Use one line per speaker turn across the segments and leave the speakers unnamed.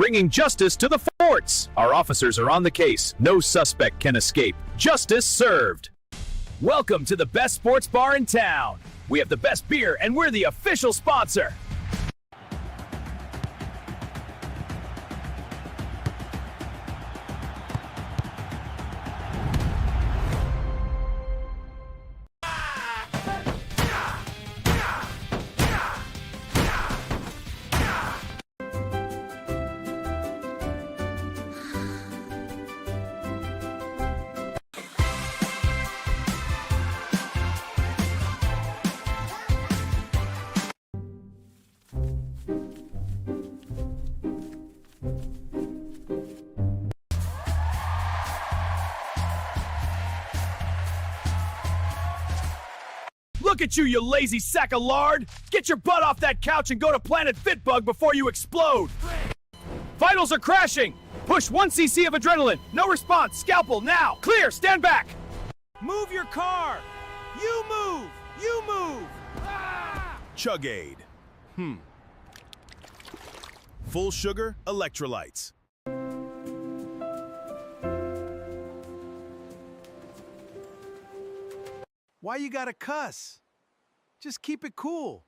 Bringing justice to the forts. Our officers are on the case. No suspect can escape. Justice served. Welcome to the best sports bar in town. We have the best beer and we're the official sponsor. Look at you, you lazy sack of lard! Get your butt off that couch and go to Planet Fitbug before you explode! Vitals are crashing! Push 1 cc of adrenaline! No response! Scalpel, now! Clear! Stand back!
Move your car! You move! You move!
Chug Aid. Full sugar electrolytes.
Why you gotta cuss? Just keep it cool.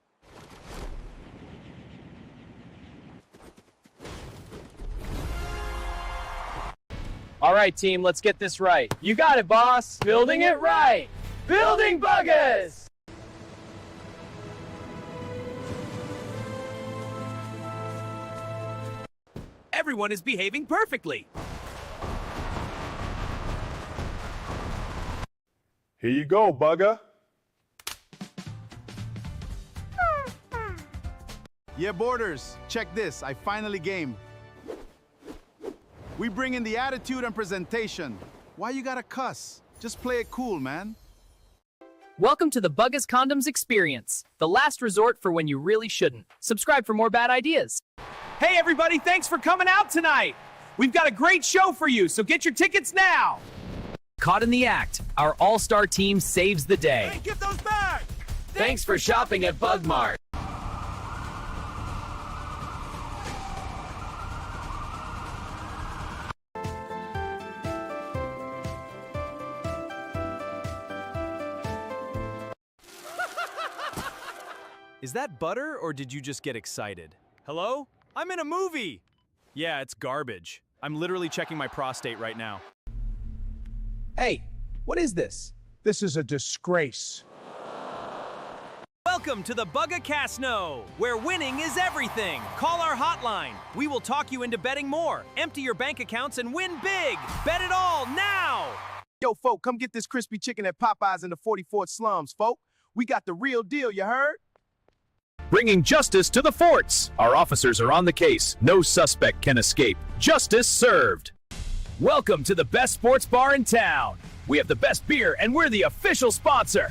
All right, team, let's get this right. You got it, boss. Building it right. Building buggers!
Everyone is behaving perfectly.
Here you go, bugger.
Yeah, boarders, check this. I finally gamed. We bring in the attitude and presentation. Why you gotta cuss? Just play it cool, man.
Welcome to the Buggas Condoms experience, the last resort for when you really shouldn't. Subscribe for more bad ideas.
Hey, everybody, thanks for coming out tonight. We've got a great show for you, so get your tickets now. Caught in the act, our all-star team saves the day.
Hey, give those back!
Thanks for shopping at Bug Mart.
Is that butter, or did you just get excited? Hello? I'm in a movie! Yeah, it's garbage. I'm literally checking my prostate right now.
Hey, what is this? This is a disgrace.
Welcome to the Bugga-Casino, where winning is everything. Call our hotline. We will talk you into betting more. Empty your bank accounts and win big. Bet it all now!
Yo, folk, come get this crispy chicken at Popeyes in the 44th slums, folk. We got the real deal, you heard?
Bringing justice to the forts. Our officers are on the case. No suspect can escape. Justice served. Welcome to the best sports bar in town. We have the best beer and we're the official sponsor.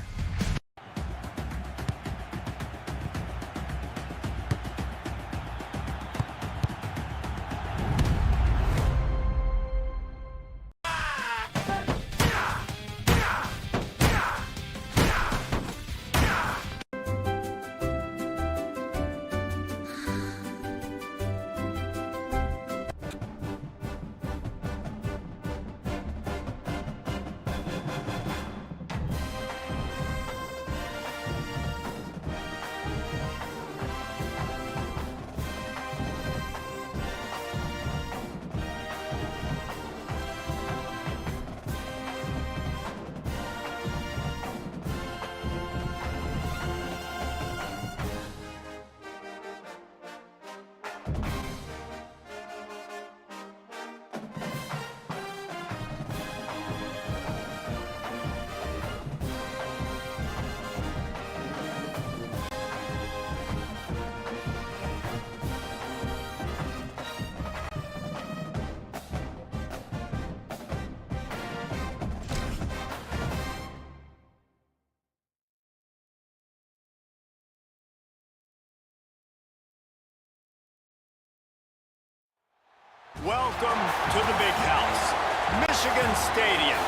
Welcome to the big house, Michigan Stadium.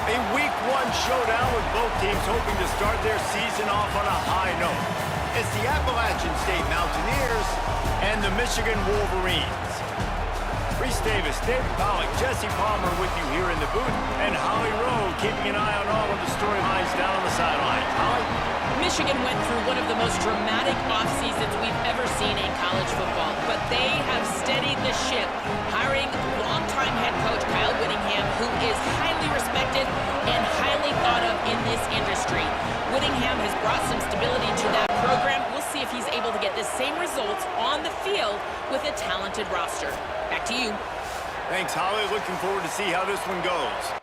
A Week 1 showdown with both teams hoping to start their season off on a high note. It's the Appalachian State Mountaineers and the Michigan Wolverines. Reese Davis, David Pollock, Jesse Palmer with you here in the booth, and Holly Rowe keeping an eye on all of the storylines down on the sidelines. Holly?
Michigan went through one of the most dramatic off seasons we've ever seen in college football, but they have steadied the ship, hiring longtime head coach Kyle Whittingham, who is highly respected and highly thought of in this industry. Whittingham has brought some stability to that program. We'll see if he's able to get the same results on the field with a talented roster. Back to you.
Thanks, Holly. Looking forward to see how this one goes.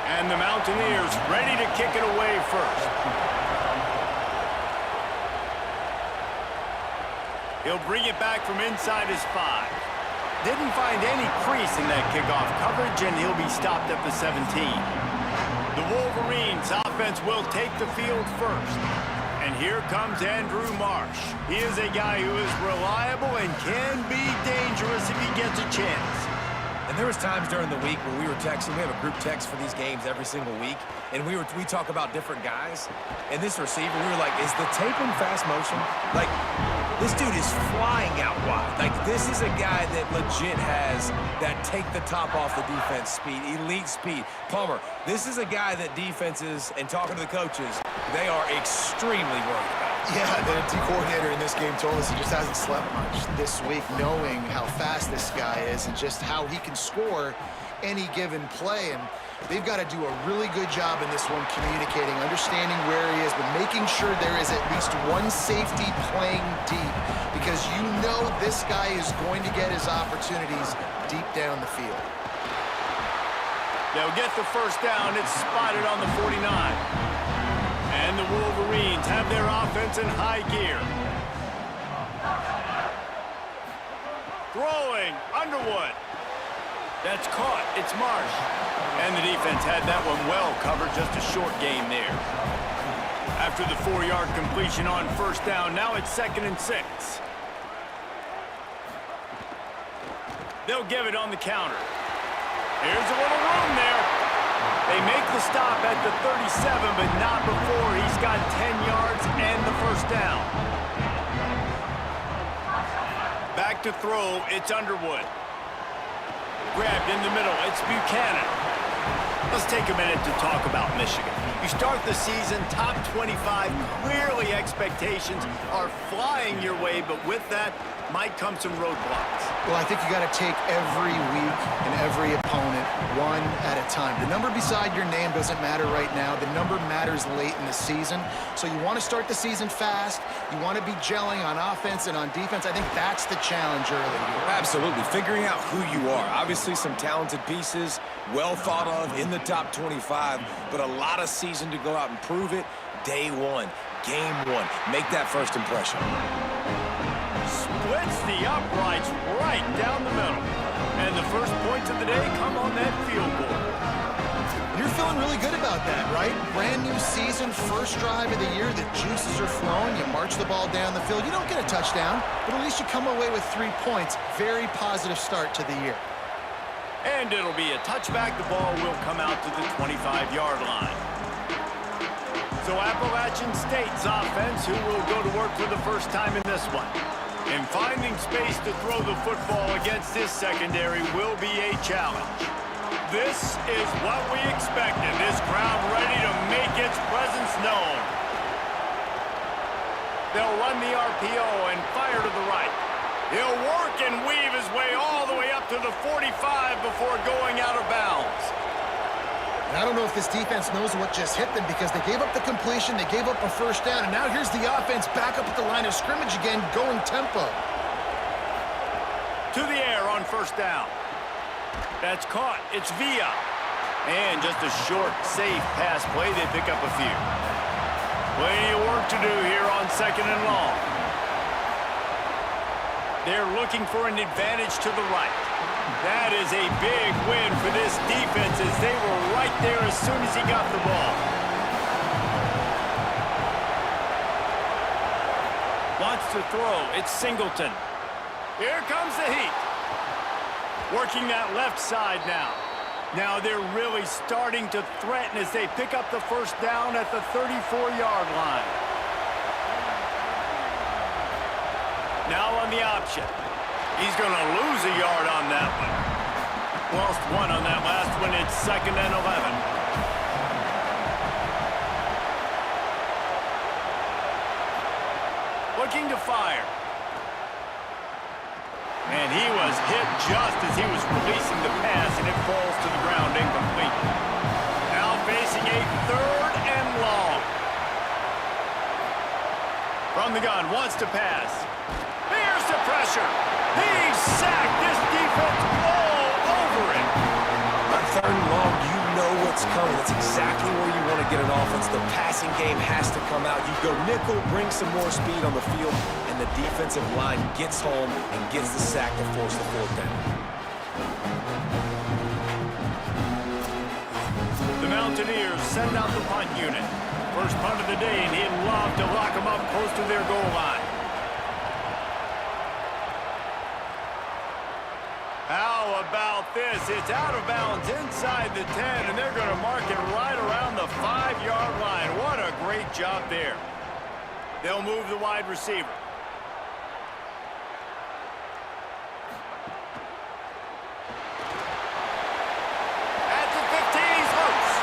And the Mountaineers ready to kick it away first. He'll bring it back from inside his 5. Didn't find any crease in that kickoff coverage, and he'll be stopped at the 17. The Wolverines offense will take the field first. And here comes Andrew Marsh. He is a guy who is reliable and can be dangerous if he gets a chance.
And there was times during the week where we were texting. We have a group text for these games every single week. And we talk about different guys. And this receiver, we were like, is the tape in fast motion? Like, this dude is flying out wide. Like, this is a guy that legit has that take the top off the defense speed, elite speed. Palmer, this is a guy that defenses, and talking to the coaches, they are extremely worried about.
Yeah, the D coordinator in this game told us he just hasn't slept much this week, knowing how fast this guy is and just how he can score any given play. And they've got to do a really good job in this one communicating, understanding where he is, but making sure there is at least one safety playing deep, because you know this guy is going to get his opportunities deep down the field.
They'll get the first down. It's spotted on the 49. And the Wolverines have their offense in high gear. Throwing, Underwood. That's caught, it's Marsh. And the defense had that one well covered, just a short gain there. After the 4-yard completion on first down, now it's 2nd and 6. They'll give it on the counter. Here's a little room there. They make the stop at the 37, but not before he's got 10 yards and the first down. Back to throw, it's Underwood. Grabbed in the middle, it's Buchanan. Let's take a minute to talk about Michigan. You start the season top 25, clearly expectations are flying your way, but with that might come some roadblocks.
Well, I think you got to take every week and every opponent one at a time. The number beside your name doesn't matter right now. The number matters late in the season. So you want to start the season fast. You want to be gelling on offense and on defense. I think that's the challenge early here.
Absolutely. Figuring out who you are. Obviously, some talented pieces, well thought of in the top 25, but a lot of season to go out and prove it. Day one, game one. Make that first impression.
Splits the uprights right down the middle. And the first points of the day come on that field goal.
You're feeling really good about that, right? Brand new season, first drive of the year, the juices are flowing, you march the ball down the field. You don't get a touchdown, but at least you come away with 3 points. Very positive start to the year.
And it'll be a touchback. The ball will come out to the 25-yard line. So Appalachian State's offense, who will go to work for the first time in this one. And finding space to throw the football against this secondary will be a challenge. This is what we expected. This crowd ready to make its presence known. They'll run the RPO and fire to the right. He'll work and weave his way all the way up to the 45 before going out of bounds.
And I don't know if this defense knows what just hit them, because they gave up the completion, they gave up a first down, and now here's the offense back up at the line of scrimmage again, going tempo.
To the air on first down. That's caught. It's Villa. And just a short, safe pass play. They pick up a few. Plenty of work to do here on 2nd and long. They're looking for an advantage to the right. That is a big win for this defense, as they were right there as soon as he got the ball. Wants to throw. It's Singleton. Here comes the heat. Working that left side now. Now they're really starting to threaten as they pick up the first down at the 34-yard line. Now on the option. He's going to lose a yard on that one. Lost one on that last one. It's 2nd and 11. Looking to fire. And he was hit just as he was releasing the pass, and it falls to the ground incomplete. Now facing a 3rd and long. From the gun, wants to pass. Here's the pressure. He's sacked. This defense all over it.
On 3rd and long, you know what's coming. That's exactly where you want to get an offense. The passing game has to come out. You go nickel, bring some more speed on the field, and the defensive line gets home and gets the sack to force the 4th down.
The Mountaineers send out the punt unit. First punt of the day, and he'd love to lock them up close to their goal line. How about this? It's out of bounds inside the 10, and they're going to mark it right around the 5-yard line. What a great job there. They'll move the wide receiver. At the 15, he's loose.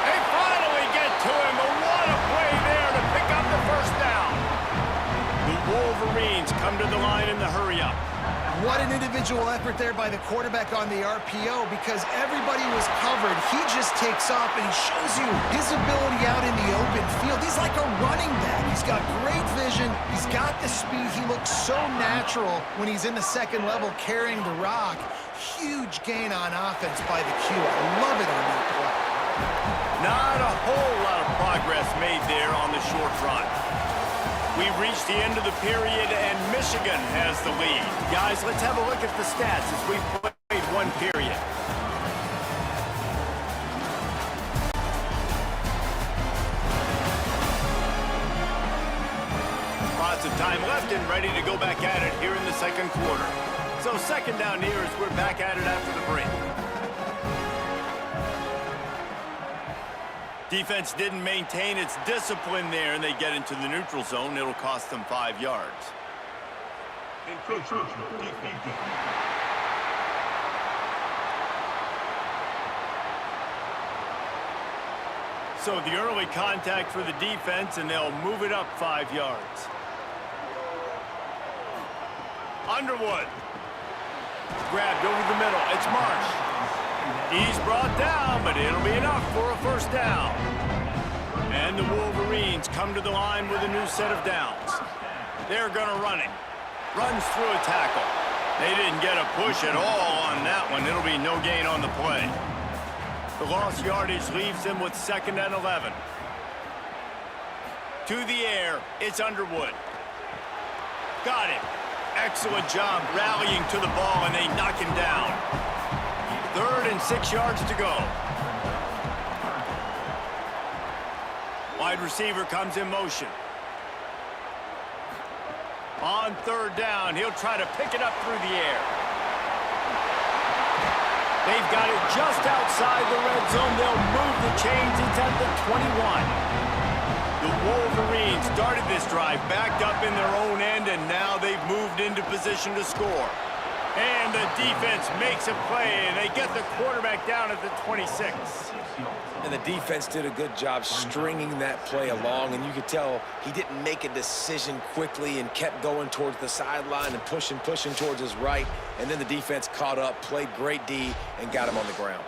They finally get to him, but what a play there to pick up the first down. The Wolverines come to the line in the hurry-up.
What an individual effort there by the quarterback on the RPO, because everybody was covered. He just takes off, and he shows you his ability out in the open field. He's like a running back. He's got great vision. He's got the speed. He looks so natural when he's in the 2nd level carrying the rock. Huge gain on offense by the Q. I love it on that play.
Not a whole lot of progress made there on the short run. We've reached the end of the period, and Michigan has the lead. Guys, let's have a look at the stats as we've played one period. Lots of time left and ready to go back at it here in the 2nd quarter. So 2nd down here as we're back at it after the break. Defense didn't maintain its discipline there, and they get into the neutral zone. It'll cost them 5 yards. So the early contact for the defense, and they'll move it up 5 yards. Underwood. Grabbed over the middle. It's Marsh. He's brought down, but it'll be enough for a first down. And the Wolverines come to the line with a new set of downs. They're going to run it. Runs through a tackle. They didn't get a push at all on that one. It'll be no gain on the play. The lost yardage leaves them with 2nd and 11. To the air, it's Underwood. Got it. Excellent job rallying to the ball, and they knock him down. 3rd and 6 yards to go. Wide receiver comes in motion. On 3rd down, he'll try to pick it up through the air. They've got it just outside the red zone. They'll move the chains. It's at the 21. The Wolverines started this drive backed up in their own end, and now they've moved into position to score. And the defense makes a play, and they get the quarterback down at the 26.
And the defense did a good job stringing that play along, and you could tell he didn't make a decision quickly and kept going towards the sideline and pushing towards his right. And then the defense caught up, played great D, and got him on the ground.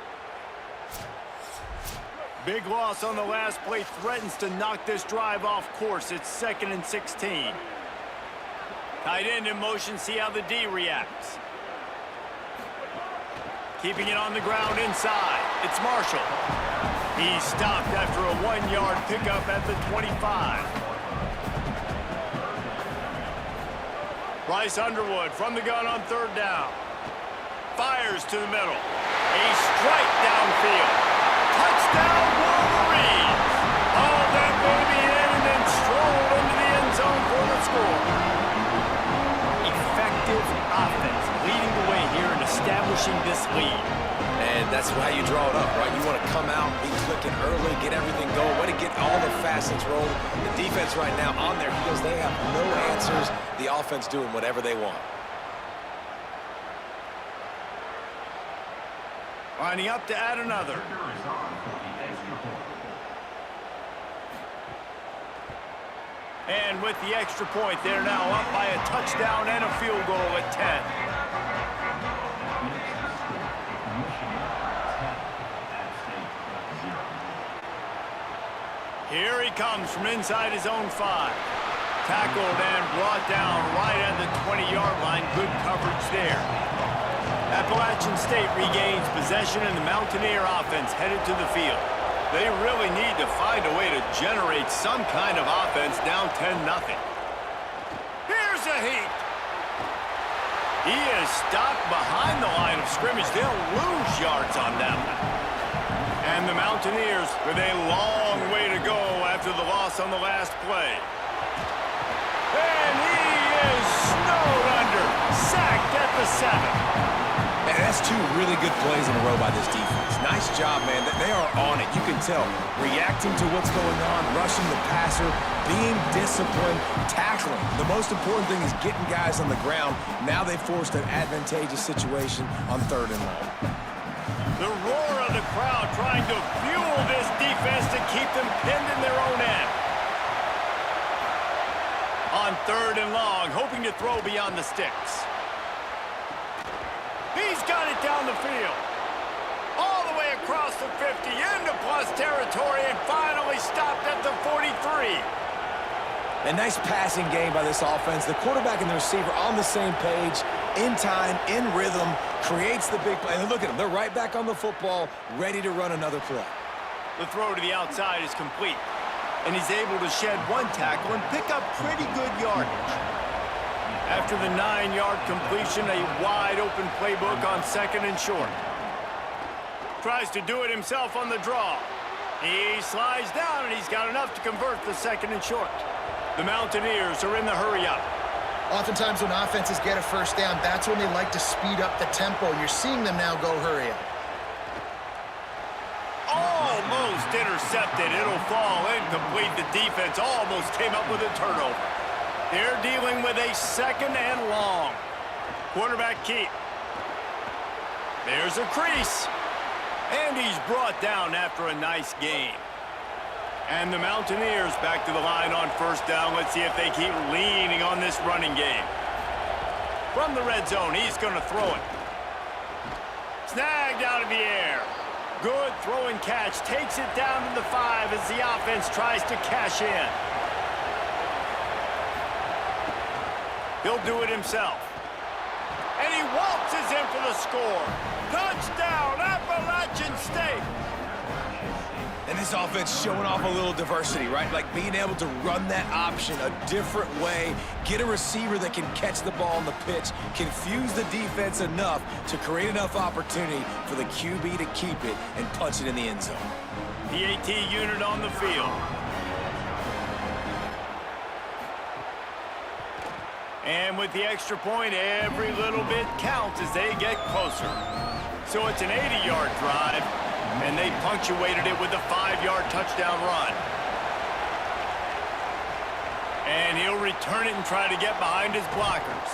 Big loss on the last play threatens to knock this drive off course. It's 2nd and 16. Tight end in motion, see how the D reacts. Keeping it on the ground inside. It's Marshall. He's stopped after a 1-yard pickup at the 25. Bryce Underwood from the gun on 3rd down. Fires to the middle. A strike downfield. Touchdown Wolverines. All that going to be in, and then strolled into the end zone for the score. Effective offense leading the way here and establishing this lead.
And that's how you draw it up, right? You want to come out, be clicking early, get everything going, way to get all the facets rolling. The defense right now on their heels, they have no answers. The offense doing whatever they want.
Lining up to add another. And with the extra point, they're now up by a touchdown and a field goal at 10. Here he comes from inside his own 5. Tackled and brought down right at the 20-yard line. Good coverage there. Appalachian State regains possession, and the Mountaineer offense headed to the field. They really need to find a way to generate some kind of offense down 10-0. Here's a heat. He is stopped behind the line of scrimmage. They'll lose yards on that one. And the Mountaineers with a long way to go after the loss on the last play. And he is snowed under, sacked at the 7.
And that's 2 really good plays in a row by this defense. Nice job, man. They are on it. You can tell. Reacting to what's going on, rushing the passer, being disciplined, tackling. The most important thing is getting guys on the ground. Now they forced an advantageous situation on 3rd and long.
The roar of the crowd trying to fuel this defense to keep them pinned in their own end. On 3rd and long, hoping to throw beyond the sticks. He's got it down the field. All the way across the 50, into plus territory, and finally stopped at the 43.
A nice passing game by this offense. The quarterback and the receiver on the same page, in time, in rhythm, creates the big play. And look at them. They're right back on the football, ready to run another play.
The throw to the outside is complete. And he's able to shed 1 tackle and pick up pretty good yardage. After the 9-yard completion, a wide-open playbook on 2nd and short. Tries to do it himself on the draw. He slides down, and he's got enough to convert the 2nd and short. The Mountaineers are in the hurry-up.
Oftentimes when offenses get a first down, that's when they like to speed up the tempo, and you're seeing them now go hurry up.
Almost intercepted. It'll fall incomplete. The defense almost came up with a turnover. They're dealing with a 2nd and long. Quarterback keep. There's a crease. And he's brought down after a nice gain. And the Mountaineers back to the line on 1st down. Let's see if they keep leaning on this running game. From the red zone, he's going to throw it. Snagged out of the air. Good throw and catch. Takes it down to the 5 as the offense tries to cash in. He'll do it himself. And he waltzes in for the score. Touchdown, Appalachian State.
And this offense showing off a little diversity, right? Like being able to run that option a different way, get a receiver that can catch the ball on the pitch, confuse the defense enough to create enough opportunity for the QB to keep it and punch it in the end zone.
The AT unit on the field. And with the extra point, every little bit counts as they get closer. So it's an 80-yard drive. And they punctuated it with a 5-yard touchdown run. And he'll return it and try to get behind his blockers.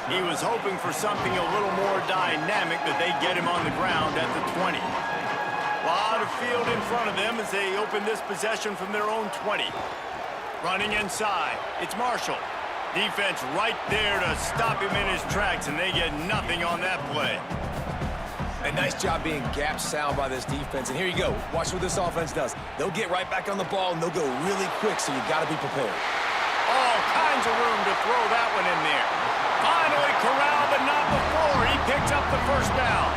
He was hoping for something a little more dynamic, that they get him on the ground at the 20. A lot of field in front of them as they open this possession from their own 20. Running inside, it's Marshall. Defense right there to stop him in his tracks, and they get nothing on that play.
A nice job being gap sound by this defense. And here you go. Watch what this offense does. They'll get right back on the ball, and they'll go really quick, so you got to be prepared.
All kinds of room to throw that one in there. Finally corralled, but not before. He picks up the 1st down.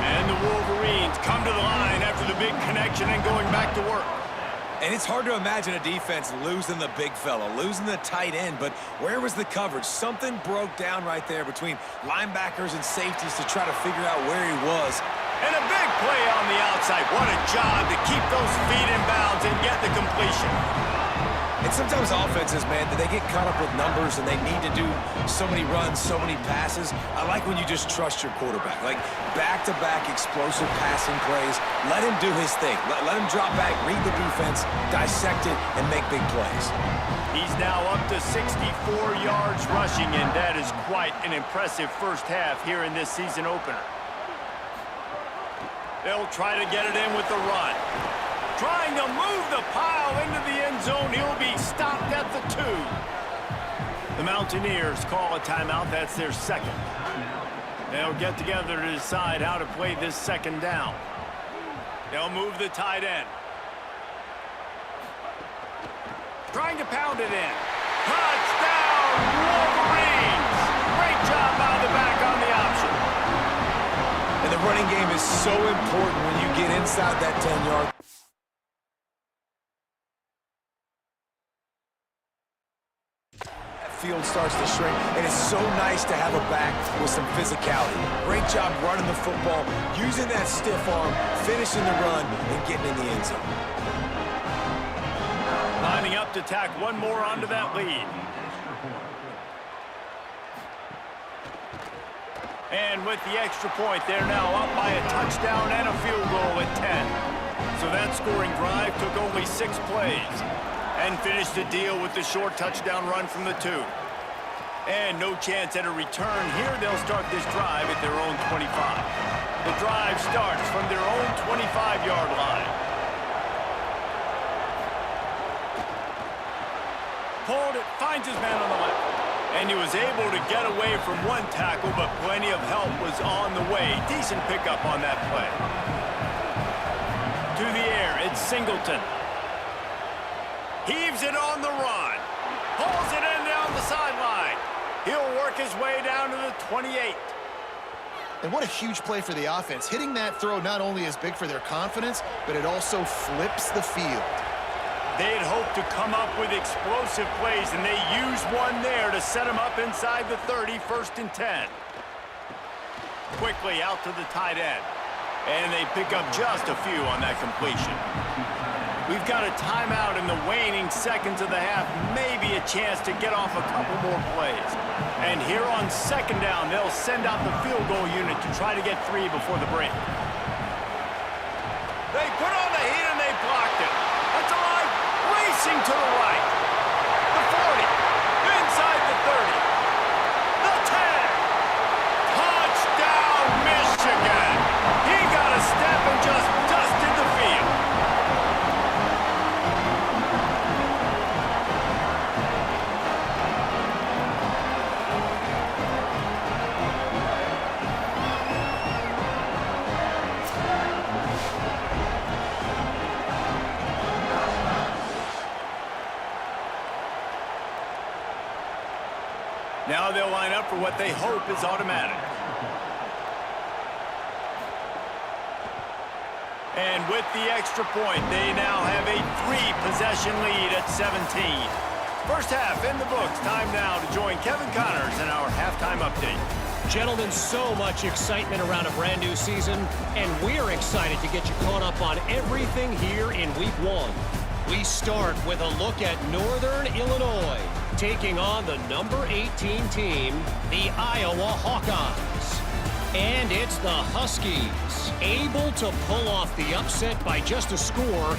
And the Wolverines come to the line after the big connection and going back to work.
And it's hard to imagine a defense losing the big fella, losing the tight end, but where was the coverage? Something broke down right there between linebackers and safeties to try to figure out where he was.
And a big play on the outside. What a job to keep those feet in bounds and get the completion.
And sometimes offenses, man, they get caught up with numbers and they need to do so many runs, so many passes. I like when you just trust your quarterback. Like back-to-back explosive passing plays. Let him do his thing. Let him drop back, read the defense, dissect it, and make big plays.
He's now up to 64 yards rushing, and that is quite an impressive first half here in this season opener. They'll try to get it in with the run. Trying to move the pile into the end zone. He'll be stopped at the 2. The Mountaineers call a timeout. That's their second. They'll get together to decide how to play this second down. They'll move the tight end. Trying to pound it in. Touchdown, Wolverines! Great job by the back on the option.
And the running game is so important when you get inside that 10-yard. Field starts to shrink, and it's so nice to have a back with some physicality. Great job running the football, using that stiff arm, finishing the run, and getting in the end zone.
Lining up to tack one more onto that lead. And with the extra point, they're now up by a touchdown and a field goal at 10. So that scoring drive took only 6 plays. And finished the deal with the short touchdown run from the 2. And no chance at a return here. They'll start this drive at their own 25. The drive starts from their own 25-yard line. Pulled it, finds his man on the left. And he was able to get away from one tackle, but plenty of help was on the way. Decent pickup on that play. To the air, it's Singleton. Heaves it on the run. Pulls it in down the sideline. He'll work his way down to the 28.
And what a huge play for the offense. Hitting that throw not only is big for their confidence, but it also flips the field.
They'd hoped to come up with explosive plays, and they used one there to set them up inside the 30, 1st and 10. Quickly out to the tight end. And they pick up just a few on that completion. We've got a timeout in the waning seconds of the half, maybe a chance to get off a couple more plays. And here on second down, they'll send out the field goal unit to try to get 3 before the break. They put on the heat and they blocked it. That's a line racing to the right. The 40, inside the 30, the 10. Touchdown, Michigan. He got a step and just dusted the field. Now they'll line up for what they hope is automatic. And with the extra point, they now have a 3-possession lead at 17. First half in the books. Time now to join Kevin Connors in our halftime update.
Gentlemen, so much excitement around a brand new season, and we're excited to get you caught up on everything here in Week 1. We start with a look at Northern Illinois, taking on the number 18 team, the Iowa Hawkeyes. And it's the Huskies, able to pull off the upset by just a score.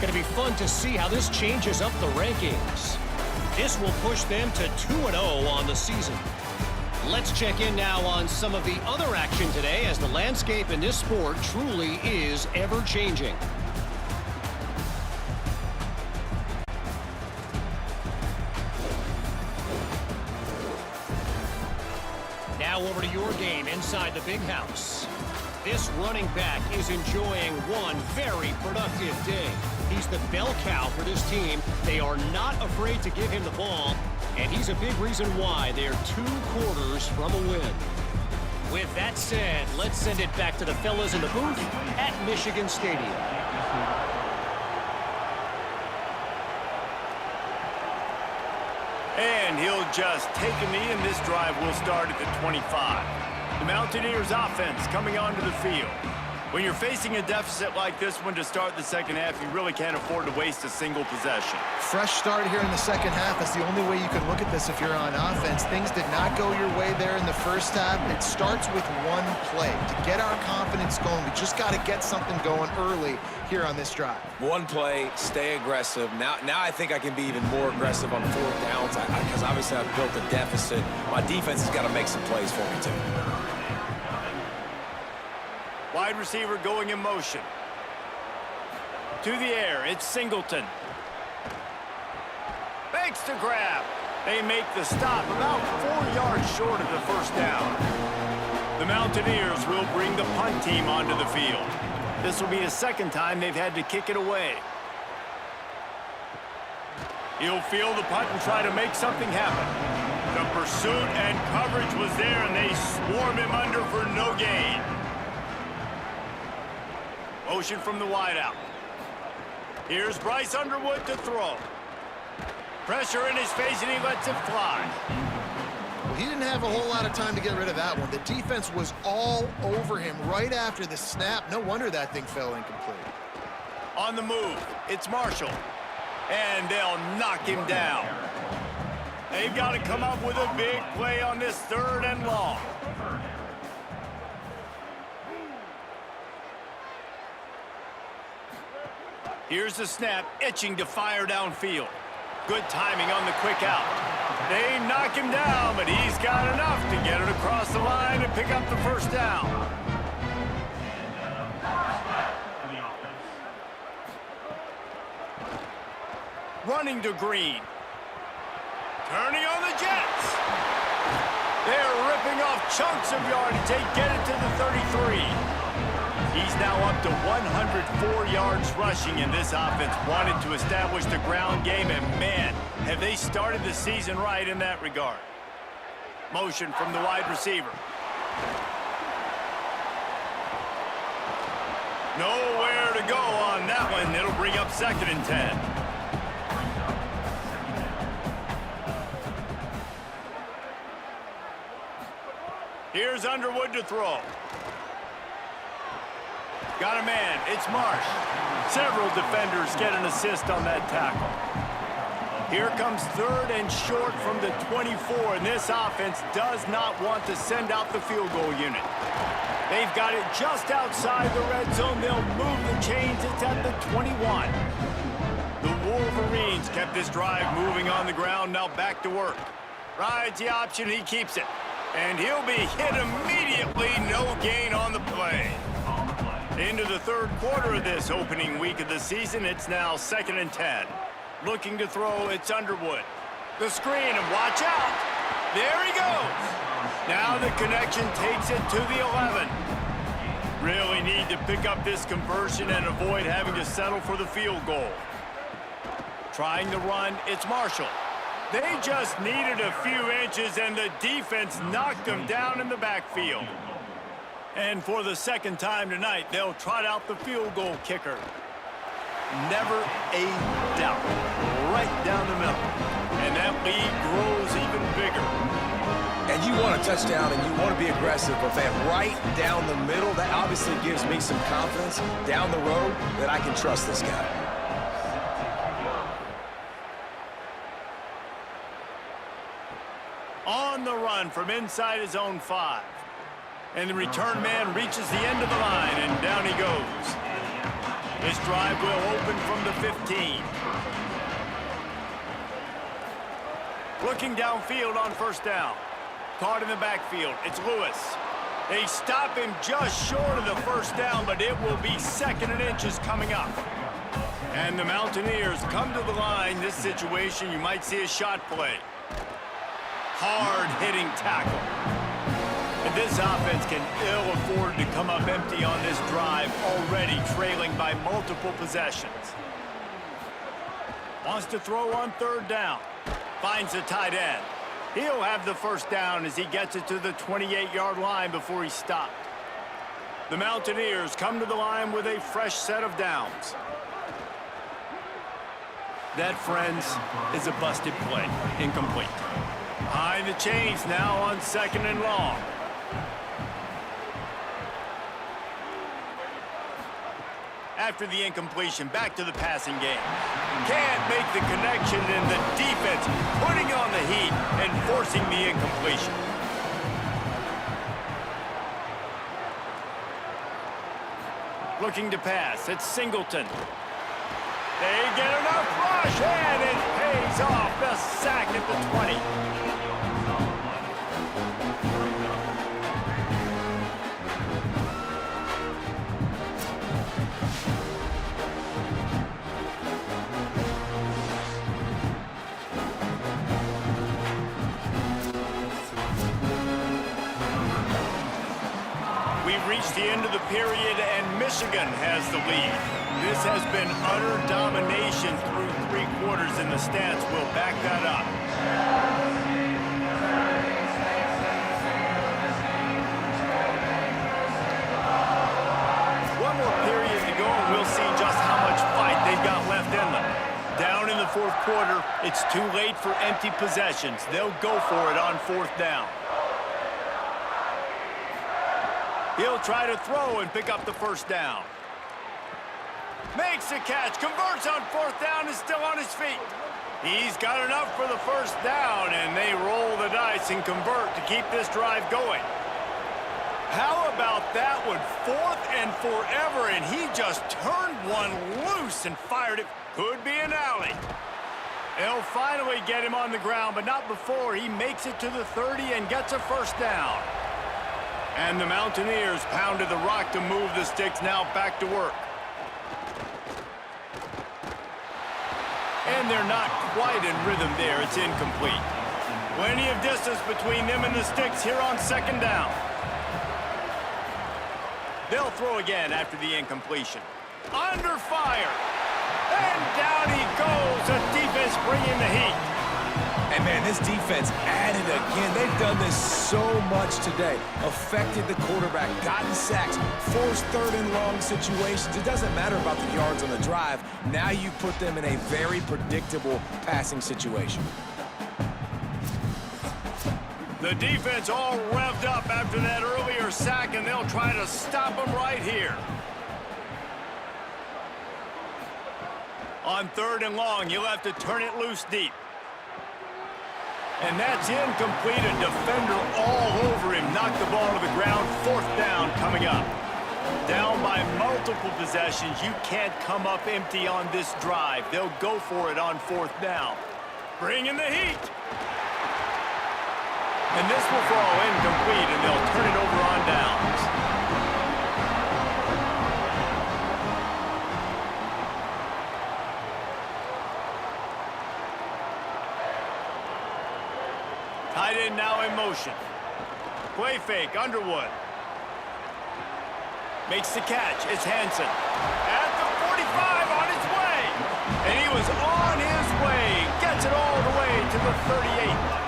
Going to be fun to see how this changes up the rankings. This will push them to 2-0 on the season. Let's check in now on some of the other action today, as the landscape in this sport truly is ever-changing. Now over to your game inside the big house. This running back is enjoying one very productive day. He's the bell cow for this team. They are not afraid to give him the ball, and he's a big reason why they're 2 quarters from a win. With that said, let's send it back to the fellas in the booth at Michigan Stadium.
And he'll just take a knee, and this drive will start at the 25. The Mountaineers offense coming onto the field. When you're facing a deficit like this one to start the second half, you really can't afford to waste a single possession.
Fresh start here in the second half is the only way you can look at this if you're on offense. Things did not go your way there in the first half. It starts with one play. To get our confidence going, we just got to get something going early here on this drive.
One play, stay aggressive. Now I think I can be even more aggressive on fourth downs because obviously I've built a deficit. My defense has got to make some plays for me too.
Wide receiver going in motion. To the air, it's Singleton. Makes the grab. They make the stop about 4 yards short of the first down. The Mountaineers will bring the punt team onto the field. This will be the second time they've had to kick it away. He'll field the punt and try to make something happen. The pursuit and coverage was there, and they swarm him under for no gain. Motion from the wideout. Here's Bryce Underwood to throw. Pressure in his face, and he lets it fly.
Well, he didn't have a whole lot of time to get rid of that one. The defense was all over him right after the snap. No wonder that thing fell incomplete.
On the move, it's Marshall. And they'll knock him down. They've got to come up with a big play on this 3rd and long. Here's the snap, itching to fire downfield. Good timing on the quick out. They knock him down, but he's got enough to get it across the line and pick up the first down. Running to Green. Turning on the Jets. They're ripping off chunks of yardage. They get it to the 33. He's now up to 104 yards rushing, and this offense wanted to establish the ground game, and man, have they started the season right in that regard. Motion from the wide receiver. Nowhere to go on that one. It'll bring up 2nd and 10. Here's Underwood to throw. Got a man, it's Marsh. Several defenders get an assist on that tackle. Here comes 3rd and short from the 24, and this offense does not want to send out the field goal unit. They've got it just outside the red zone. They'll move the chains. It's at the 21. The Wolverines kept this drive moving on the ground. Now back to work. Rides the option, he keeps it. And he'll be hit immediately. No gain on the play. Into the 3rd quarter of this opening week of the season, it's now 2nd and 10. Looking to throw, it's Underwood. The screen, and watch out. There he goes. Now the connection takes it to the 11. Really need to pick up this conversion and avoid having to settle for the field goal. Trying to run, it's Marshall. They just needed a few inches, and the defense knocked them down in the backfield. And for the 2nd time tonight, they'll trot out the field goal kicker. Never a doubt. Right down the middle. And that lead grows even bigger.
And you want a touchdown, and you want to be aggressive, but that right down the middle, that obviously gives me some confidence down the road that I can trust this guy.
On the run from inside his own 5. And the return man reaches the end of the line, and down he goes. This drive will open from the 15. Looking downfield on 1st down. Caught in the backfield, it's Lewis. They stop him just short of the 1st down, but it will be 2nd and inches coming up. And the Mountaineers come to the line. This situation, you might see a shot play. Hard-hitting tackle. And this offense can ill afford to come up empty on this drive, already trailing by multiple possessions. Wants to throw on 3rd down. Finds the tight end. He'll have the 1st down as he gets it to the 28-yard line before he's stopped. The Mountaineers come to the line with a fresh set of downs. That, friends, is a busted play. Incomplete. Behind the chains now on 2nd and long. After the incompletion, back to the passing game. Can't make the connection, and the defense putting on the heat and forcing the incompletion. Looking to pass. It's Singleton. They get enough rush, and it pays off. The sack at the 20. We've reached the end of the period, and Michigan has the lead. This has been utter domination through 3 quarters, and the stats will back that up. One more period to go, and we'll see just how much fight they've got left in them. Down in the 4th quarter, it's too late for empty possessions. They'll go for it on 4th down. He'll try to throw and pick up the 1st down. Makes the catch, converts on 4th down, is still on his feet. He's got enough for the 1st down, and they roll the dice and convert to keep this drive going. How about that one? 4th and forever, and he just turned one loose and fired it. Could be an alley. They'll finally get him on the ground, but not before he makes it to the 30 and gets a 1st down. And the Mountaineers pounded the rock to move the sticks, now back to work. And they're not quite in rhythm there. It's incomplete. Plenty of distance between them and the sticks here on 2nd down. They'll throw again after the incompletion. Under fire. And down he goes. The defense bringing the heat.
And, man, this defense added again. They've done this so much today. Affected the quarterback, gotten sacks, forced 3rd and long situations. It doesn't matter about the yards on the drive. Now you put them in a very predictable passing situation.
The defense all revved up after that earlier sack, and they'll try to stop them right here. On 3rd and long, you'll have to turn it loose deep. And that's incomplete. A defender all over him. Knocked the ball to the ground. 4th down coming up. Down by multiple possessions. You can't come up empty on this drive. They'll go for it on 4th down. Bring in the heat. And this will fall incomplete, and they'll turn it over on downs. Tight end now in motion. Play fake, Underwood. Makes the catch, it's Hansen. At the 45, on his way. And he was on his way. Gets it all the way to the 38.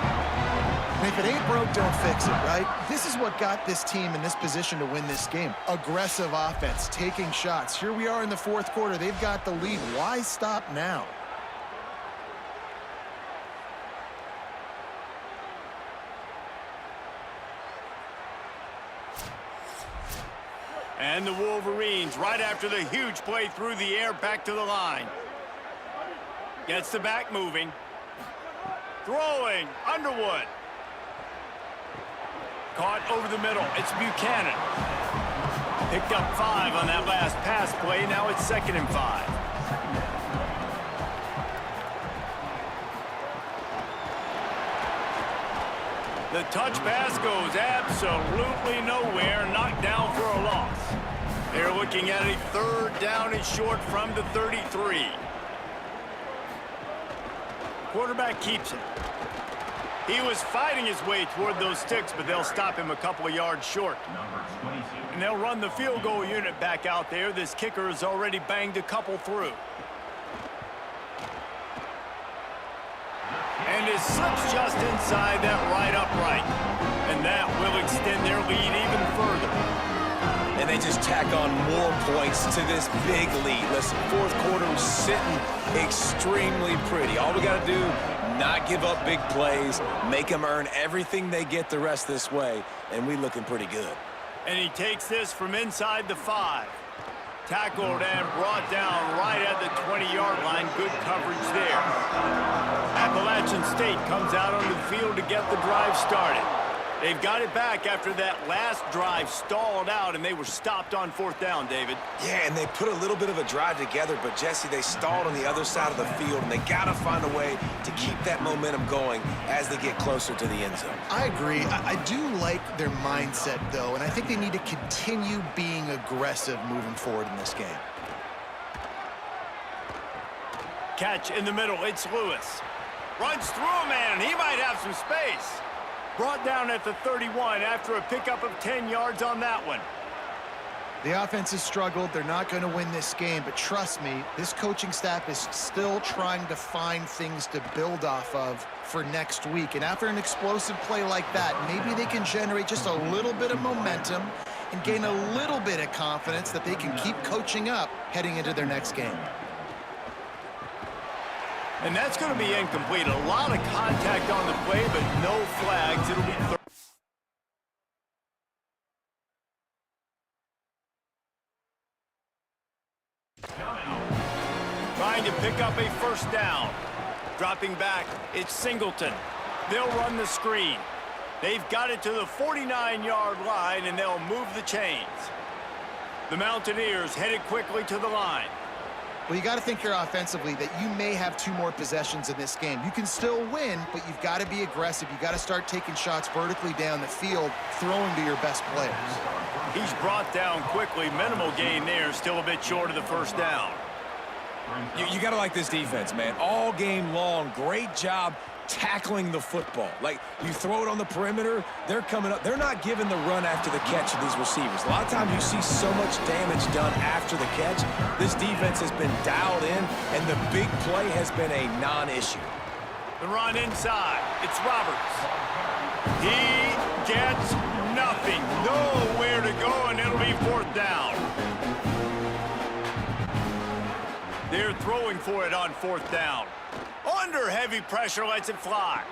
And if it ain't broke, don't fix it, right? This is what got this team in this position to win this game. Aggressive offense, taking shots. Here we are in the 4th quarter. They've got the lead. Why stop now?
And the Wolverines, right after the huge play through the air, back to the line. Gets the back moving. Throwing, Underwood. Caught over the middle, it's Buchanan. Picked up 5 on that last pass play, now it's 2nd and 5. The touch pass goes absolutely nowhere, knocked down for a loss. They're looking at a 3rd down and short from the 33. Quarterback keeps it. He was fighting his way toward those sticks, but they'll stop him a couple of yards short. And they'll run the field goal unit back out there. This kicker has already banged a couple through. And it slips just inside that right upright. And that will extend their lead even further.
And they just tack on more points to this big lead. Listen, 4th quarter was sitting extremely pretty. All we got to do, not give up big plays, make them earn everything they get the rest this way, and we looking pretty good.
And he takes this from inside the 5. Tackled and brought down right at the 20-yard line. Good coverage there. Appalachian State comes out onto the field to get the drive started. They've got it back after that last drive stalled out, and they were stopped on 4th down, David.
Yeah, and they put a little bit of a drive together, but, Jesse, they stalled on the other side of the field, and they got to find a way to keep that momentum going as they get closer to the end zone.
I agree. I do like their mindset, though, and I think they need to continue being aggressive moving forward in this game.
Catch in the middle. It's Lewis. Runs through a man, and he might have some space. Brought down at the 31 after a pickup of 10 yards on that one.
The offense has struggled. They're not going to win this game, but trust me, this coaching staff is still trying to find things to build off of for next week. And after an explosive play like that, maybe they can generate just a little bit of momentum and gain a little bit of confidence that they can keep coaching up heading into their next game.
And that's going to be incomplete. A lot of contact on the play, but no flags. It'll be trying to pick up a 1st down. Dropping back, it's Singleton. They'll run the screen. They've got it to the 49-yard line, and they'll move the chains. The Mountaineers headed quickly to the line.
Well, you got to think here offensively that you may have 2 more possessions in this game. You can still win, but you've got to be aggressive. You've got to start taking shots vertically down the field, throwing to your best players.
He's brought down quickly. Minimal gain there, still a bit short of the 1st down.
You got to like this defense, man. All game long, great job tackling the football. Like, you throw it on the perimeter, they're coming up. They're not giving the run after the catch to these receivers. A lot of times you see so much damage done after the catch. This defense has been dialed in, and the big play has been a non-issue.
The run inside. It's Roberts. He gets nothing. Nowhere to go, and it'll be 4th down. They're throwing for it on 4th down. Under heavy pressure, lets it fly.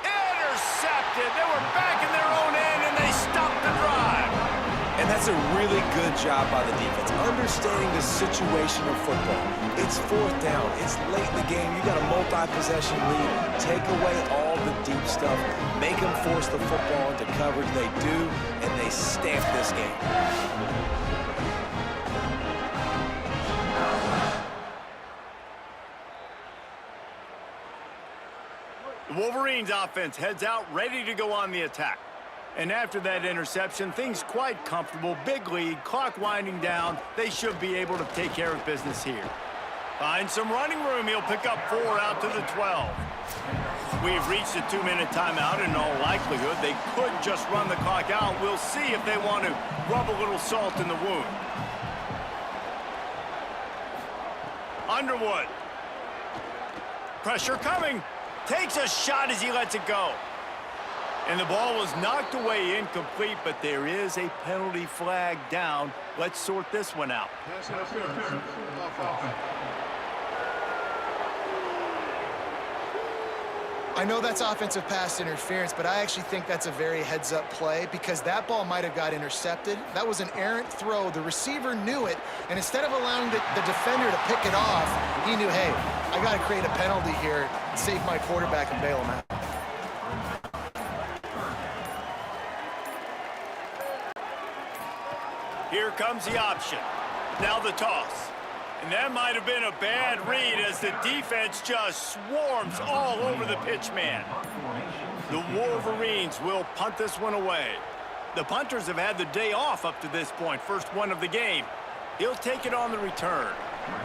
Intercepted. They were back in their own end, and they stopped the drive.
And that's a really good job by the defense, understanding the situation of football. It's 4th down. It's late in the game. You got a multi-possession lead. Take away all the deep stuff. Make them force the football into coverage. They do, and they stamp this game.
The Wolverines offense heads out ready to go on the attack. And after that interception, things quite comfortable. Big lead, clock winding down. They should be able to take care of business here. Find some running room. He'll pick up 4 out to the 12. We've reached a 2-minute timeout. In all likelihood, they could just run the clock out. We'll see if they want to rub a little salt in the wound. Underwood. Pressure coming. Takes a shot as he lets it go. And the ball was knocked away incomplete, but there is a penalty flag down. Let's sort this one out.
I know that's offensive pass interference, but I actually think that's a very heads-up play because that ball might have got intercepted. That was an errant throw. The receiver knew it, and instead of allowing the defender to pick it off, he knew, hey, I got to create a penalty here, save my quarterback and bail him out.
Here comes the option. Now the toss. And that might have been a bad read as the defense just swarms all over the pitch man. The Wolverines will punt this one away. The punters have had the day off up to this point, first one of the game. He'll take it on the return.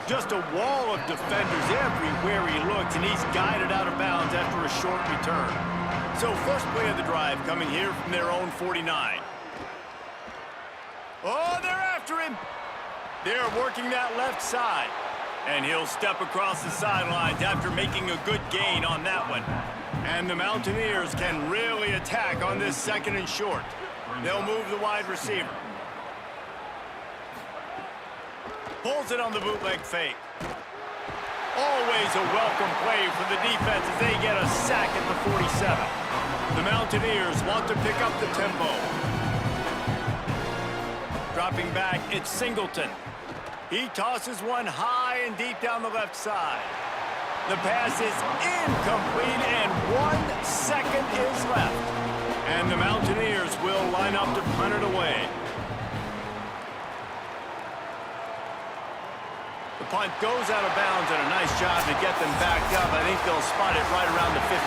Just a wall of defenders everywhere he looks, and he's guided out of bounds after a short return. So first play of the drive coming here from their own 49. Oh, they're after him. They're working that left side. And he'll step across the sidelines after making a good gain on that one. And the Mountaineers can really attack on this 2nd and short. They'll move the wide receiver. Pulls it on the bootleg fake. Always a welcome play for the defense as they get a sack at the 47. The Mountaineers want to pick up the tempo. Dropping back, it's Singleton. He tosses one high and deep down the left side. The pass is incomplete, and 1 second is left. And the Mountaineers will line up to punt it away. The punt goes out of bounds, and a nice job to get them backed up. I think they'll spot it right around the 15.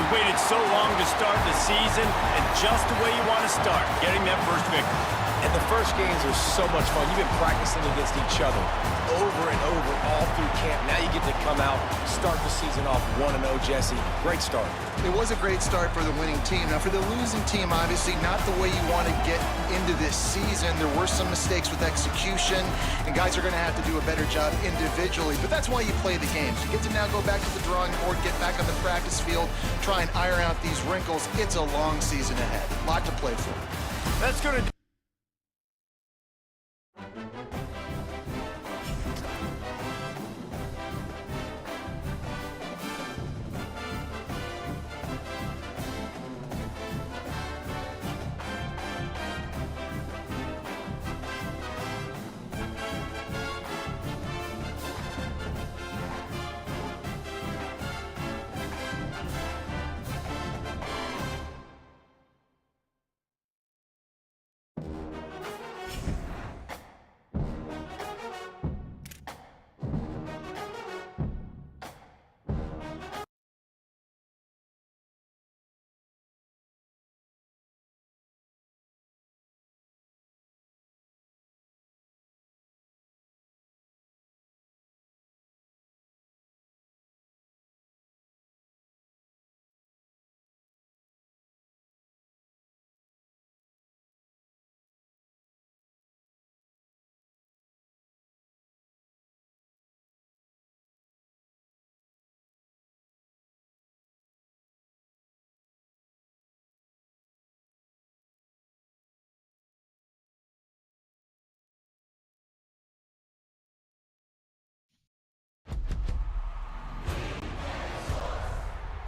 We waited so long to start the season, and just the way you want to start, getting that first victory.
And the first games are so much fun. You've been practicing against each other over and over all through camp. Now you get to come out, start the season off 1-0, Jesse. Great start.
It was a great start for the winning team. Now, for the losing team, obviously not the way you want to get into this season. There were some mistakes with execution, and guys are going to have to do a better job individually. But that's why you play the games. You get to now go back to the drawing board, get back on the practice field, try and iron out these wrinkles. It's a long season ahead. A lot to play for.
That's going to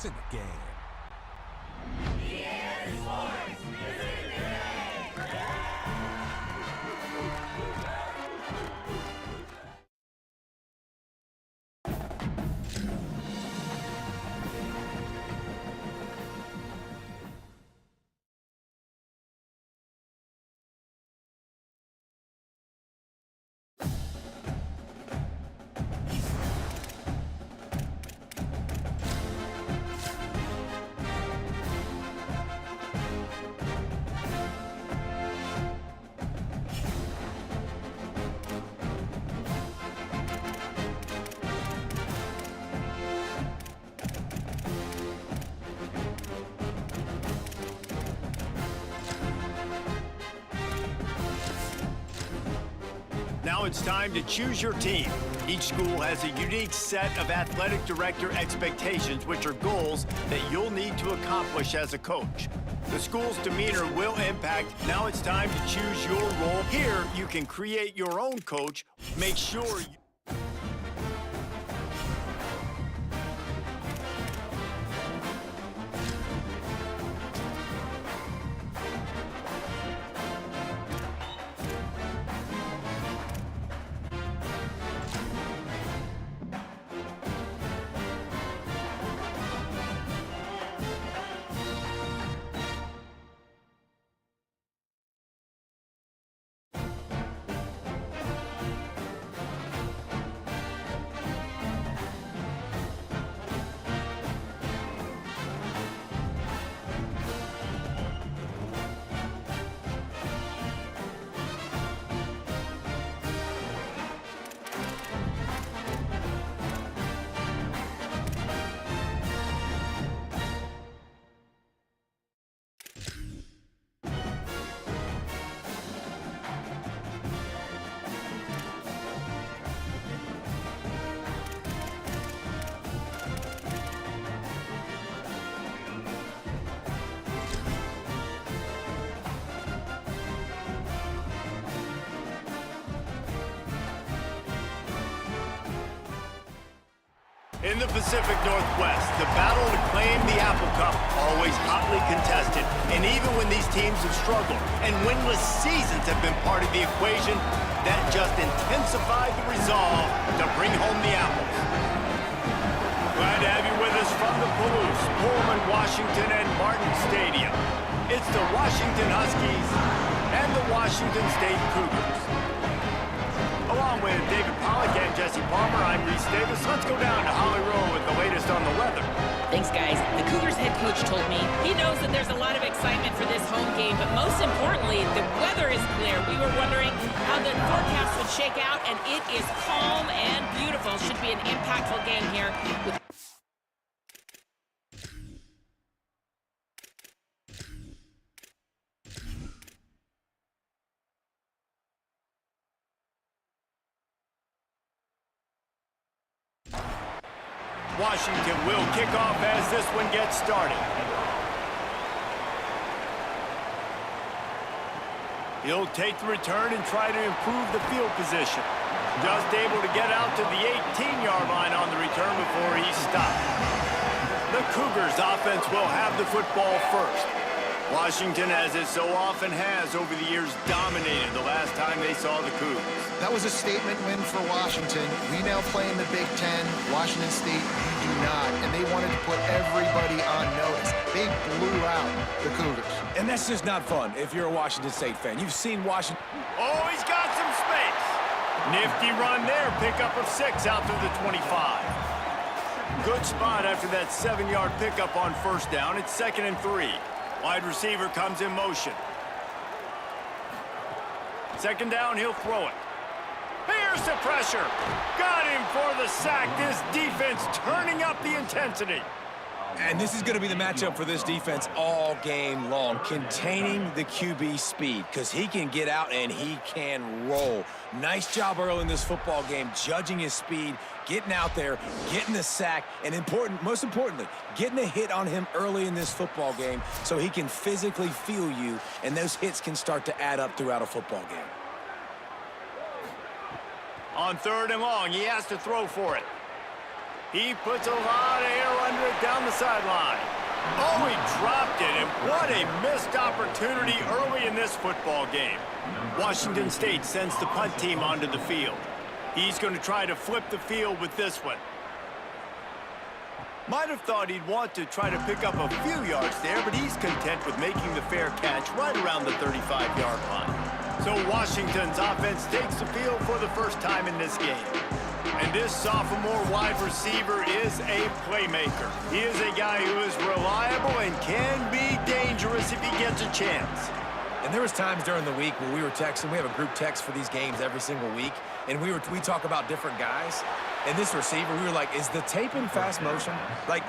It's in the game.
Now it's time to choose your team. Each school has a unique set of athletic director expectations, which are goals that you'll need to accomplish as a coach. The school's demeanor will impact. Now it's time to choose your role. Here, you can create your own coach. Make sure you In the Pacific Northwest, the battle to claim the Apple Cup always hotly contested. And even when these teams have struggled and winless seasons have been part of the equation, that just intensified the resolve to bring home the apples. Glad to have you with us from the Palouse, Pullman, Washington, and Martin Stadium. It's the Washington Huskies and the Washington State Cougars. Along with David Pollack and Jesse Palmer, I'm Reese Davis. Let's go down to Holly Rowe with the latest on the weather.
Thanks, guys. The Cougars head coach told me he knows that there's a lot of excitement for this home game, but most importantly, the weather is clear. We were wondering how the forecast would shake out, and it is calm and beautiful. Should be an impactful game here with
Washington will kick off as this one gets started. He'll take the return and try to improve the field position. Just able to get out to the 18-yard line on the return before he stopped. The Cougars offense will have the football first. Washington, as it so often has over the years, dominated the last time they saw the Cougars.
That was a statement win for Washington. We now play in the Big Ten. Washington State, you do not. And they wanted to put everybody on notice. They blew out the Cougars.
And that's just not fun if you're a Washington State fan. You've seen Washington.
Oh, he's got some space. Nifty run there. Pickup of 6 out through the 25. Good spot after that 7-yard pickup on first down. It's 2nd and 3. Wide receiver comes in motion. 2nd down, he'll throw it. Here's the pressure. Got him for the sack. This defense turning up the intensity.
And this is going to be the matchup for this defense all game long, containing the QB speed, because he can get out and he can roll. Nice job early in this football game, judging his speed, getting out there, getting the sack, and most importantly, getting a hit on him early in this football game so he can physically feel you, and those hits can start to add up throughout a football game.
On 3rd and long, he has to throw for it. He puts a lot of air under it down the sideline. Oh, he dropped it, and what a missed opportunity early in this football game. Washington State sends the punt team onto the field. He's going to try to flip the field with this one. Might have thought he'd want to try to pick up a few yards there, but he's content with making the fair catch right around the 35-yard line. So Washington's offense takes the field for the first time in this game. And this sophomore wide receiver is a playmaker. He is a guy who is reliable and can be dangerous if he gets a chance.
And there was times during the week where we were texting. We have a group text for these games every single week. And we talk about different guys. And this receiver, we were like, is the tape in fast motion? Like,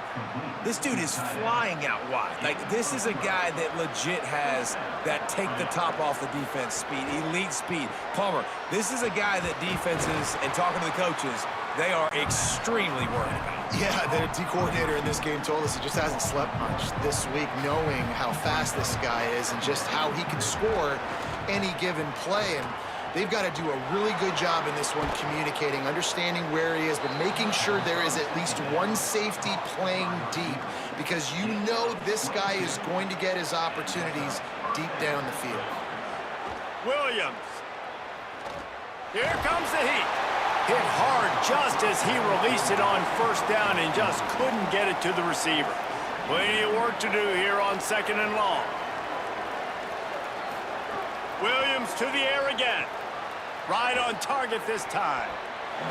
this dude is flying out wide. Like, this is a guy that legit has that take the top off the defense speed, elite speed. Palmer, this is a guy that defenses, and talking to the coaches, they are extremely worried about.
Yeah, the D coordinator in this game told us he just hasn't slept much this week, knowing how fast this guy is and just how he can score any given play. And they've got to do a really good job in this one communicating, understanding where he is, but making sure there is at least one safety playing deep, because you know this guy is going to get his opportunities deep down the field.
Williams. Here comes the heat. Hit hard just as he released it on first down and just couldn't get it to the receiver. Plenty of work to do here on 2nd and long. Williams to the air again. Right on target this time.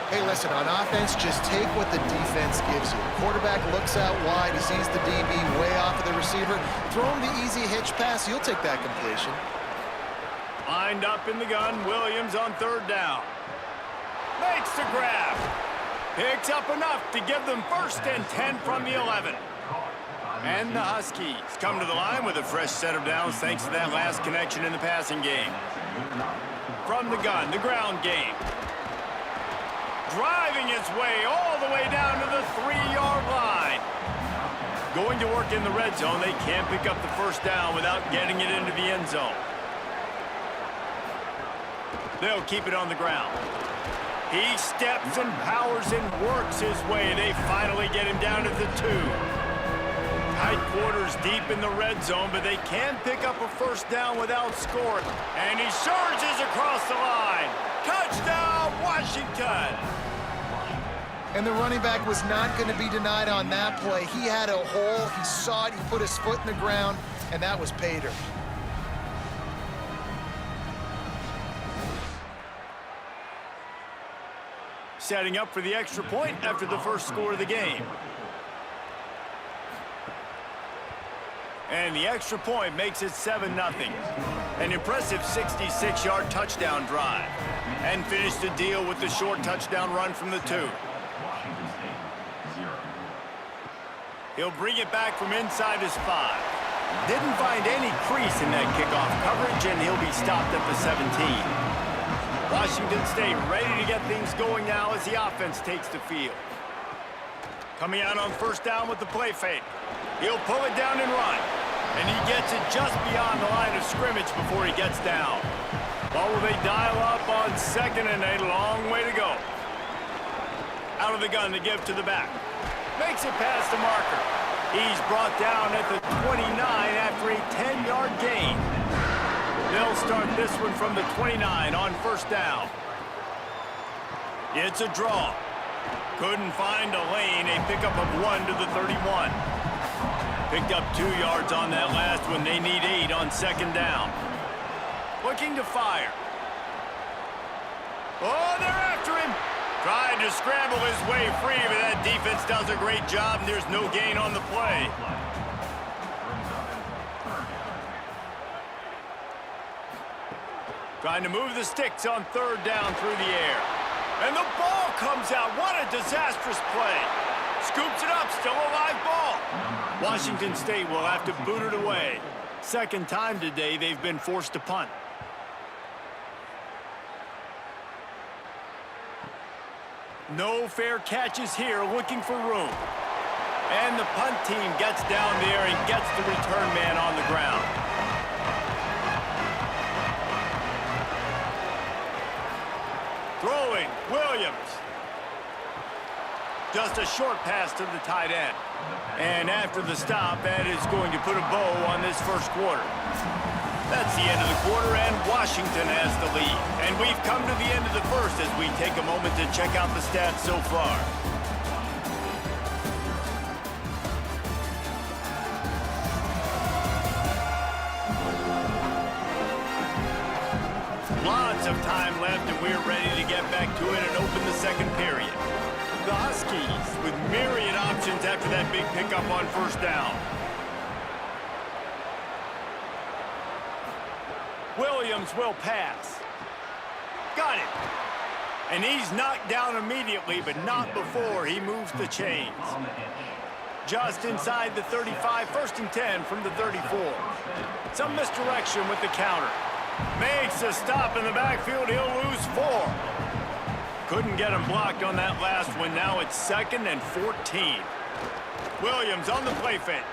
Hey, listen, on offense, just take what the defense gives you. The quarterback looks out wide. He sees the DB way off of the receiver. Throw him the easy hitch pass. You'll take that completion.
Lined up in the gun. Williams on 3rd down. Makes the grab. Picks up enough to give them 1st and 10 from the 11. And the Huskies come to the line with a fresh set of downs thanks to that last connection in the passing game. From the gun, the ground game. Driving its way all the way down to the 3-yard line. Going to work in the red zone. They can't pick up the 1st down without getting it into the end zone. They'll keep it on the ground. He steps and powers and works his way. They finally get him down at the 2. Tight quarters deep in the red zone, but they can pick up a first down without scoring. And he surges across the line. Touchdown, Washington!
And the running back was not going to be denied on that play. He had a hole, he saw it, he put his foot in the ground, and that was pay dirt.
Setting up for the extra point after the first score of the game. And the extra point makes it 7-0. An impressive 66-yard touchdown drive. And finished the deal with the short touchdown run from the 2. He'll bring it back from inside his 5. Didn't find any crease in that kickoff coverage, and he'll be stopped at the 17. Washington State ready to get things going now as the offense takes the field. Coming out on first down with the play fake. He'll pull it down and run. And he gets it just beyond the line of scrimmage before he gets down. Well, will they dial up on 2nd and a long way to go. Out of the gun to give to the back. Makes it past the marker. He's brought down at the 29 after a 10-yard gain. They'll start this one from the 29 on first down. It's a draw. Couldn't find a lane, a pickup of 1 to the 31. Picked up 2 yards on that last one. They need 8 on second down. Looking to fire. Oh, they're after him. Trying to scramble his way free, but that defense does a great job, and there's no gain on the play. Trying to move the sticks on third down through the air. And the ball comes out. What a disastrous play. Scoops it up, still a live ball. Washington State will have to boot it away. Second time today they've been forced to punt. No fair catches here, looking for room. And the punt team gets down there and gets the return man on the ground. Throwing, Williams. Just a short pass to the tight end. And after the stop, that is going to put a bow on this first quarter. That's the end of the quarter, and Washington has the lead. And we've come to the end of the first as we take a moment to check out the stats so far. Lots of time left, and we're ready to get back to it and open the second period. The Huskies with myriad options after that big pickup on first down. Williams will pass. Got it. And he's knocked down immediately, but not before he moves the chains. Just inside the 35, 1st and 10 from the 34. Some misdirection with the counter. Makes a stop in the backfield. He'll lose 4. Couldn't get him blocked on that last one. Now it's 2nd and 14. Williams on the play fake.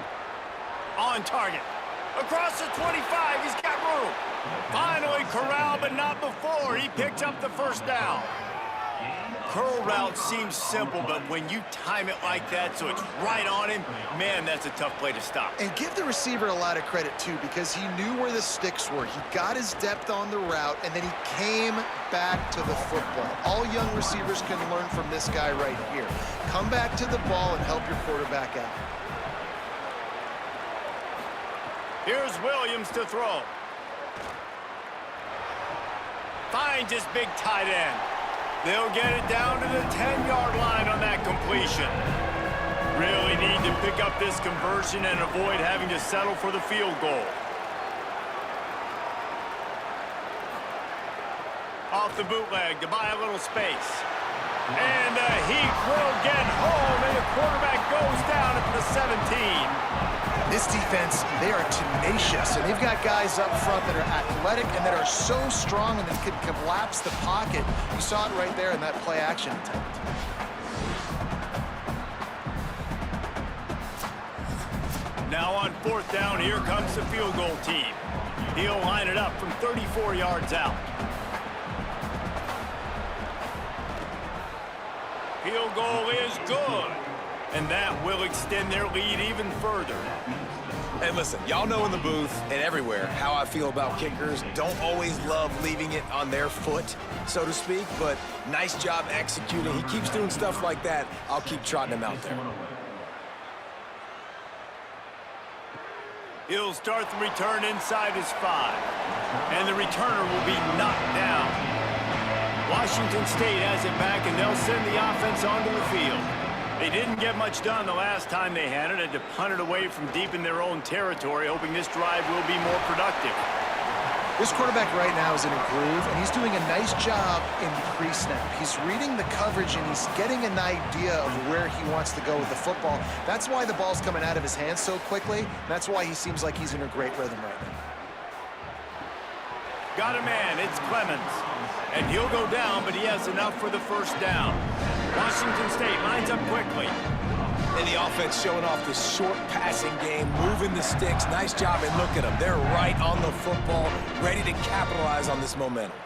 On target. Across the 25. He's got room. Finally corralled, but not before. He picks up the first down. Curl route seems simple, but when you time it like that so it's right on him, man, that's a tough play to stop.
And give the receiver a lot of credit, too, because he knew where the sticks were. He got his depth on the route, and then he came back to the football. All young receivers can learn from this guy right here. Come back to the ball and help your quarterback out.
Here's Williams to throw. Finds his big tight end. They'll get it down to the 10-yard line on that completion. Really need to pick up this conversion and avoid having to settle for the field goal. Off the bootleg to buy a little space. And the Heat will get home, and the quarterback goes down at the 17.
This defense, they are tenacious, and they've got guys up front that are athletic and that are so strong and that can collapse the pocket. You saw it right there in that play action attempt.
Now on 4th down, here comes the field goal team. He'll line it up from 34 yards out. field goal is good. And that will extend their lead even further.
And listen, y'all know in the booth and everywhere how I feel about kickers. Don't always love leaving it on their foot, so to speak, but nice job executing. He keeps doing stuff like that. I'll keep trotting him out there.
He'll start the return inside his 5. And the returner will be knocked down. Washington State has it back, and they'll send the offense onto the field. They didn't get much done the last time they had it. Had to punt it away from deep in their own territory, hoping this drive will be more productive.
This quarterback right now is in a groove, and he's doing a nice job in the pre-snap. He's reading the coverage, and he's getting an idea of where he wants to go with the football. That's why the ball's coming out of his hands so quickly. That's why he seems like he's in a great rhythm right now.
Got a man, it's Clemens. And he'll go down, but he has enough for the first down. Washington State lines up quickly.
And the offense showing off the short passing game, moving the sticks. Nice job, and look at them. They're right on the football, ready to capitalize on this momentum.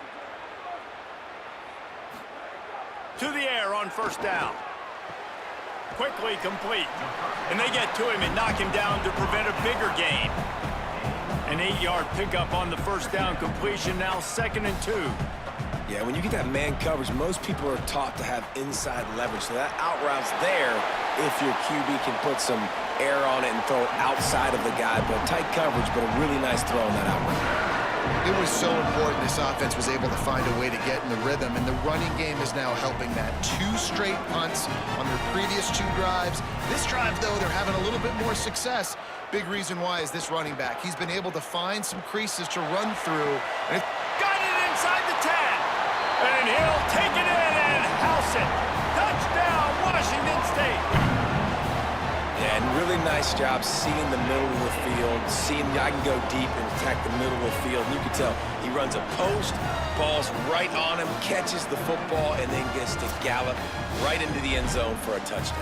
To the air on first down. Quickly complete. And they get to him and knock him down to prevent a bigger gain. An 8-yard pickup on the first down completion, now 2nd and 2.
Yeah, when you get that man coverage, most people are taught to have inside leverage. So that out route's there if your QB can put some air on it and throw it outside of the guy. But tight coverage, but a really nice throw on that out route.
It was so important this offense was able to find a way to get in the rhythm, and the running game is now helping that. 2 straight punts on their previous 2 drives. This drive, though, they're having a little bit more success. Big reason why is this running back. He's been able to find some creases to run through. And
got it inside the 10. And he'll take it in and house it. Touchdown, Washington State.
Yeah, and really nice job seeing the middle of the field, seeing I can go deep and attack the middle of the field. And you can tell he runs a post, ball's right on him, catches the football, and then gets to gallop right into the end zone for a touchdown.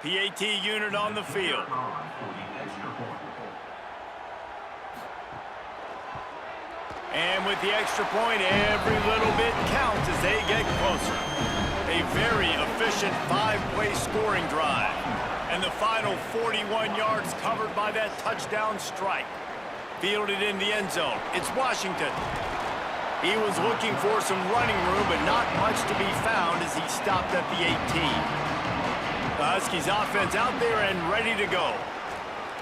PAT unit on the field. And with the extra point, every little bit counts as they get closer. A very efficient 5-play scoring drive. And the final 41 yards covered by that touchdown strike. Fielded in the end zone. It's Washington. He was looking for some running room, but not much to be found as he stopped at the 18. The Huskies offense out there and ready to go.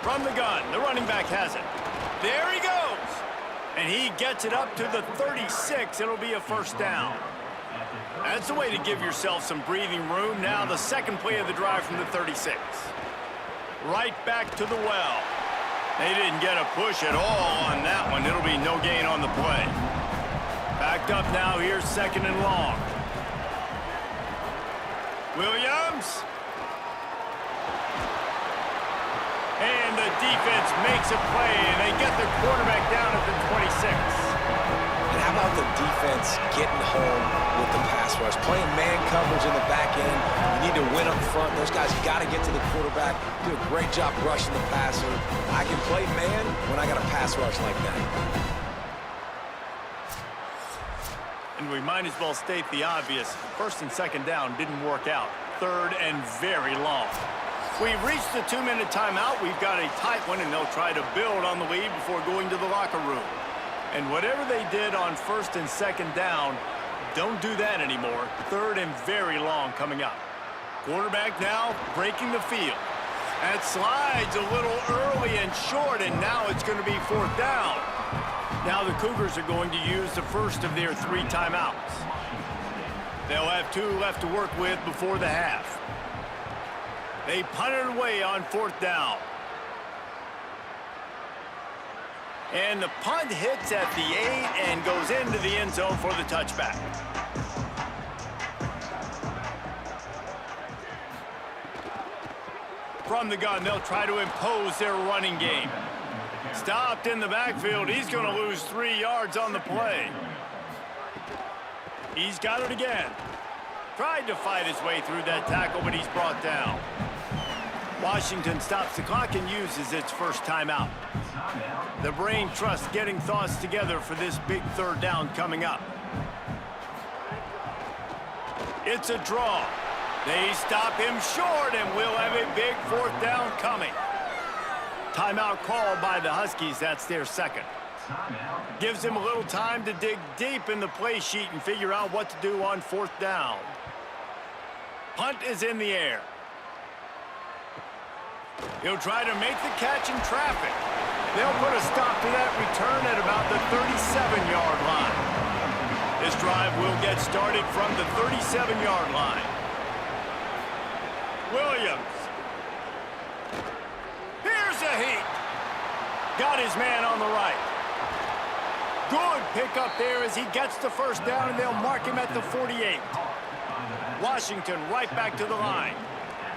From the gun, the running back has it. There he goes. And he gets it up to the 36. It'll be a first down. That's the way to give yourself some breathing room. Now the second play of the drive from the 36. Right back to the well. They didn't get a push at all on that one. It'll be no gain on the play. Backed up now, here's 2nd and long. Williams. And the defense makes a play, and they get the quarterback down at the 26.
And how about the defense getting home with the pass rush? Playing man coverage in the back end. You need to win up front. Those guys got to get to the quarterback. Do a great job rushing the passer. I can play man when I got a pass rush like that.
And we might as well state the obvious. 1st and 2nd down didn't work out. 3rd and very long. We've reached the 2-minute timeout. We've got a tight one, and they'll try to build on the lead before going to the locker room. And whatever they did on 1st and 2nd down, don't do that anymore. 3rd and very long coming up. Quarterback now breaking the field. That slides a little early and short, and now it's going to be 4th down. Now the Cougars are going to use the first of their 3 timeouts. They'll have 2 left to work with before the half. They punt it away on 4th down. And the punt hits at the 8 and goes into the end zone for the touchback. From the gun, they'll try to impose their running game. Stopped in the backfield. He's going to lose 3 yards on the play. He's got it again. Tried to fight his way through that tackle, but he's brought down. Washington stops the clock and uses its first timeout. The brain trust getting thoughts together for this big third down coming up. It's a draw. They stop him short, and we'll have a big fourth down coming. Timeout called by the Huskies. That's their second. Gives him a little time to dig deep in the play sheet and figure out what to do on fourth down. Punt is in the air. He'll try to make the catch in traffic. They'll put a stop to that return at about the 37-yard line. This drive will get started from the 37-yard line. Williams. Here's a heat. Got his man on the right. Good pickup there as he gets the first down, and they'll mark him at the 48. Washington right back to the line.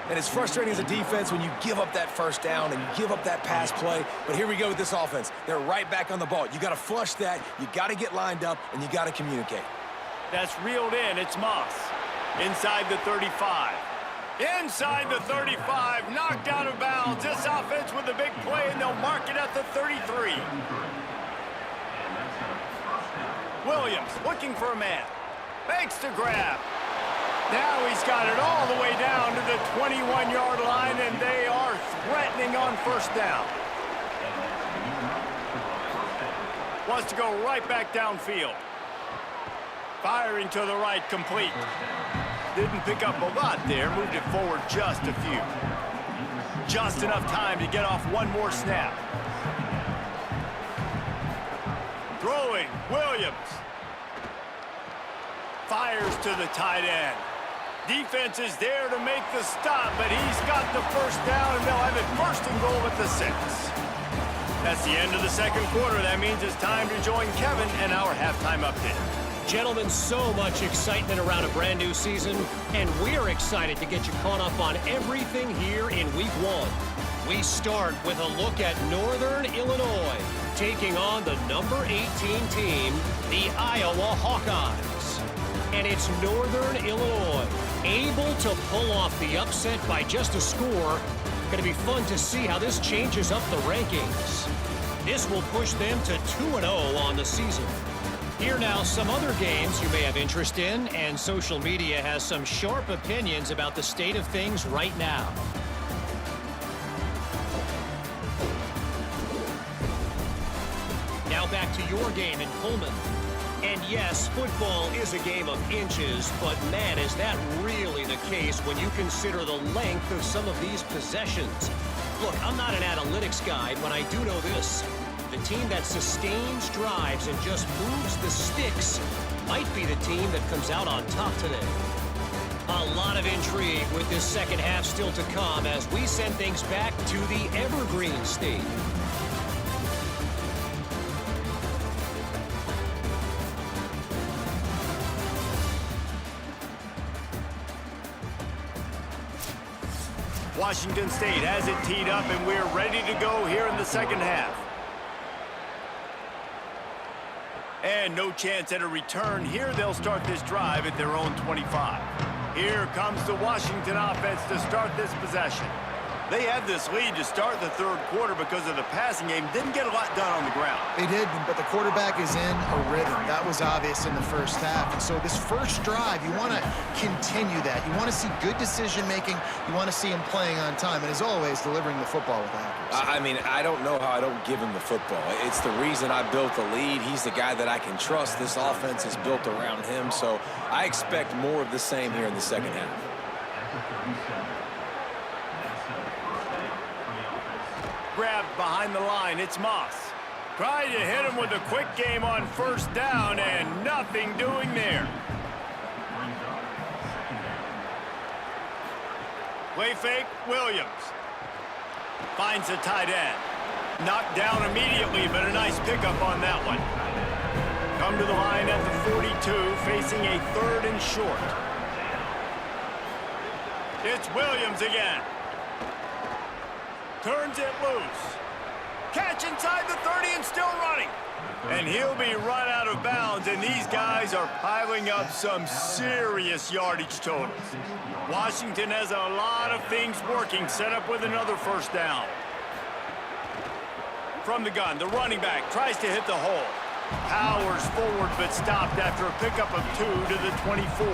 And it's frustrating as a defense when you give up that first down and you give up that pass play. But here we go with this offense. They're right back on the ball. You got to flush that. You got to get lined up, and you got to communicate.
That's reeled in. It's Moss. Inside the 35. Inside the 35. Knocked out of bounds. This offense with a big play, and they'll mark it at the 33. Williams looking for a man. Fakes to grab. Now he's got it all the way down to the 21-yard line, and they are threatening on first down. Wants to go right back downfield. Firing to the right, complete. Didn't pick up a lot there, moved it forward just a few. Just enough time to get off one more snap. Throwing, Williams. Fires to the tight end. Defense is there to make the stop, but he's got the first down, and they'll have it first and goal at the 6. That's the end of the second quarter. That means it's time to join Kevin and our halftime update.
Gentlemen, so much excitement around a brand new season, and we're excited to get you caught up on everything here in Week 1. We start with a look at Northern Illinois, taking on the number 18 team, the Iowa Hawkeyes. And it's Northern Illinois, able to pull off the upset by just a score. Going to be fun to see how this changes up the rankings. This will push them to 2-0 on the season. Here now, some other games you may have interest in, and social media has some sharp opinions about the state of things right now. Now back to your game in Pullman. And yes, football is a game of inches, but man, is that really the case when you consider the length of some of these possessions. Look, I'm not an analytics guy, but I do know this. The team that sustains drives and just moves the sticks might be the team that comes out on top today. A lot of intrigue with this second half still to come as we send things back to the Evergreen State.
Washington State has it teed up, and we're ready to go here in the second half. And no chance at a return here. They'll start this drive at their own 25. Here comes the Washington offense to start this possession. They had this lead to start the third quarter because of the passing game. Didn't get a lot done on the ground.
They did, but the quarterback is in a rhythm. That was obvious in the first half. And so this first drive, you want to continue that. You want to see good decision-making. You want to see him playing on time. And as always, delivering the football with accuracy.
I mean, I don't know how I don't give him the football. It's the reason I built the lead. He's the guy that I can trust. This offense is built around him. So I expect more of the same here in the second half.
Grabbed behind the line, it's Moss. Tried to hit him with a quick game on first down, and nothing doing there. Play fake, Williams. Finds the tight end. Knocked down immediately, but a nice pickup on that one. Come to the line at the 42, facing a third and short. It's Williams again. Turns it loose. Catch inside the 30 and still running. And he'll be run out of bounds, and these guys are piling up some serious yardage totals. Washington has a lot of things working, set up with another first down. From the gun, the running back tries to hit the hole. Powers forward, but stopped after a pickup of 2 to the 24.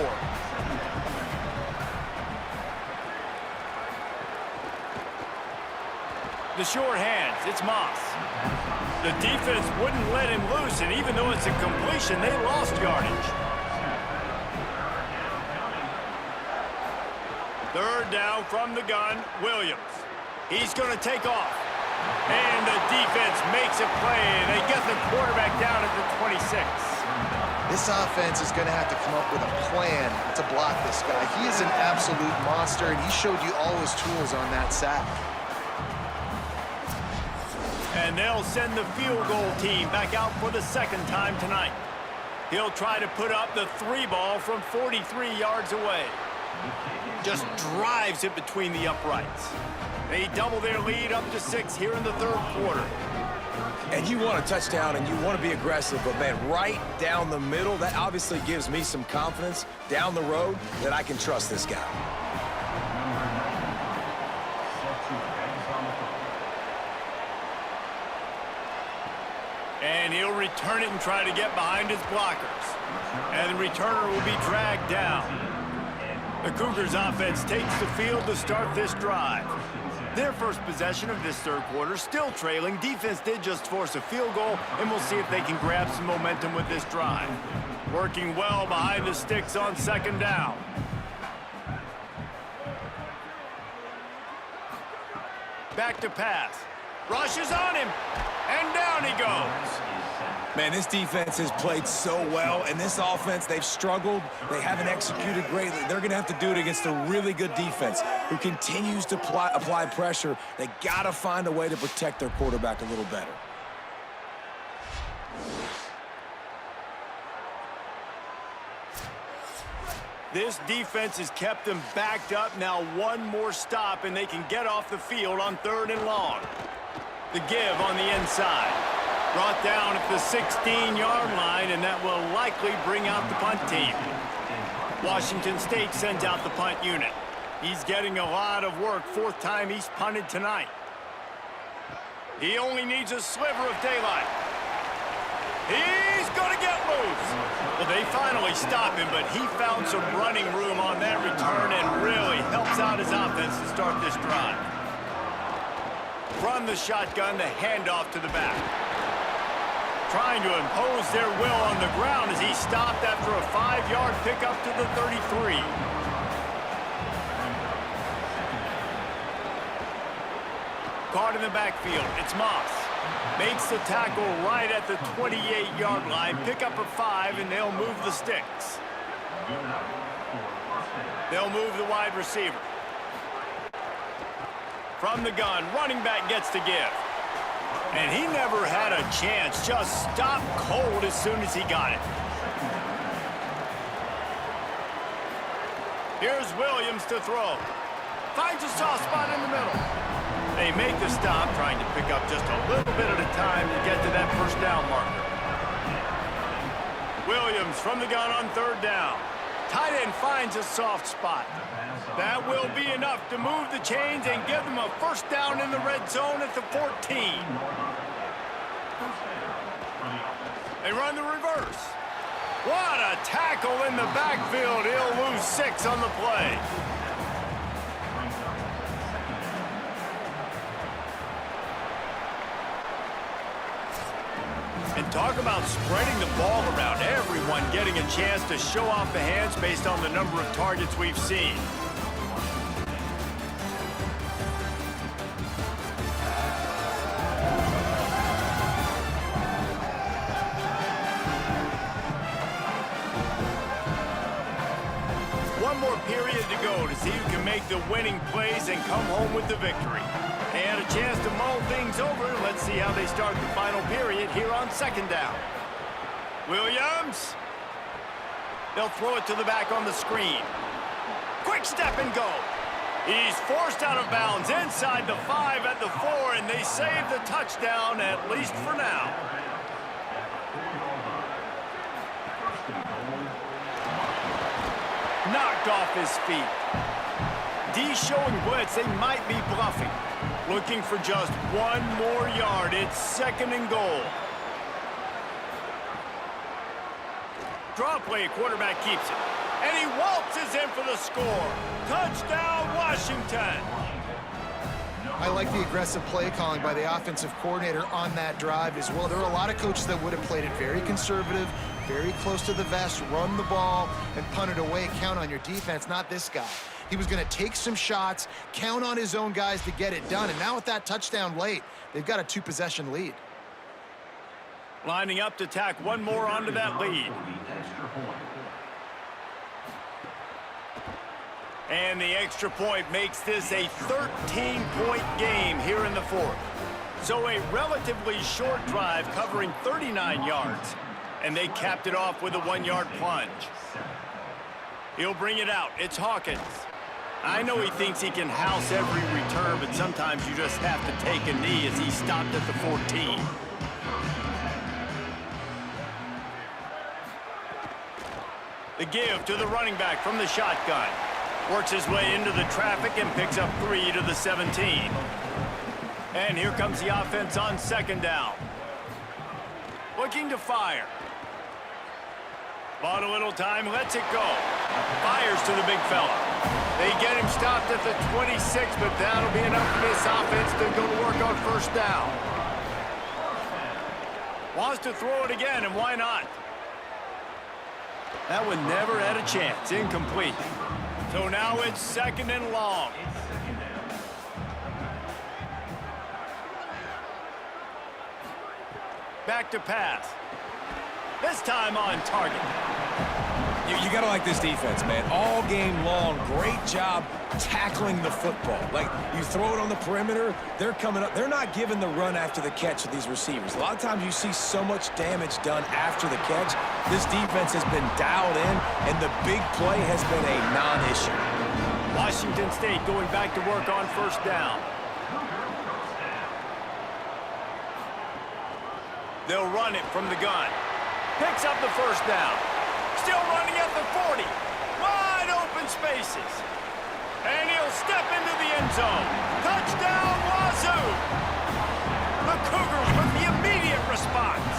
The short hands, it's Moss. The defense wouldn't let him loose, and even though it's a completion, they lost yardage. Third down from the gun, Williams. He's going to take off. And the defense makes a play, and they get the quarterback down at the 26.
This offense is going to have to come up with a plan to block this guy. He is an absolute monster, and he showed you all his tools on that sack.
And they'll send the field goal team back out for the second time tonight. He'll try to put up the 3 ball from 43 yards away. Just drives it between the uprights. They double their lead up to 6 here in the third quarter.
And you want a touchdown and you want to be aggressive, but man, right down the middle, that obviously gives me some confidence down the road that I can trust this guy.
And he'll return it and try to get behind his blockers. And the returner will be dragged down. The Cougars offense takes the field to start this drive. Their first possession of this third quarter, still trailing. Defense did just force a field goal, and we'll see if they can grab some momentum with this drive. Working well behind the sticks on second down. Back to pass. Rushes on him, and down he goes.
Man, this defense has played so well, and this offense, they've struggled. They haven't executed greatly. They're going to have to do it against a really good defense who continues to apply pressure. They got to find a way to protect their quarterback a little better.
This defense has kept them backed up. Now one more stop, and they can get off the field on 3rd and long. The give on the inside. Brought down at the 16-yard line, and that will likely bring out the punt team. Washington State sends out the punt unit. He's getting a lot of work. 4th time he's punted tonight. He only needs a sliver of daylight. He's going to get loose. Well, they finally stop him, but he found some running room on that return and really helps out his offense to start this drive. From the shotgun, the handoff to the back. Trying to impose their will on the ground as he stopped after a 5-yard pickup to the 33. Caught in the backfield, it's Moss. Makes the tackle right at the 28-yard line. Pickup of 5, and they'll move the sticks. They'll move the wide receiver. From the gun, running back gets to give. And he never had a chance, just stopped cold as soon as he got it. Here's Williams to throw. Finds a soft spot in the middle. They make the stop, trying to pick up just a little bit at a time to get to that first down marker. Williams from the gun on 3rd down. Tight end finds a soft spot. That will be enough to move the chains and give them a first down in the red zone at the 14. They run the reverse. What a tackle in the backfield. He'll lose 6 on the play. And talk about spreading the ball around. Everyone getting a chance to show off the hands based on the number of targets we've seen. One more period to go to see who can make the winning plays and come home with the victory. They had a chance to mull things over. Let's see how they start the final period here on 2nd down. Williams. They'll throw it to the back on the screen. Quick step and go. He's forced out of bounds inside the 5 at the 4, and they save the touchdown, at least for now. Knocked off his feet. D showing blitz. They might be bluffing. Looking for just one more yard. It's 2nd and goal. Draw play, quarterback keeps it. And he waltzes in for the score. Touchdown, Washington.
I like the aggressive play calling by the offensive coordinator on that drive as well. There are a lot of coaches that would have played it very conservative, very close to the vest, run the ball, and punt it away. Count on your defense, not this guy. He was going to take some shots, count on his own guys to get it done. And now with that touchdown late, they've got a 2-possession lead.
Lining up to tack one more onto that lead. And the extra point makes this a 13-point game here in the 4th. So a relatively short drive covering 39 yards. And they capped it off with a 1-yard plunge. He'll bring it out. It's Hawkins. I know he thinks he can house every return, but sometimes you just have to take a knee as he stopped at the 14. The give to the running back from the shotgun. Works his way into the traffic and picks up 3 to the 17. And here comes the offense on 2nd down. Looking to fire. Bought a little time, lets it go. Fires to the big fella. They get him stopped at the 26, but that'll be enough for this offense to go to work on 1st down. Wants to throw it again, and why not? That one never had a chance. Incomplete. So now it's 2nd and long. Back to pass. This time on target.
You got to like this defense, man. All game long, great job tackling the football. Like, you throw it on the perimeter, they're coming up. They're not giving the run after the catch to these receivers. A lot of times you see so much damage done after the catch. This defense has been dialed in, and the big play has been a non-issue.
Washington State going back to work on 1st down. They'll run it from the gun. Picks up the 1st down. Still running at the 40. Wide open spaces. And he'll step into the end zone. Touchdown, Wazoo! The Cougars with the immediate response.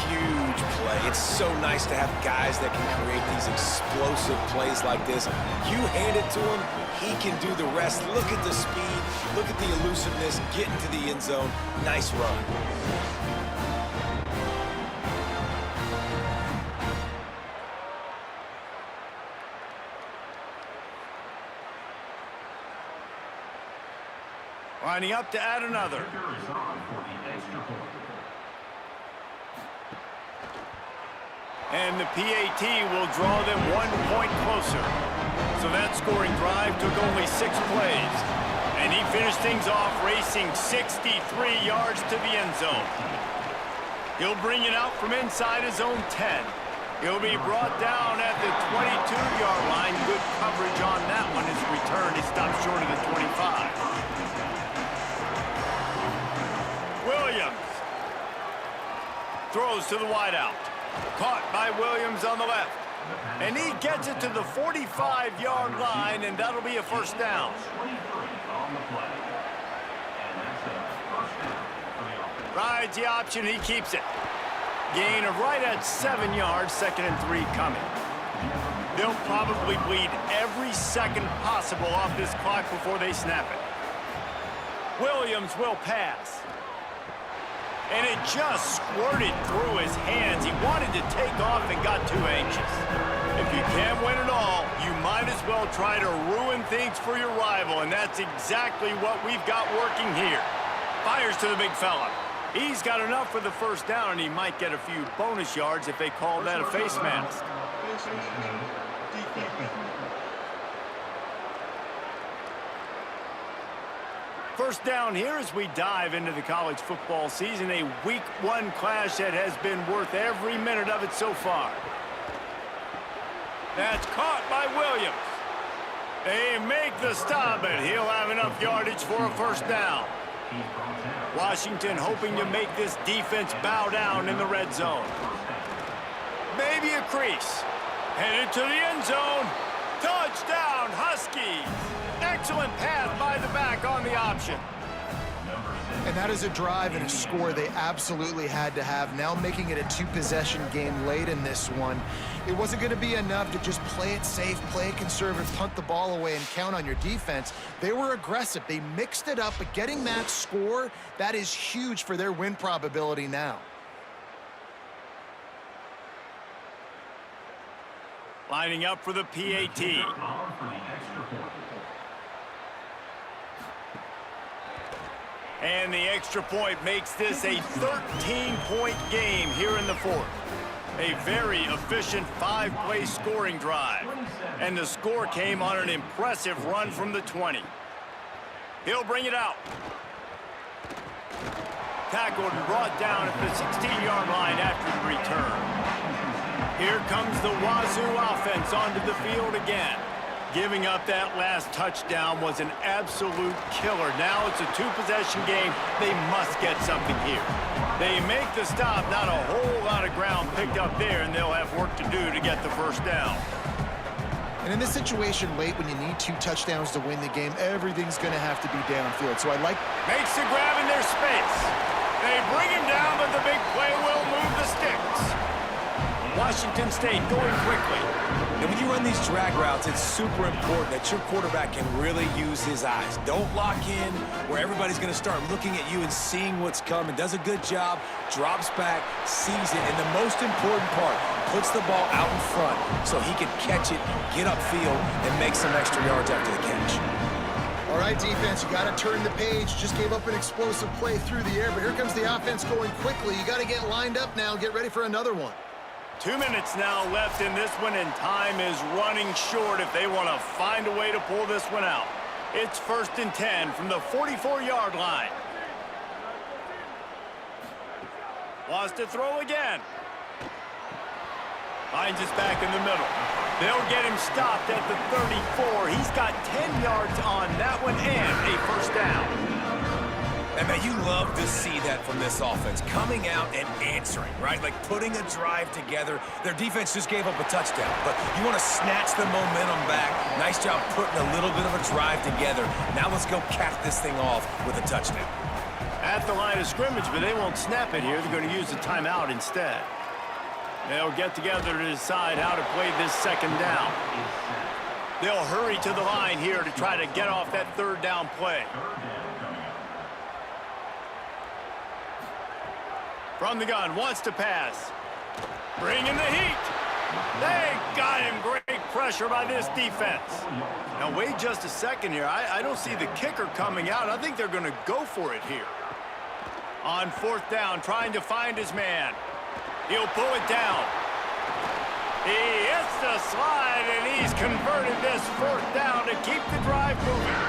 Huge play. It's so nice to have guys that can create these explosive plays like this. You hand it to him, he can do the rest. Look at the speed. Look at the elusiveness. Get into the end zone. Nice run.
Lining up to add another. And the PAT will draw them 1 point closer. So that scoring drive took only 6 plays. And he finished things off racing 63 yards to the end zone. He'll bring it out from inside his own 10. He'll be brought down at the 22-yard line. Good coverage on that one. His return, he stopped short of the 25. Williams throws to the wideout. Caught by Williams on the left. And he gets it to the 45-yard line, and that'll be a 1st down. Rides the option, he keeps it. Gain of right at 7 yards, 2nd and 3 coming. They'll probably bleed every second possible off this clock before they snap it. Williams will pass. And it just squirted through his hands. He wanted to take off and got too anxious. If you can't win it all, you might as well try to ruin things for your rival, and that's exactly what we've got working here. Fires to the big fella. He's got enough for the 1st down, and he might get a few bonus yards if they call that a face mask. First down here as we dive into the college football season, a week 1 clash that has been worth every minute of it so far. That's caught by Williams. They make the stop, but he'll have enough yardage for a first down. Washington hoping to make this defense bow down in the red zone. Maybe a crease. Headed to the end zone. Touchdown, Huskies. Excellent pass by the back on the option.
And that is a drive and a score they absolutely had to have. Now making it a two-possession game late in this one. It wasn't going to be enough to just play it safe, play it conservative, punt the ball away, and count on your defense. They were aggressive. They mixed it up, but getting that score, that is huge for their win probability now.
Lining up for the PAT. And the extra point makes this a 13-point game here in the fourth. A very efficient 5-play scoring drive. And the score came on an impressive run from the 20. He'll bring it out. Tackled and brought down at the 16-yard line after the return. Here comes the Wazoo offense onto the field again. Giving up that last touchdown was an absolute killer. Now it's a two-possession game. They must get something here. They make the stop, not a whole lot of ground picked up there, and they'll have work to do to get the first down.
And in this situation late, when you need 2 touchdowns to win the game, everything's going to have to be downfield. So I like...
Makes the grab in their space. They bring him down, but the big play will move the sticks. Washington State going quickly.
And when you run these drag routes, it's super important that your quarterback can really use his eyes. Don't lock in where everybody's going to start looking at you and seeing what's coming. Does a good job, drops back, sees it, and the most important part, puts the ball out in front so he can catch it, get upfield, and make some extra yards after the catch.
All right, defense, you got to turn the page. Just gave up an explosive play through the air, but here comes the offense going quickly. You got to get lined up now, get ready for another one.
2 minutes now left in this one, and time is running short if they want to find a way to pull this one out. It's 1st and 10 from the 44-yard line. Wants to throw again. Finds us back in the middle. They'll get him stopped at the 34. He's got 10 yards on that one and a first down.
And man, you love to see that from this offense, coming out and answering, right? Like putting a drive together. Their defense just gave up a touchdown, but you want to snatch the momentum back. Nice job putting a little bit of a drive together. Now let's go cap this thing off with a touchdown.
At the line of scrimmage, but they won't snap it here. They're going to use the timeout instead. They'll get together to decide how to play this second down. They'll hurry to the line here to try to get off that third down play. From the gun, wants to pass. Bringing the heat. They got him. Great pressure by this defense. Now wait just a second here. I don't see the kicker coming out. I think they're going to go for it here. On 4th down, trying to find his man. He'll pull it down. He hits the slide, and he's converted this 4th down to keep the drive moving.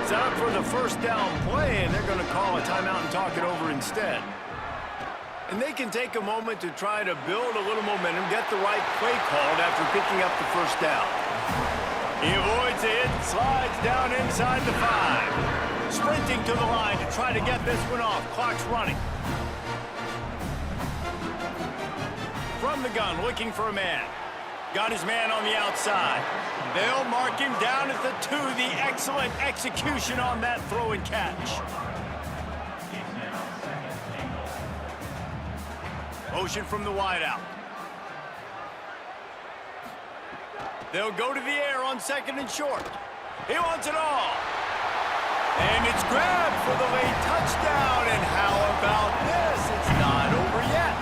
It's up for the first down play, and they're going to call a timeout and talk it over instead. And they can take a moment to try to build a little momentum, get the right play called after picking up the first down. He avoids it, slides down inside the 5. Sprinting to the line to try to get this one off. Clock's running. From the gun, looking for a man. Got his man on the outside. They'll mark him down at the 2. The excellent execution on that throw and catch. Motion from the wideout. They'll go to the air on 2nd and short. He wants it all. And it's grabbed for the late touchdown. And how about this? It's not over yet.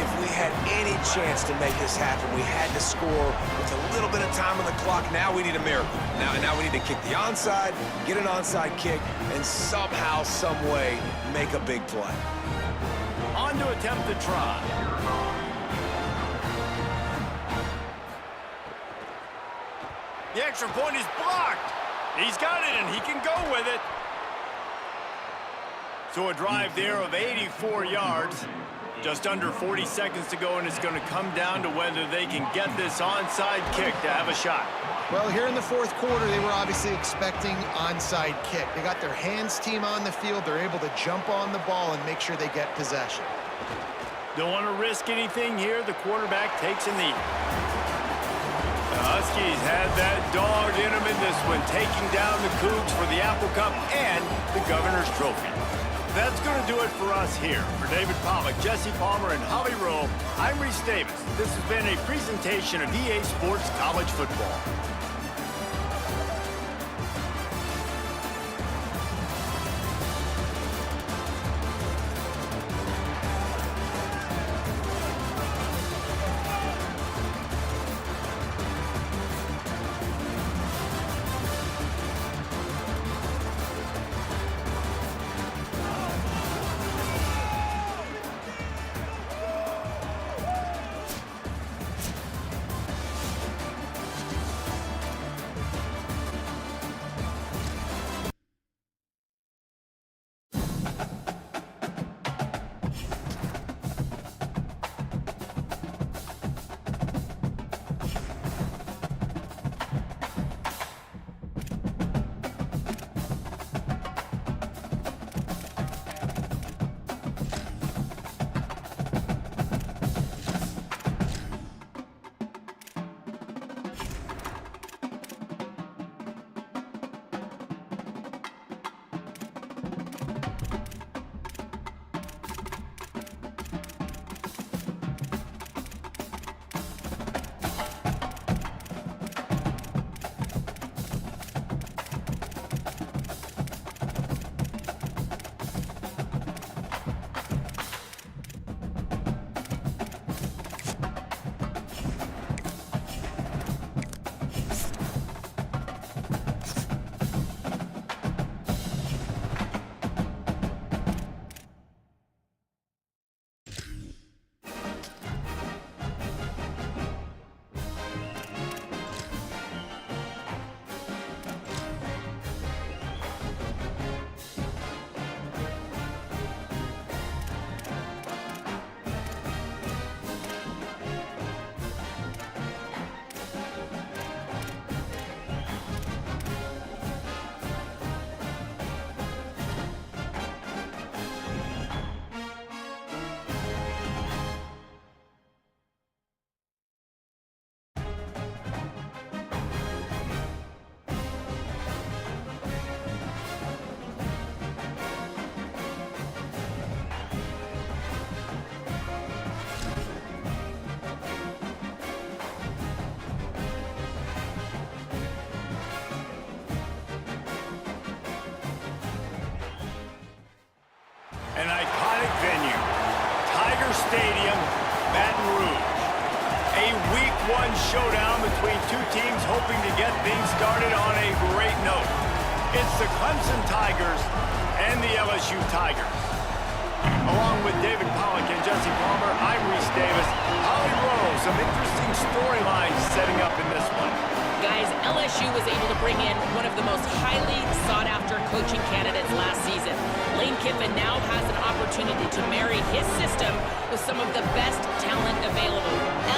If we had any chance to make this happen, we had to score with a little bit of time on the clock. Now we need a miracle. Now we need to kick the onside, get an onside kick, and somehow, some way, make a big play.
On to attempt the try. The extra point is blocked. He's got it, and he can go with it. So a drive there of 84 yards. Just under 40 seconds to go, and it's going to come down to whether they can get this onside kick to have a shot.
Well, here in the fourth quarter, they were obviously expecting onside kick. They got their hands team on the field. They're able to jump on the ball and make sure they get possession.
Don't want to risk anything here. The quarterback takes a knee. The Huskies had that dog in them in this one, taking down the Cougs for the Apple Cup and the Governor's Trophy. That's going to do it for us here. For David Pollock, Jesse Palmer, and Holly Rowe, I'm Reese Davis. This has been a presentation of EA Sports College Football. An iconic venue, Tiger Stadium, Baton Rouge. A Week 1 showdown between two teams hoping to get things started on a great note. It's the Clemson Tigers and the LSU Tigers. Along with David Pollock and Jesse Palmer, I'm Reese Davis. Holly Rowe, some interesting storylines setting up in this one.
Guys, LSU was able to bring in one of the most highly sought-after coaching candidates last season. Lane Kiffin now has an opportunity to marry his system with some of the best talent available.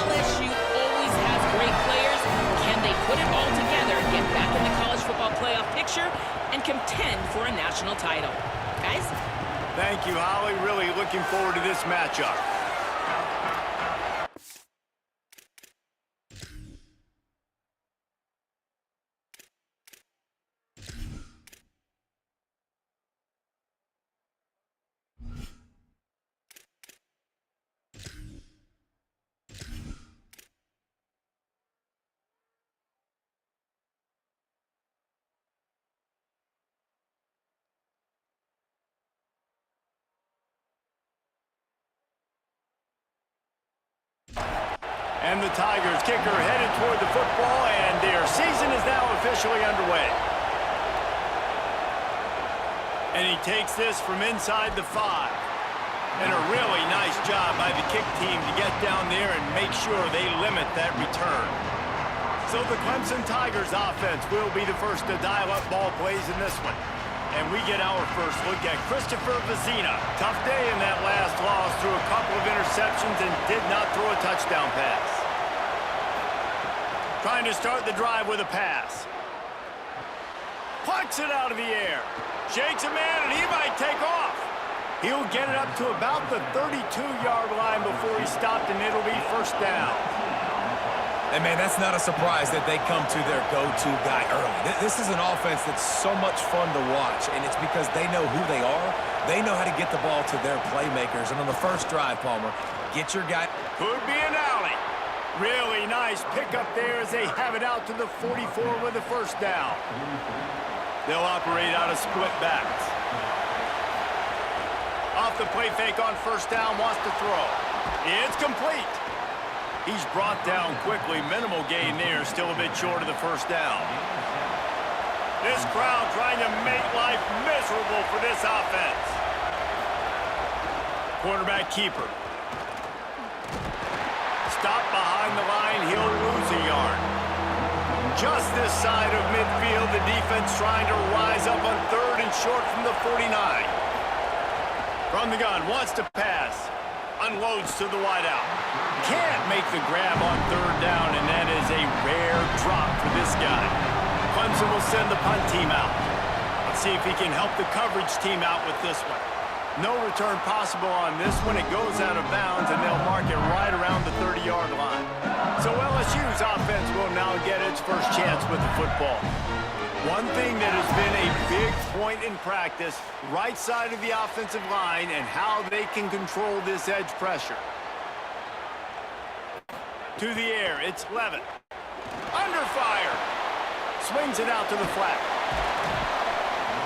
LSU always has great players. Can they put it all together, get back in the college football playoff picture, and contend for a national title? Guys?
Thank you, Holly. Really looking forward to this matchup. And the Tigers kicker headed toward the football, and their season is now officially underway. And he takes this from inside the 5. And a really nice job by the kick team to get down there and make sure they limit that return. So the Clemson Tigers offense will be the first to dial up ball plays in this one. And we get our first look at Christopher Vizina. Tough day in that last loss, threw a couple of interceptions and did not throw a touchdown pass. Trying to start the drive with a pass. Plucks it out of the air. Shakes a man, and he might take off. He'll get it up to about the 32-yard line before he's stopped, and it'll be first down.
And, man, that's not a surprise that they come to their go-to guy early. This is an offense that's so much fun to watch, and it's because they know who they are. They know how to get the ball to their playmakers. And on the first drive, Palmer, get your guy.
Could be an alley. Really nice pickup there as they have it out to the 44 with the first down. They'll operate out of split backs. Off the play fake on first down, wants to throw. It's complete. He's brought down quickly. Minimal gain there, still a bit short of the first down. This crowd trying to make life miserable for this offense. Quarterback keeper. Stop behind the line, he'll lose a yard. Just this side of midfield, the defense trying to rise up on third and short from the 49. From the gun, wants to pass. Unloads to the wideout. Can't make the grab on third down, and that is a rare drop for this guy. Clemson will send the punt team out. Let's see if he can help the coverage team out with this one. No return possible on this one. It goes out of bounds, and they'll mark it right around the 30-yard line. So LSU's offense will now get its first chance with the football. One thing that has been a big point in practice, right side of the offensive line and how they can control this edge pressure. To the air, it's Levitt. Under fire. Swings it out to the flat.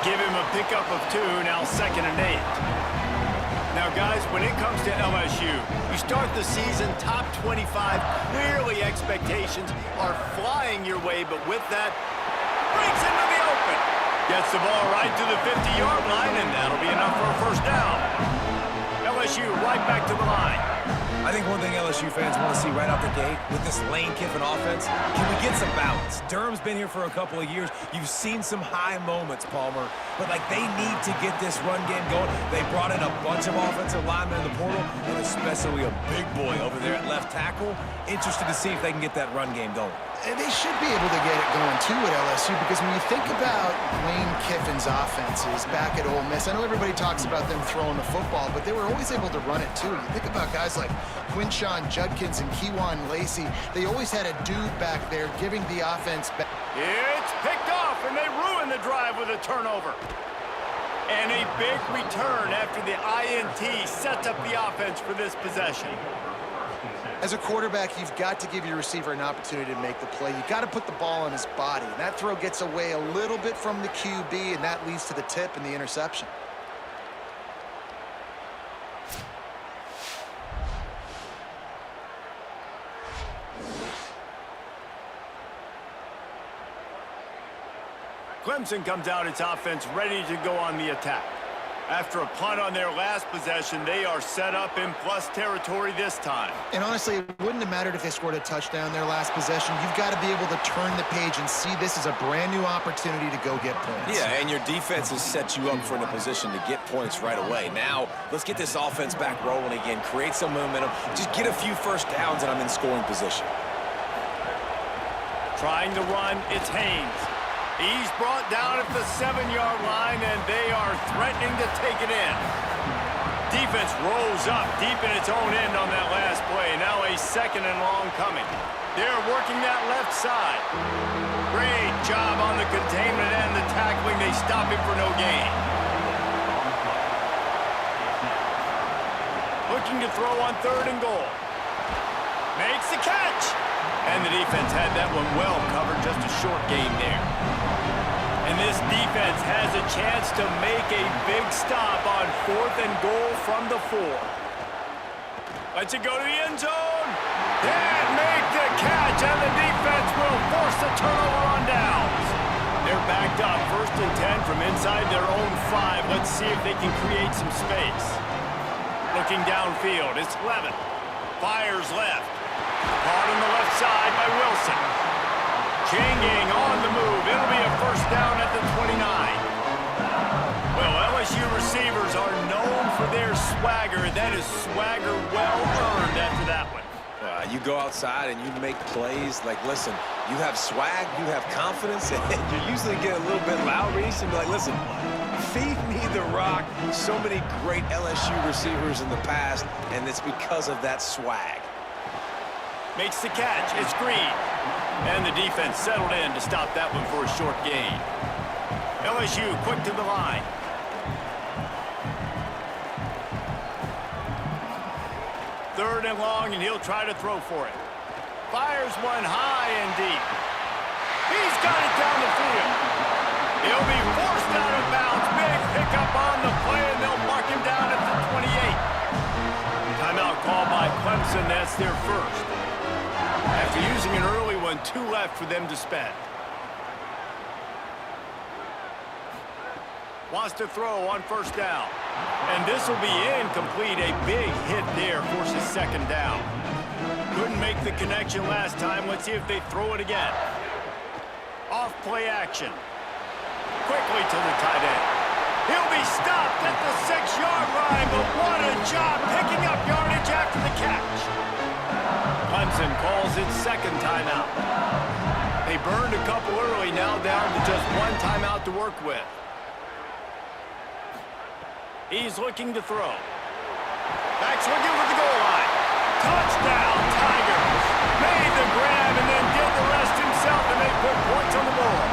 Give him a pickup of 2, now 2nd and 8. Now, guys, when it comes to LSU, you start the season top 25. Clearly, expectations are flying your way, but with that, breaks into the open. Gets the ball right to the 50-yard line, and that'll be enough for a first down. LSU right back to the line.
I think one thing LSU fans want to see right out the gate with this Lane Kiffin offense, can we get some balance? Durham's been here for a couple of years. You've seen some high moments, Palmer, but like they need to get this run game going. They brought in a bunch of offensive linemen in the portal, and especially a big boy over there at left tackle. Interested to see if they can get that run game going.
And they should be able to get it going, too, at LSU, because when you think about Lane Kiffin's offenses back at Ole Miss, I know everybody talks about them throwing the football, but they were always able to run it, too. You think about guys like Quinshawn Judkins and Kejuan Lacey. They always had a dude back there giving the offense back.
It's picked off, and they ruin the drive with a turnover. And a big return after the INT sets up the offense for this possession.
As a quarterback, you've got to give your receiver an opportunity to make the play. You've got to put the ball on his body. And that throw gets away a little bit from the QB, and that leads to the tip and the interception.
Clemson comes out its offense ready to go on the attack. After a punt on their last possession, they are set up in plus territory this time.
And honestly, it wouldn't have mattered if they scored a touchdown their last possession. You've got to be able to turn the page and see this as a brand new opportunity to go get points.
Yeah, and your defense has set you up for a position to get points right away. Now, let's get this offense back rolling again, create some momentum, just get a few first downs, and I'm in scoring position.
Trying to run, it's Haynes. He's brought down at the 7-yard line, and they are threatening to take it in. Defense rolls up deep in its own end on that last play. Now a 2nd and long coming. They're working that left side. Great job on the containment and the tackling. They stop him for no gain. Looking to throw on 3rd and goal. Makes the catch. And the defense had that one well covered, just a short gain there. And this defense has a chance to make a big stop on 4th and goal from the 4. Lets it go to the end zone. And make the catch, and the defense will force the turnover on downs. They're backed up, 1st and 10 from inside their own 5. Let's see if they can create some space. Looking downfield, it's Levitt. Fires left. Caught on the left side by Wilson. Changing on the move. It'll be a first down at the 29. Well, LSU receivers are known for their swagger. That is swagger well earned after that one.
You go outside and you make plays. Like, listen, you have swag, you have confidence, and you usually get a little bit loud, Reese, and be like, listen, feed me the rock. So many great LSU receivers in the past, and it's because of that swag.
Makes the catch. It's Green. And the defense settled in to stop that one for a short gain. LSU quick to the line. Third and long, and he'll try to throw for it. Fires one high and deep. He's got it down the field. He'll be forced out of bounds. Big pickup on the play, and they'll mark him down at the 28. Timeout called by Clemson. That's their first. After using an early one, 2 left for them to spend. Wants to throw on first down. And this will be incomplete. A big hit there forces second down. Couldn't make the connection last time. Let's see if they throw it again. Off play action. Quickly to the tight end. He'll be stopped at the 6-yard line, but what a job picking up yardage after the catch. Clemson calls its second timeout. They burned a couple early, now down to just 1 timeout to work with. He's looking to throw. Back swinging for the goal line. Touchdown, Tigers. Made the grab and then did the rest himself, and they put points on the board.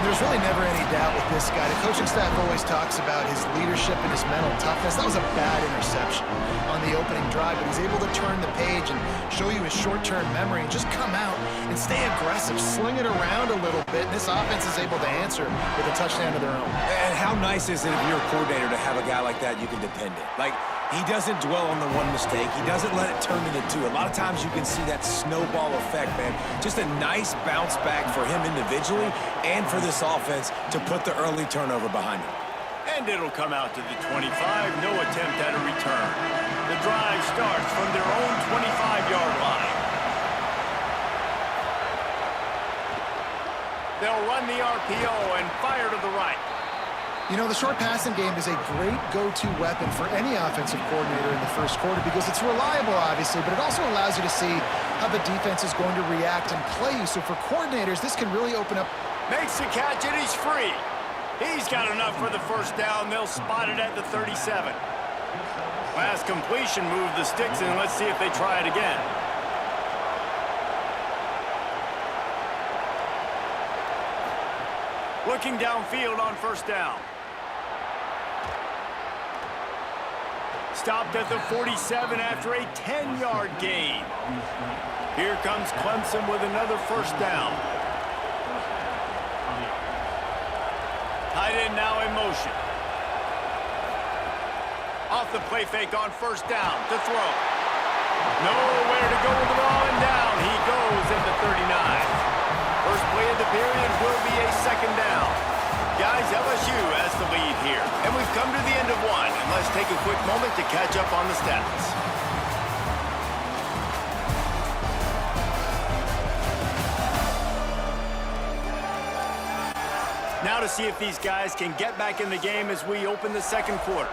There's really never any doubt with this guy. The coaching staff always talks about his leadership and his mental toughness. That was a bad interception on the opening drive, but he's able to turn the page and show you his short-term memory and just come out and stay aggressive, sling it around a little bit, and this offense is able to answer with a touchdown of their own.
And how nice is it if you're a coordinator to have a guy like that you can depend on? Like, he doesn't dwell on the one mistake. He doesn't let it turn into 2. A lot of times you can see that snowball effect, man. Just a nice bounce back for him individually and for this offense to put the early turnover behind him.
And it'll come out to the 25. No attempt at a return. The drive starts from their own 25-yard line. They'll run the RPO and fire to the right.
You know, the short passing game is a great go-to weapon for any offensive coordinator in the first quarter because it's reliable, obviously, but it also allows you to see how the defense is going to react and play you. So for coordinators, this can really open up.
Makes the catch, and he's free. He's got enough for the first down. They'll spot it at the 37. Last completion moved the sticks, and let's see if they try it again. Looking downfield on first down. Stopped at the 47 after a 10-yard gain. Here comes Clemson with another first down. Tight end now in motion. Off the play fake on first down to throw. Nowhere to go with the ball, and down he goes at the 39. First play of the period will be a second down. Guys, LSU has the lead here. And we've come to the end of one. And let's take a quick moment to catch up on the stats. Now to see if these guys can get back in the game as we open the second quarter.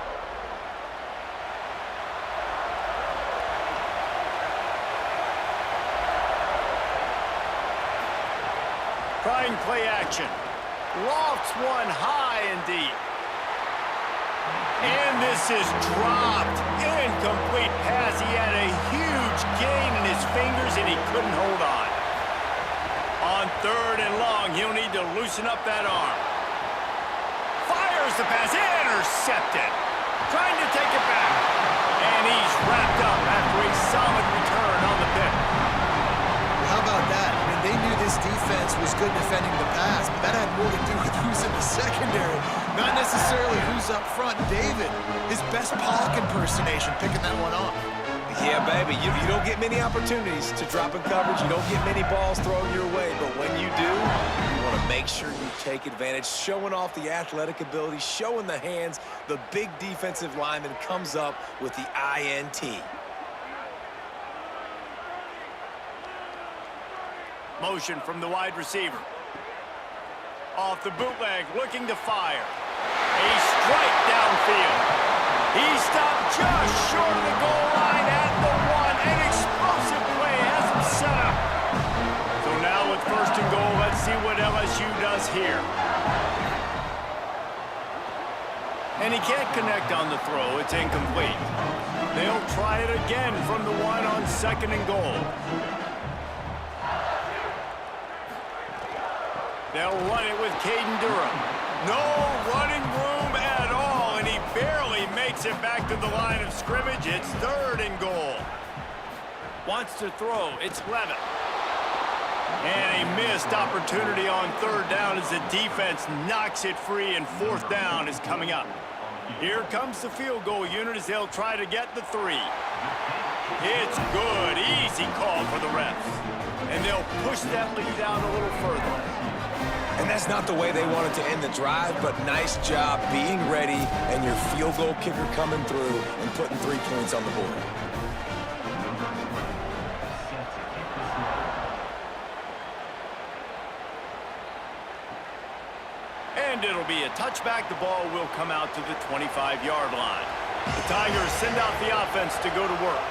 Trying play action. Lofts one high and deep. And this is dropped. Incomplete pass. He had a huge gain in his fingers and he couldn't hold on. On third and long, he'll need to loosen up that arm. Fires the pass. Intercepted. Trying to take it back. And he's wrapped up after a solid return on the pick.
How about that? I mean, they knew this defense was good defending the pass, but that had more to do with who's in the secondary, not necessarily who's up front. David, his best Pollock impersonation, picking that one off.
Yeah, baby, you don't get many opportunities to drop in coverage. You don't get many balls thrown your way, but when you do, you want to make sure you take advantage, showing off the athletic ability, showing the hands. The big defensive lineman comes up with the INT.
Motion from the wide receiver. Off the bootleg, looking to fire. A strike downfield. He stopped just short of the goal line at the 1, and he see what LSU does here. And he can't connect on the throw. It's incomplete. They'll try it again from the one on 2nd and goal. They'll run it with Caden Durham. No running room at all, and he barely makes it back to the line of scrimmage. It's 3rd and goal. Wants to throw. It's Levitt. And a missed opportunity on 3rd down as the defense knocks it free, and 4th down is coming up. Here comes the field goal unit as they'll try to get the 3. It's good. Easy call for the refs. And they'll push that lead out a little further.
And that's not the way they wanted to end the drive, but nice job being ready and your field goal kicker coming through and putting 3 points on the board.
And it'll be a touchback. The ball will come out to the 25-yard line. The Tigers send out the offense to go to work.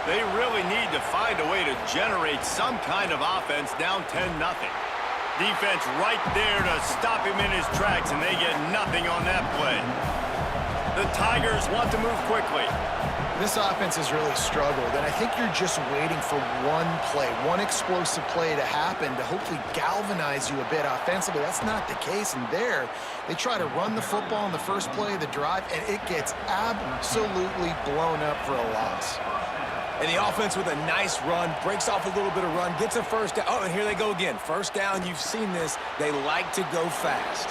They really need to find a way to generate some kind of offense down 10-0. Defense right there to stop him in his tracks, and they get nothing on that play. The Tigers want to move quickly.
This offense has really struggled, and I think you're just waiting for one play, one explosive play to happen to hopefully galvanize you a bit offensively. That's not the case, and there, they try to run the football in the first play of the drive, and it gets absolutely blown up for a loss.
And the offense with a nice run, breaks off a little bit of run, gets a 1st down. Oh, and here they go again. 1st down, you've seen this. They like to go fast.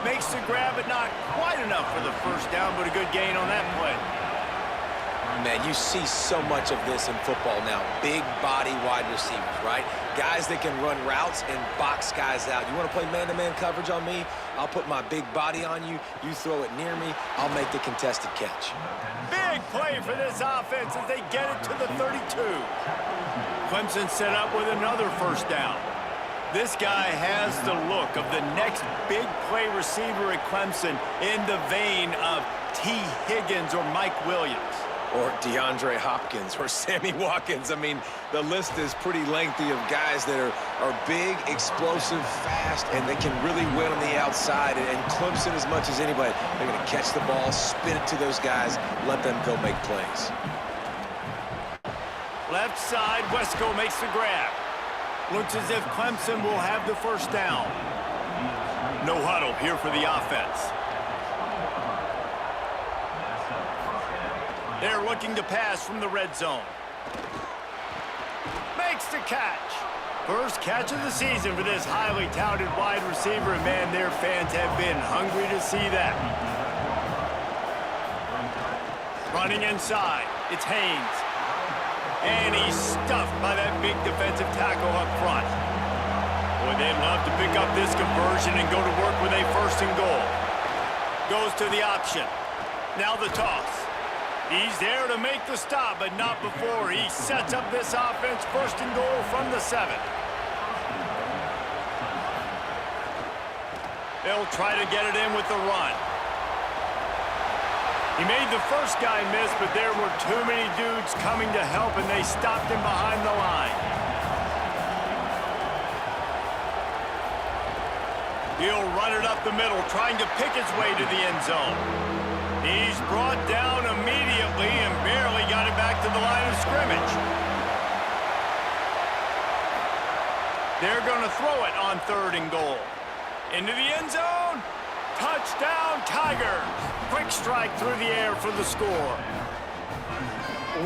Makes the grab, but not quite enough for the 1st down, but a good gain on that play.
Man, you see so much of this in football now. Big body wide receivers, right? Guys that can run routes and box guys out. You want to play man-to-man coverage on me? I'll put my big body on you. You throw it near me, I'll make the contested catch.
Big play for this offense as they get it to the 32. Clemson set up with another 1st down. This guy has the look of the next big play receiver at Clemson in the vein of T. Higgins or Mike Williams.
Or DeAndre Hopkins or Sammy Watkins. I mean, the list is pretty lengthy of guys that are big, explosive, fast, and they can really win on the outside. And Clemson, as much as anybody, they're going to catch the ball, spin it to those guys, let them go make plays.
Left side, Wesco makes the grab. Looks as if Clemson will have the 1st down. No huddle here for the offense. They're looking to pass from the red zone. Makes the catch. First catch of the season for this highly touted wide receiver, and man, their fans have been hungry to see that. Running inside, it's Haynes. And he's stuffed by that big defensive tackle up front. Boy, they'd love to pick up this conversion and go to work with a 1st and goal. Goes to the option. Now the toss. He's there to make the stop, but not before he sets up this offense 1st and goal from the 7. They'll try to get it in with the run. He made the 1st guy miss, but there were too many dudes coming to help, and they stopped him behind the line. He'll run it up the middle, trying to pick his way to the end zone. He's brought down immediately and barely got it back to the line of scrimmage. They're going to throw it on 3rd and goal. Into the end zone. Touchdown, Tigers. Quick strike through the air for the score.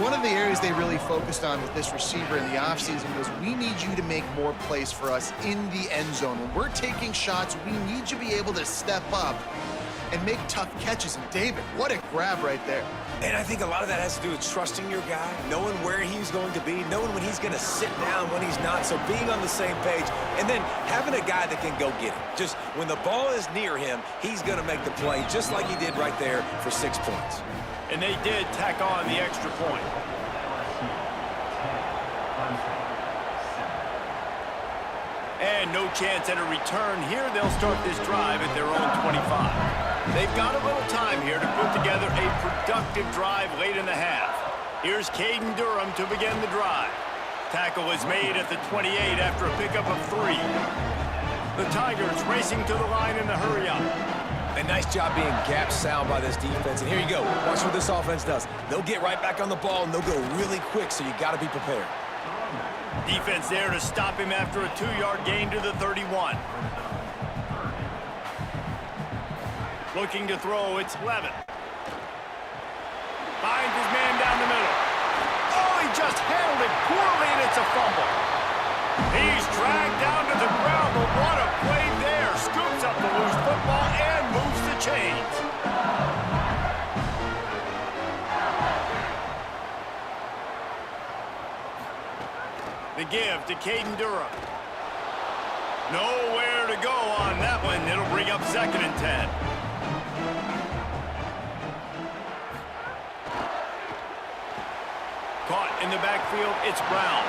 One of the areas they really focused on with this receiver in the offseason was we need you to make more plays for us in the end zone. When we're taking shots, we need you to be able to step up and make tough catches. And David, what a grab right there.
And I think a lot of that has to do with trusting your guy, knowing where he's going to be, knowing when he's going to sit down, when he's not. So being on the same page, and then having a guy that can go get it. Just when the ball is near him, he's going to make the play, just like he did right there for 6 points.
And they did tack on the extra point. And no chance at a return here. They'll start this drive at their own 25. They've got a little time here to put together a productive drive late in the half. Here's Caden Durham to begin the drive. Tackle is made at the 28 after a pickup of 3. The Tigers racing to the line in the hurry-up.
A nice job being gap sound by this defense. And here you go. Watch what this offense does. They'll get right back on the ball, and they'll go really quick, so you got to be prepared.
Defense there to stop him after a 2-yard gain to the 31. Looking to throw, it's Levin. Finds his man down the middle. Oh, he just handled it poorly, and it's a fumble. He's dragged down to the ground, but what a play there. Scoops up the loose football and moves the chains. The give to Caden Durham. Nowhere to go on that one. It'll bring up 2nd and 10. Caught in the backfield, it's Brown.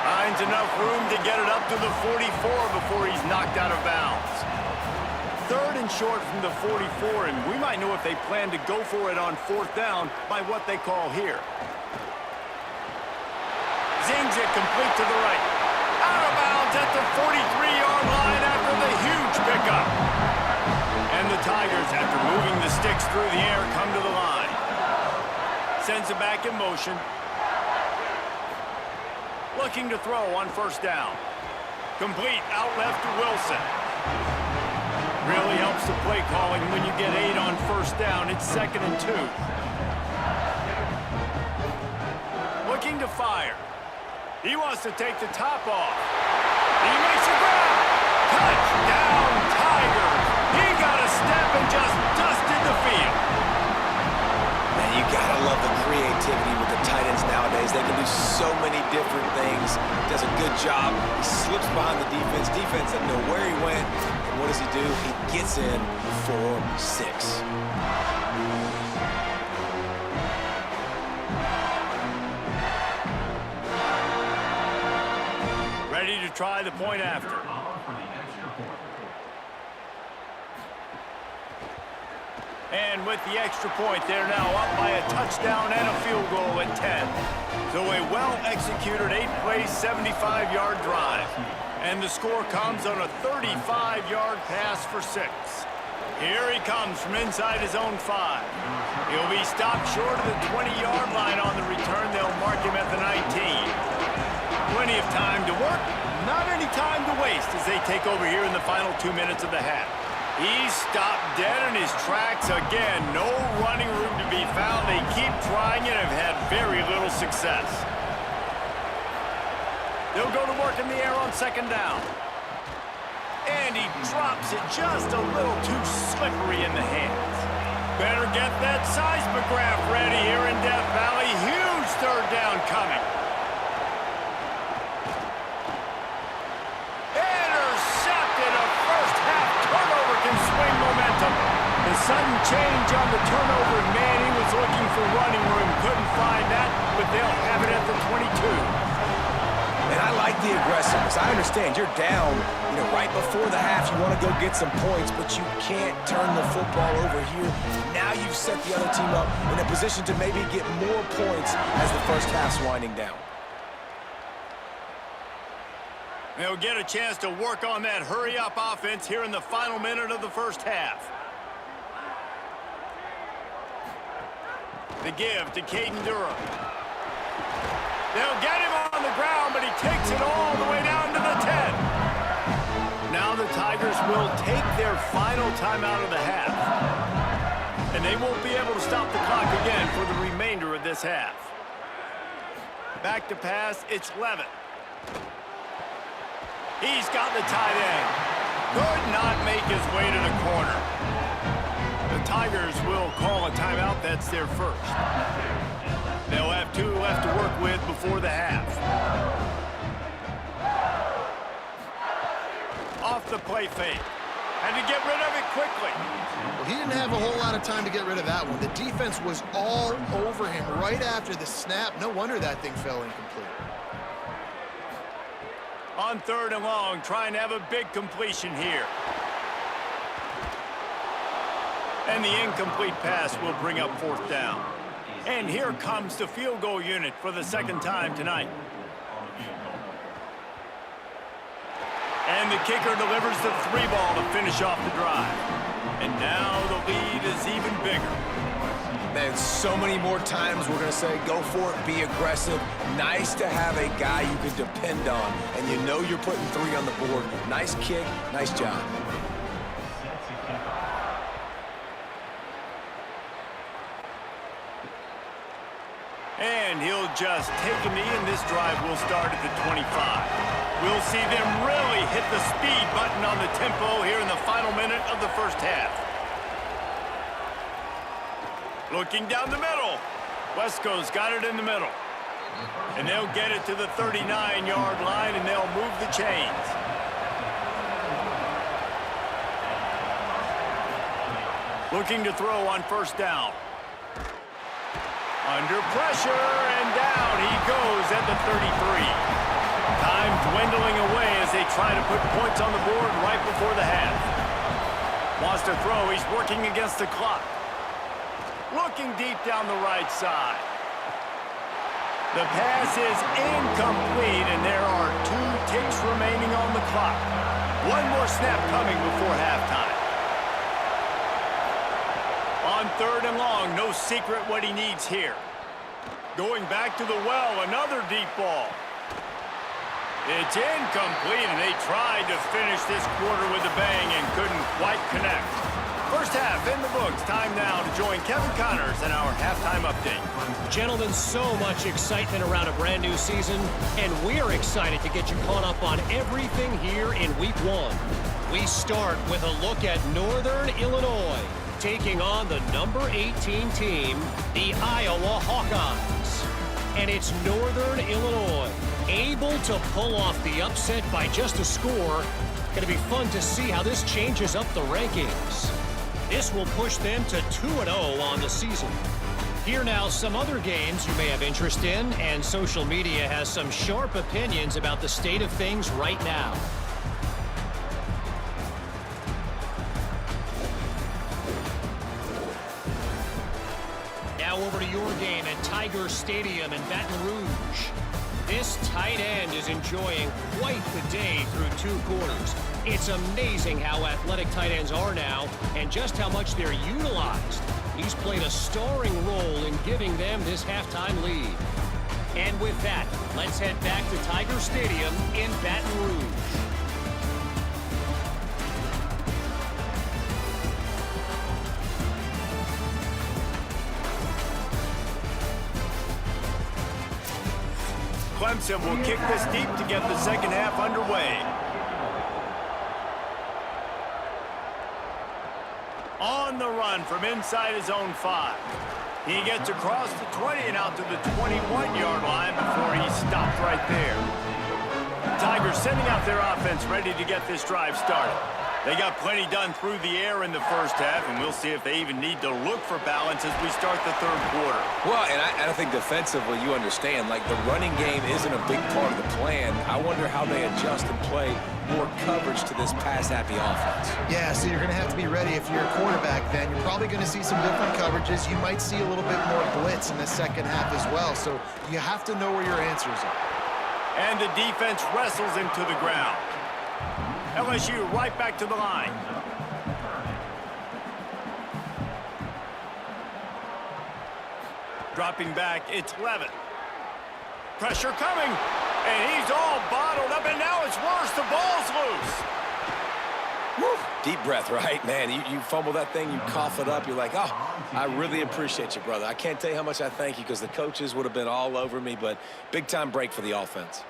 Finds enough room to get it up to the 44 before he's knocked out of bounds. 3rd and short from the 44, and we might know if they plan to go for it on 4th down by what they call here. Zings it complete to the right. Out of bounds at the 43-yard line after the huge pickup. And the Tigers, after moving the sticks through the air, come to the line. Sends it back in motion. Looking to throw on 1st down. Complete out left to Wilson. Really helps the play calling when you get 8 on 1st down. It's 2nd and 2. Looking to fire. He wants to take the top off. He makes a grab. Touchdown, Tigers. He got a step and just dusted the field.
Man, you gotta love the creativity with the tight ends nowadays. They can do so many different things. Does a good job. He slips behind the defense. Defense doesn't know where he went. And what does he do? He gets in for 6.
Ready to try the point after. And with the extra point, they're now up by a touchdown and a field goal at 10. So a well-executed 8-play, 75-yard drive. And the score comes on a 35-yard pass for 6. Here he comes from inside his own 5. He'll be stopped short of the 20-yard line on the return. They'll mark him at the 19. Plenty of time to work, not any time to waste as they take over here in the final 2 minutes of the half. He's stopped dead in his tracks again. No running room to be found. They keep trying and have had very little success. They'll go to work in the air on 2nd down. And he drops it just a little too slippery in the hands. Better get that seismograph ready here in Death Valley. Huge 3rd down coming. Swing momentum. The sudden change on the turnover, man, he was looking for running room. Couldn't find that, but they'll have it at the 22.
And I like the aggressiveness. I understand you're down, right before the half. You want to go get some points, but you can't turn the football over here. Now you've set the other team up in a position to maybe get more points as the first half's winding down.
They'll get a chance to work on that hurry-up offense here in the final minute of the first half. The give to Caden Durham. They'll get him on the ground, but he takes it all the way down to the 10. Now the Tigers will take their final timeout of the half. And they won't be able to stop the clock again for the remainder of this half. Back to pass, it's Levin. He's got the tight end. Could not make his way to the corner. The Tigers will call a timeout. That's their first. They'll have 2 left to work with before the half. Off the play fake. Had to get rid of it quickly.
Well, he didn't have a whole lot of time to get rid of that one. The defense was all over him right after the snap. No wonder that thing fell incomplete.
On 3rd and long, trying to have a big completion here. And the incomplete pass will bring up 4th down. And here comes the field goal unit for the 2nd time tonight. And the kicker delivers the 3 ball to finish off the drive. And now the lead is even bigger.
Man, so many more times we're going to say, go for it, be aggressive. Nice to have a guy you can depend on, and you know you're putting 3 on the board. Nice kick, nice job.
And he'll just take a knee, and this drive will start at the 25. We'll see them really hit the speed button on the tempo here in the final minute of the first half. Looking down the middle. Wesco's got it in the middle. And they'll get it to the 39-yard line, and they'll move the chains. Looking to throw on first down. Under pressure, and down he goes at the 33. Time dwindling away as they try to put points on the board right before the half. Wants to throw, he's working against the clock. Looking deep down the right side. The pass is incomplete, and there are 2 ticks remaining on the clock. One more snap coming before halftime. On 3rd and long, no secret what he needs here. Going back to the well, another deep ball. It's incomplete, and they tried to finish this quarter with a bang and couldn't quite connect. First half in the books. Time now to join Kevin Connors in our halftime update.
Gentlemen, so much excitement around a brand new season, and we're excited to get you caught up on everything here in Week 1. We start with a look at Northern Illinois, taking on the number 18 team, the Iowa Hawkeyes. And it's Northern Illinois, able to pull off the upset by just a score. Going to be fun to see how this changes up the rankings. This will push them to 2-0 on the season. Here now some other games you may have interest in, and social media has some sharp opinions about the state of things right now. Now over to your game at Tiger Stadium in Baton Rouge. This tight end is enjoying quite the day through 2 quarters. It's amazing how athletic tight ends are now and just how much they're utilized. He's played a starring role in giving them this halftime lead. And with that, let's head back to Tiger Stadium in Baton Rouge.
Clemson will kick this deep to get the second half underway. On the run from inside his own 5. He gets across the 20 and out to the 21-yard line before he stopped right there. Tigers sending out their offense ready to get this drive started. They got plenty done through the air in the first half, and we'll see if they even need to look for balance as we start the 3rd quarter.
Well, and I think defensively, you understand, like the running game isn't a big part of the plan. I wonder how they adjust and play more coverage to this pass-happy offense.
Yeah, so you're going to have to be ready if you're a quarterback then. You're probably going to see some different coverages. You might see a little bit more blitz in the second half as well, so you have to know where your answers are.
And the defense wrestles him to the ground. LSU right back to the line. Dropping back, it's Levin. Pressure coming, and he's all bottled up, and now it's worse. The ball's loose.
Woo. Deep breath, right? Man, you fumble that thing, you cough it up, you're like, oh, I really appreciate you, brother. I can't tell you how much I thank you because the coaches would have been all over me, but big-time break for the offense.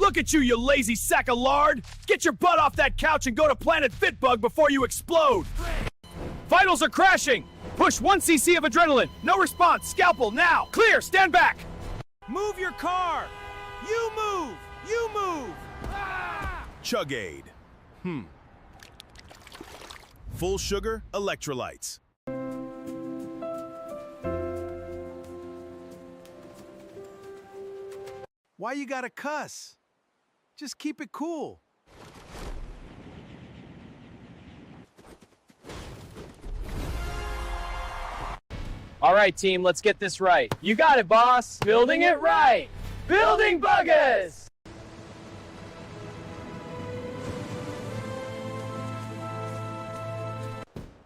Look at you, you lazy sack of lard! Get your butt off that couch and go to Planet Fitbug before you explode! Vitals are crashing! Push 1 cc of adrenaline! No response! Scalpel, now! Clear! Stand back!
Move your car! You move! You move!
Chug Aid. Full sugar electrolytes.
Why you gotta cuss? Just keep it cool.
All right, team, let's get this right. You got it, boss. Building it right. Building buggers!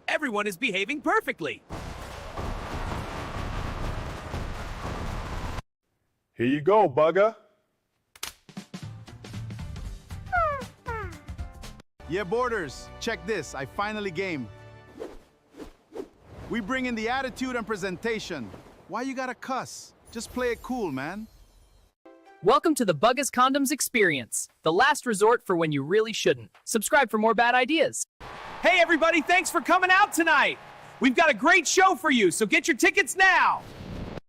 Everyone is behaving perfectly.
Here you go, Bugger.
Yeah, boarders, check this. I finally game. We bring in the attitude and presentation. Why you gotta cuss? Just play it cool, man.
Welcome to the Buggas Condoms experience, the last resort for when you really shouldn't. Subscribe for more bad ideas.
Hey everybody, thanks for coming out tonight. We've got a great show for you, so get your tickets now.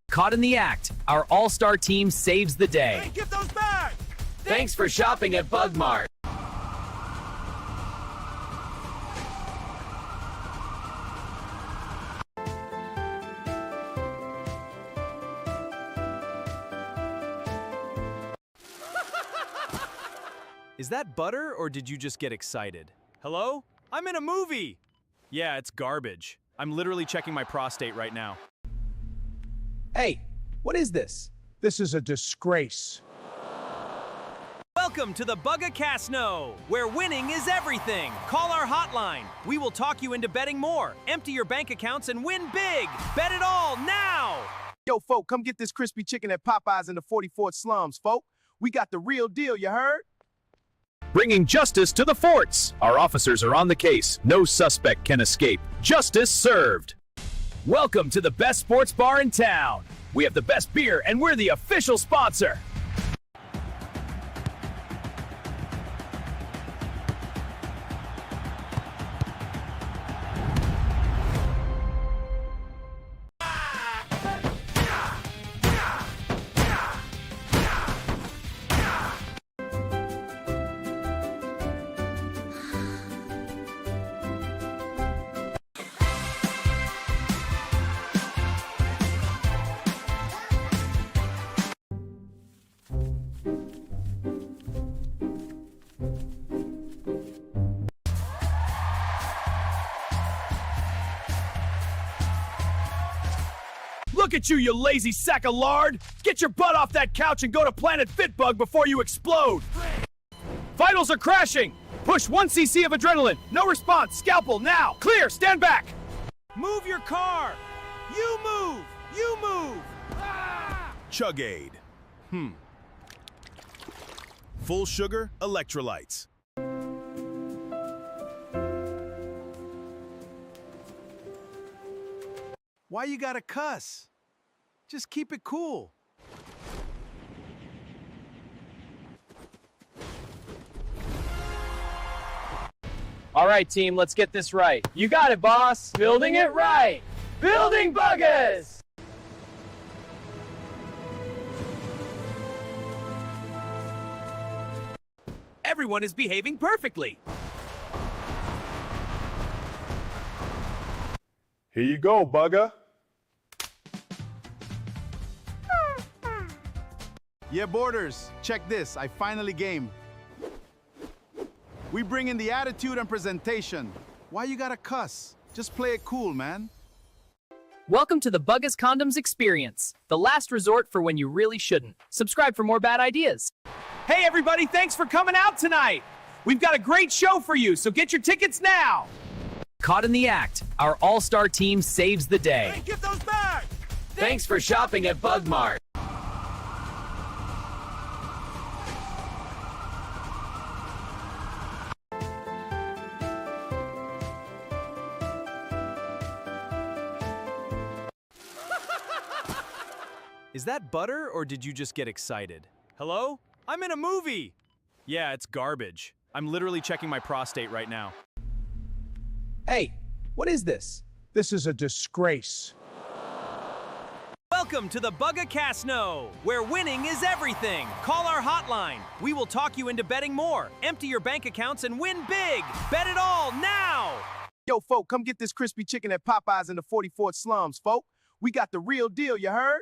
Caught in the act, our all-star team saves the day.
Hey, give those back!
Thanks for shopping at Bug Mart.
Is that butter, or did you just get excited? Hello? I'm in a movie! Yeah, it's garbage. I'm literally checking my prostate right now.
Hey, what is this?
This is a disgrace.
Welcome to the Bugga-Cast-No, where winning is everything. Call our hotline. We will talk you into betting more. Empty your bank accounts and win big. Bet it all now!
Yo, folk, come get this crispy chicken at Popeyes in the 44th slums, folk. We got the real deal, you heard?
Bringing justice to the forts. Our officers are on the case. No suspect can escape. Justice served. Welcome to the best sports bar in town. We have the best beer, and we're the official sponsor. Look at you, you lazy sack of lard! Get your butt off that couch and go to Planet Fitbug before you explode! Vitals are crashing! Push 1 cc of adrenaline! No response! Scalpel, now! Clear! Stand back!
Move your car! You move! You move!
Chug Aid. Full sugar electrolytes.
Why you gotta cuss? Just keep it cool.
All right, team, let's get this right. You got it, boss. Building it right. Building buggers!
Everyone is behaving perfectly.
Here you go, Bugger.
Yeah, boarders, check this. I finally game. We bring in the attitude and presentation. Why you gotta cuss? Just play it cool, man.
Welcome to the Buggas Condoms experience, the last resort for when you really shouldn't. Subscribe for more bad ideas.
Hey everybody, thanks for coming out tonight. We've got a great show for you, so get your tickets now.
Caught in the act, our all-star team saves the day.
Hey, give those back!
Thanks for shopping at Bug Mart.
Is that butter, or did you just get excited? Hello? I'm in a movie! Yeah, it's garbage. I'm literally checking my prostate right now.
Hey, what is this?
This is a disgrace.
Welcome to the Bugga where winning is everything. Call our hotline. We will talk you into betting more. Empty your bank accounts and win big. Bet it all now.
Yo, folk, come get this crispy chicken at Popeyes in the 44th slums, folk. We got the real deal, you heard?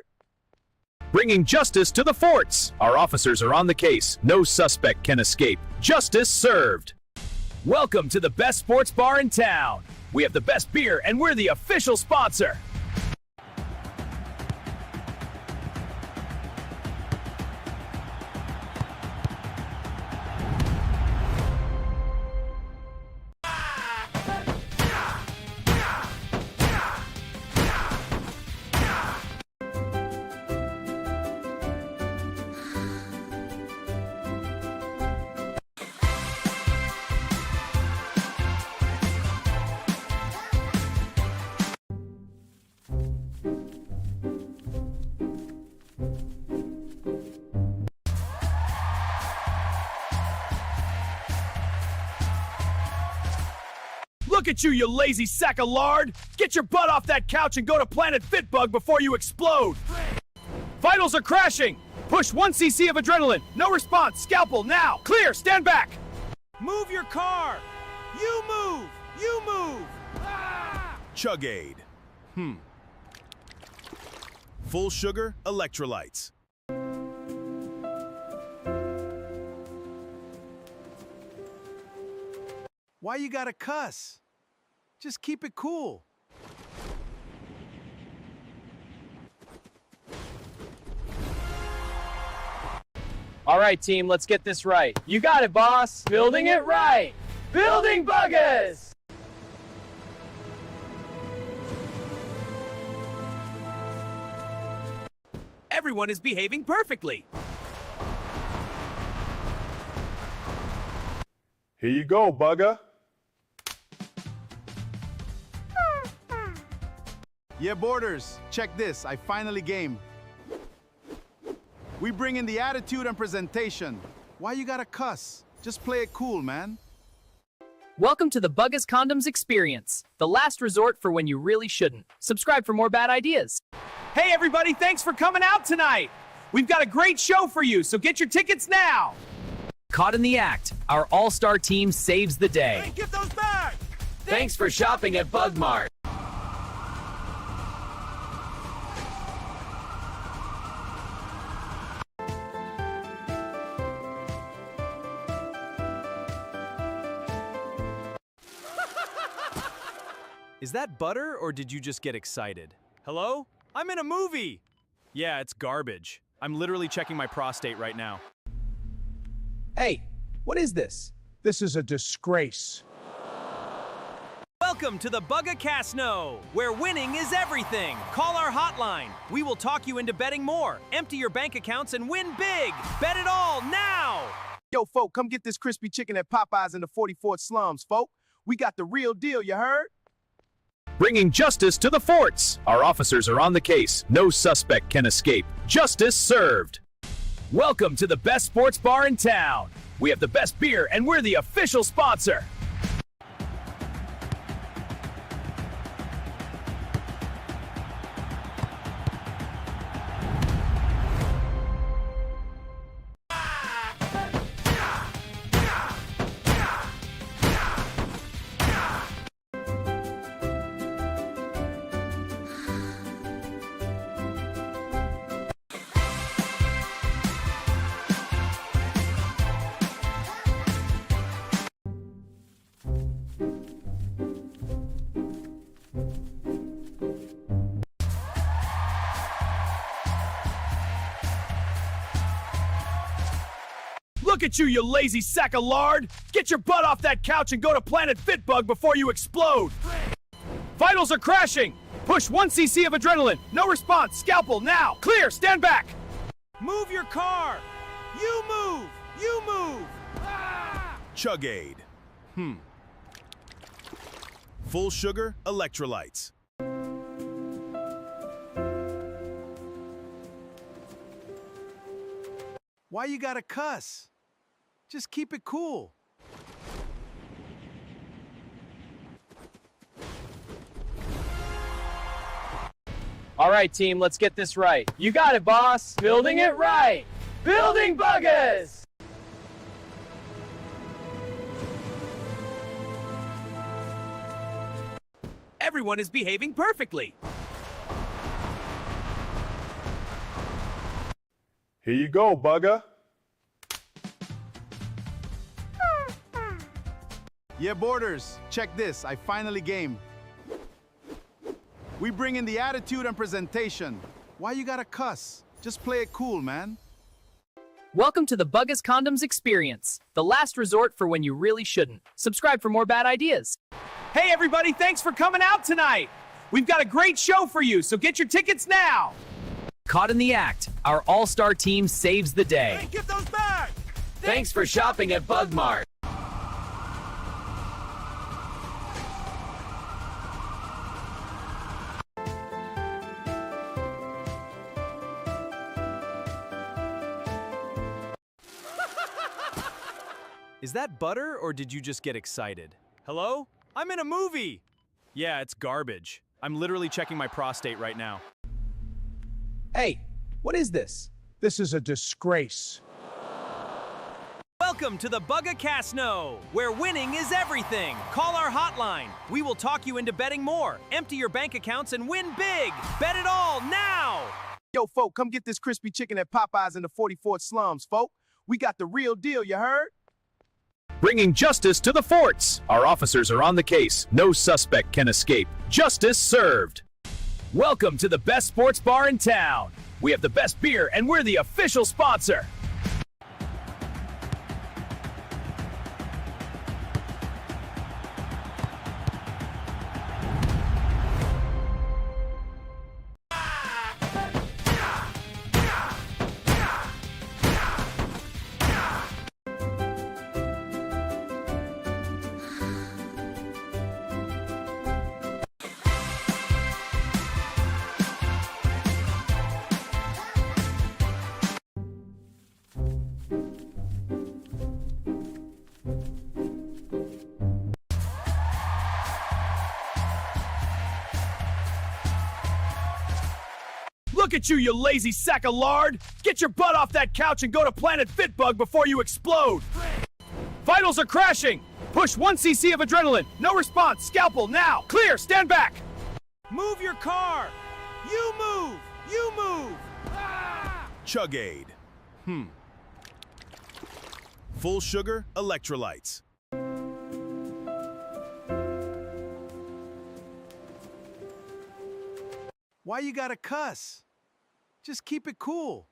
Bringing justice to the forts. Our officers are on the case. No suspect can escape. Justice served. Welcome to the best sports bar in town. We have the best beer and we're the official sponsor. Look at you lazy sack of lard! Get your butt off that couch and go to Planet Fitbug before you explode! Vitals are crashing! Push 1 cc of adrenaline! No response! Scalpel now! Clear! Stand back!
Move your car! You move! You move!
Chug-Aid. Full sugar electrolytes.
Why you gotta cuss? Just keep it cool.
All right, team, let's get this right. You got it, boss. Building it right. Building Buggas!
Everyone is behaving perfectly.
Here you go, Bugga.
Yeah, boarders, check this. I finally game. We bring in the attitude and presentation. Why you gotta cuss? Just play it cool, man.
Welcome to the Buggas Condoms Experience, the last resort for when you really shouldn't. Subscribe for more bad ideas.
Hey everybody, thanks for coming out tonight. We've got a great show for you, so get your tickets now.
Caught in the act, our all-star team saves the day.
Hey, give those back!
Thanks for shopping at Bug Mart.
Is that butter or did you just get excited? Hello? I'm in a movie! Yeah, it's garbage. I'm literally checking my prostate right now.
Hey, what is this?
This is a disgrace.
Welcome to the Bugga where winning is everything. Call our hotline. We will talk you into betting more. Empty your bank accounts and win big. Bet it all now!
Yo, folk, come get this crispy chicken at Popeyes in the 44th slums, folk. We got the real deal, you heard?
Bringing justice to the forts. Our officers are on the case. No suspect can escape. Justice served. Welcome to the best sports bar in town. We have the best beer and we're the official sponsor. Look at you lazy sack of lard! Get your butt off that couch and go to Planet Fitbug before you explode! Vitals are crashing! Push 1 cc of adrenaline! No response! Scalpel now! Clear! Stand back!
Move your car! You move! You move!
Chug-Aid. Full sugar electrolytes.
Why you gotta cuss?
Just keep it cool.
All right, team, let's get this right. You got it, boss. Building it right. Building buggers!
Everyone is behaving perfectly.
Here you go, bugger.
Yeah, boarders, check this. I finally game. We bring in the attitude and presentation. Why you gotta cuss? Just play it cool, man.
Welcome to the Buggas Condoms Experience, the last resort for when you really shouldn't. Subscribe for more bad ideas.
Hey everybody, thanks for coming out tonight. We've got a great show for you, so get your tickets now.
Caught in the act, our all-star team saves the day.
Hey, give those back!
Thanks for shopping at Bug Mart.
Is that butter, or did you just get excited? Hello? I'm in a movie! Yeah, it's garbage. I'm literally checking my prostate right now.
Hey, what is this?
This is a disgrace.
Welcome to the Bugga-Casino, where winning is everything. Call our hotline. We will talk you into betting more. Empty your bank accounts and win big. Bet it all now!
Yo, folk, come get this crispy chicken at Popeyes in the 44th slums, folk. We got the real deal, you heard?
Bringing justice to the forts. Our officers are on the case. No suspect can escape. Justice served. Welcome to the best sports bar in town. We have the best beer, and we're the official sponsor. Look at you, you lazy sack of lard! Get your butt off that couch and go to Planet Fitbug before you explode! Vitals are crashing! Push 1 cc of adrenaline! No response! Scalpel, now! Clear! Stand back!
Move your car! You move! You move!
Chug-Aid. Full sugar electrolytes.
Why you gotta cuss? Just keep it cool.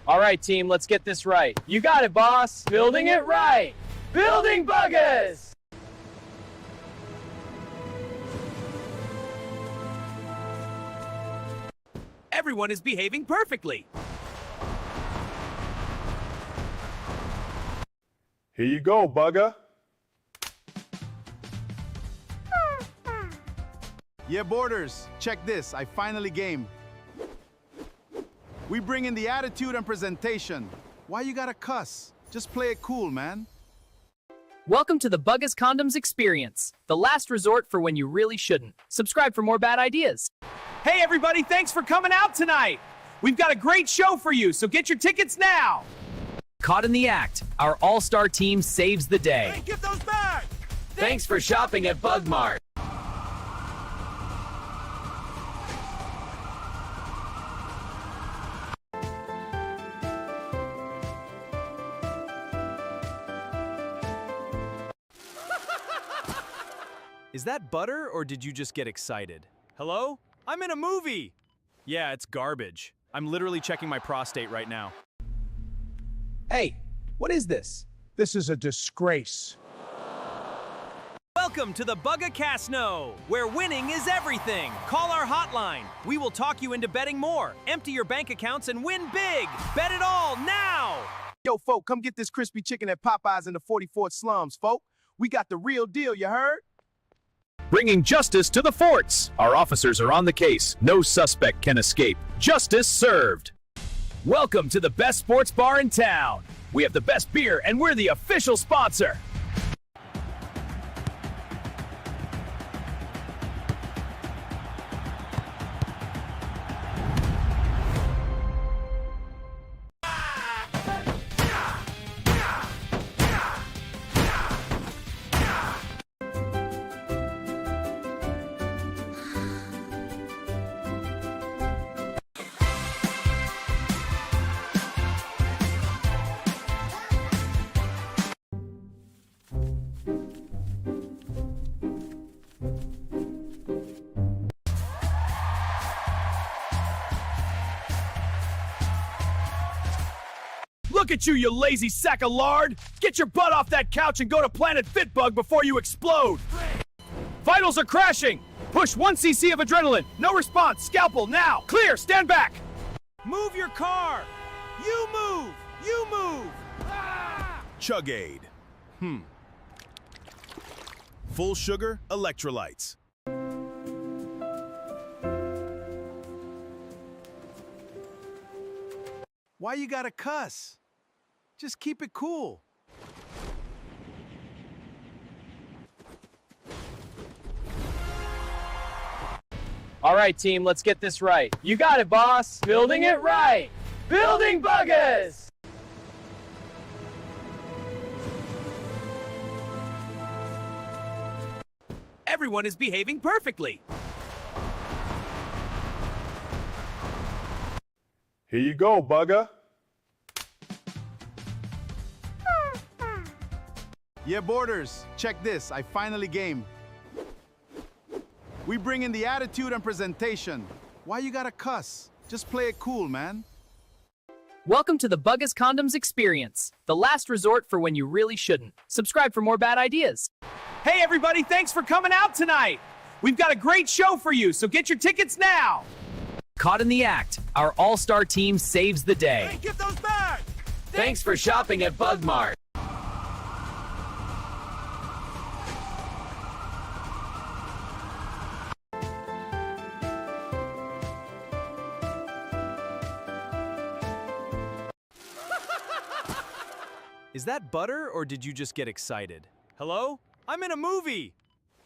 All right, team, let's get this right. You got it, boss. Building it right. Building buggers!
Everyone is behaving perfectly.
Here you go, bugger.
Yeah, boarders, check this. I finally game. We bring in the attitude and presentation. Why you gotta cuss? Just play it cool, man.
Welcome to the Buggas Condoms Experience, the last resort for when you really shouldn't. Subscribe for more bad ideas.
Hey everybody, thanks for coming out tonight. We've got a great show for you, so get your tickets now.
Caught in the act, our all-star team saves the day.
Hey, give those back!
Thanks for shopping at Bug Mart.
Is that butter, or did you just get excited? Hello? I'm in a movie! Yeah, it's garbage. I'm literally checking my prostate right now.
Hey, what is this?
This is a disgrace.
Welcome to the Bugga-Casino, where winning is everything. Call our hotline. We will talk you into betting more. Empty your bank accounts and win big. Bet it all now!
Yo, folk, come get this crispy chicken at Popeyes in the 44th slums, folk. We got the real deal, you heard?
Bringing justice to the forts. Our officers are on the case. No suspect can escape. Justice served. Welcome to the best sports bar in town. We have the best beer and we're the official sponsor. Look at you, you lazy sack of lard! Get your butt off that couch and go to Planet Fitbug before you explode! Vitals are crashing! Push 1 cc of adrenaline! No response! Scalpel, now! Clear! Stand back!
Move your car! You move! You move!
Chug Aid. Full sugar electrolytes.
Why you gotta cuss? Just keep it cool.
All right, team, let's get this right. You got it, boss. Building it right. Building buggers!
Everyone is behaving perfectly.
Here you go, Bugger.
Yeah, boarders, check this. I finally game. We bring in the attitude and presentation. Why you gotta cuss? Just play it cool, man.
Welcome to the Buggas Condoms Experience, the last resort for when you really shouldn't. Subscribe for more bad ideas.
Hey everybody, thanks for coming out tonight. We've got a great show for you, so get your tickets now.
Caught in the act, our all-star team saves the day.
Hey, get those back!
Thanks for shopping at Bug Mart.
Is that butter, or did you just get excited? Hello? I'm in a movie!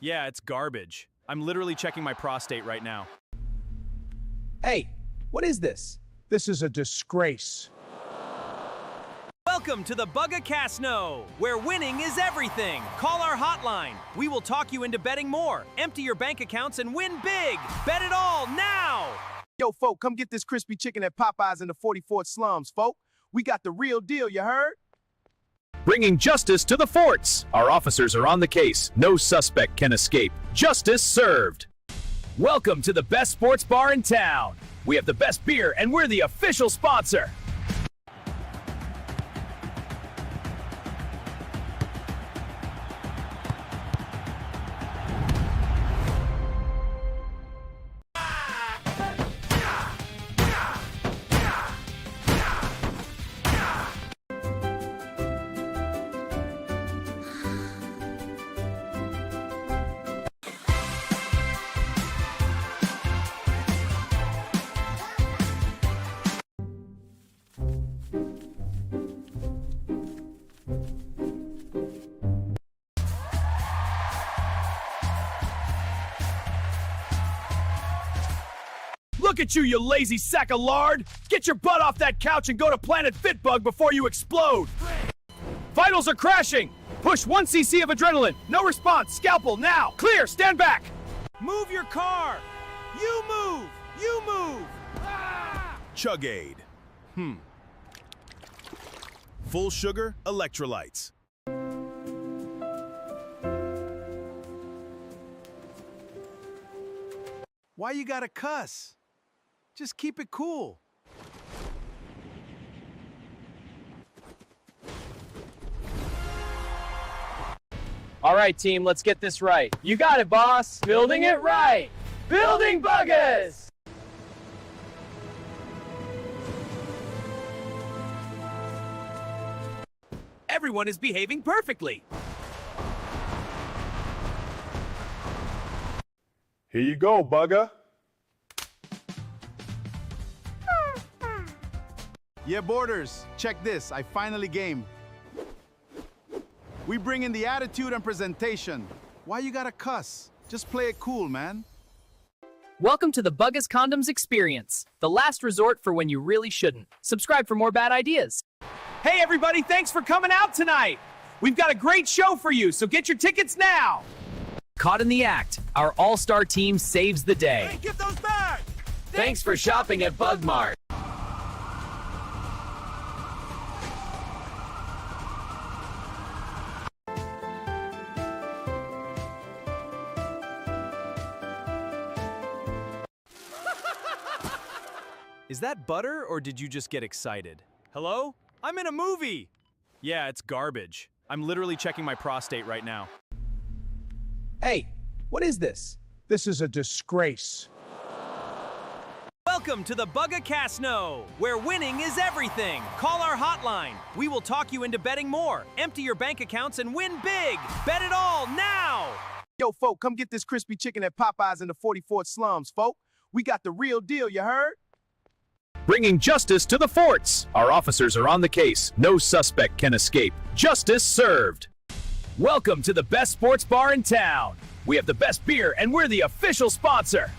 Yeah, it's garbage. I'm literally checking my prostate right now.
Hey, what is this? This is a disgrace.
Welcome to the Bugga-Casino, where winning is everything. Call our hotline. We will talk you into betting more. Empty your bank accounts and win big. Bet it all now!
Yo, folk, come get this crispy chicken at Popeyes in the 44th slums, folk. We got the real deal, you heard?
Bringing justice to the forts. Our officers are on the case. No suspect can escape. Justice served. Welcome to the best sports bar in town. We have the best beer and we're the official sponsor. Look at you, you lazy sack of lard! Get your butt off that couch and go to Planet Fitbug before you explode! Vitals are crashing! Push 1 cc of adrenaline! No response! Scalpel, now! Clear! Stand back!
Move your car! You move! You move!
Chug Aid. Full sugar electrolytes.
Why you gotta cuss? Just keep it cool.
All right, team, let's get this right. You got it, boss. Building it right. Building buggers!
Everyone is behaving perfectly.
Here you go, Bugger.
Yeah, boarders, check this. I finally game. We bring in the attitude and presentation. Why you gotta cuss? Just play it cool, man.
Welcome to the Buggas Condoms Experience, the last resort for when you really shouldn't. Subscribe for more bad ideas.
Hey everybody, thanks for coming out tonight. We've got a great show for you, so get your tickets now.
Caught in the act, our all-star team saves the day.
Hey, give those back!
Thanks for shopping at Bug Mart.
Is that butter, or did you just get excited? Hello? I'm in a movie! Yeah, it's garbage. I'm literally checking my prostate right now.
Hey, what is this?
This is a disgrace.
Welcome to the Bugga-Casino, where winning is everything. Call our hotline. We will talk you into betting more. Empty your bank accounts and win big. Bet it all now!
Yo, folk, come get this crispy chicken at Popeyes in the 44th slums, folk. We got the real deal, you heard?
Bringing justice to the forts. Our officers are on the case. No suspect can escape. Justice served. Welcome to the best sports bar in town. We have the best beer, and we're the official sponsor.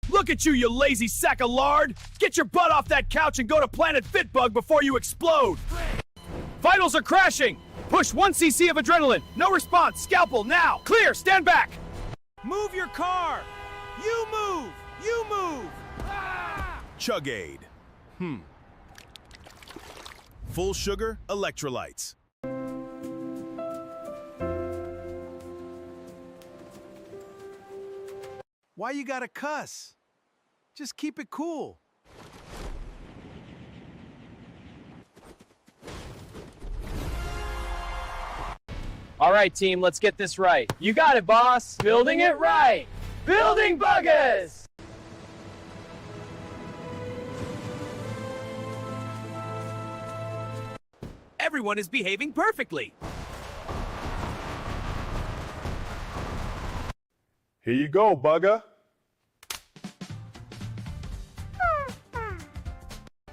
Look at you lazy sack of lard! Get your butt off that couch and go to Planet Fitbug before you explode! Vitals are crashing! Push 1 cc of adrenaline! No response! Scalpel, now! Clear! Stand back!
Move your car! You move! You move!
Chug-Aid. Full sugar electrolytes.
Why you gotta cuss? Just keep it cool.
All right, team, let's get this right. You got it, boss. Building it right. Building Buggas!
Everyone is behaving perfectly.
Here you go, Bugger.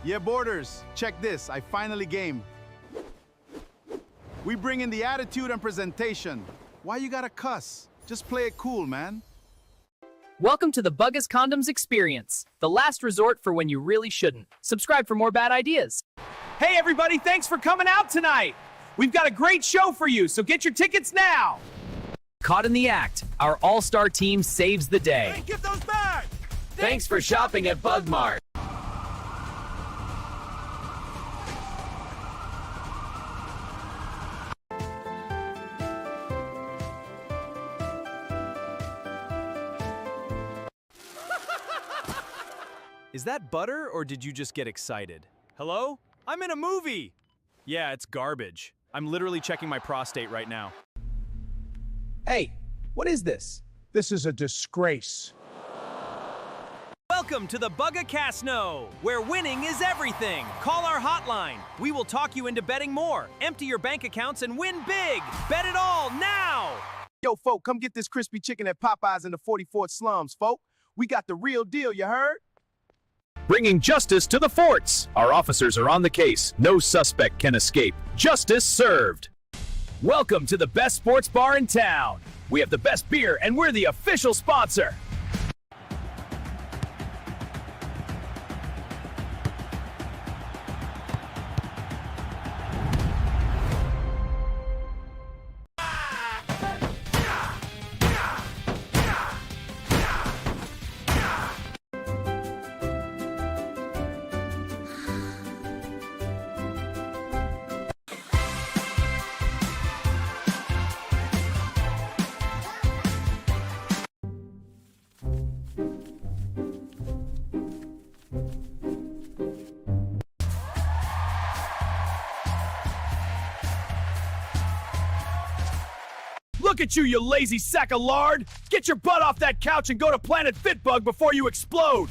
Yeah, boarders, check this. I finally game. We bring in the attitude and presentation. Why you gotta cuss? Just play it cool, man.
Welcome to the Buggas Condoms Experience, the last resort for when you really shouldn't. Subscribe for more bad ideas.
Hey everybody, thanks for coming out tonight. We've got a great show for you, so get your tickets now.
Caught in the act, our all-star team saves the day.
Hey, give those back!
Thanks for shopping at Bug Mart.
Is that butter, or did you just get excited? Hello? I'm in a movie! Yeah, it's garbage. I'm literally checking my prostate right now.
Hey, what is this? This is a disgrace.
Welcome to the Bugga-Casino, where winning is everything. Call our hotline. We will talk you into betting more. Empty your bank accounts and win big. Bet it all now!
Yo, folk, come get this crispy chicken at Popeyes in the 44th slums, folk. We got the real deal, you heard?
Bringing justice to the forts. Our officers are on the case. No suspect can escape. Justice served. Welcome to the best sports bar in town. We have the best beer, and we're the official sponsor. Look at you, you lazy sack of lard! Get your butt off that couch and go to Planet Fitbug before you explode!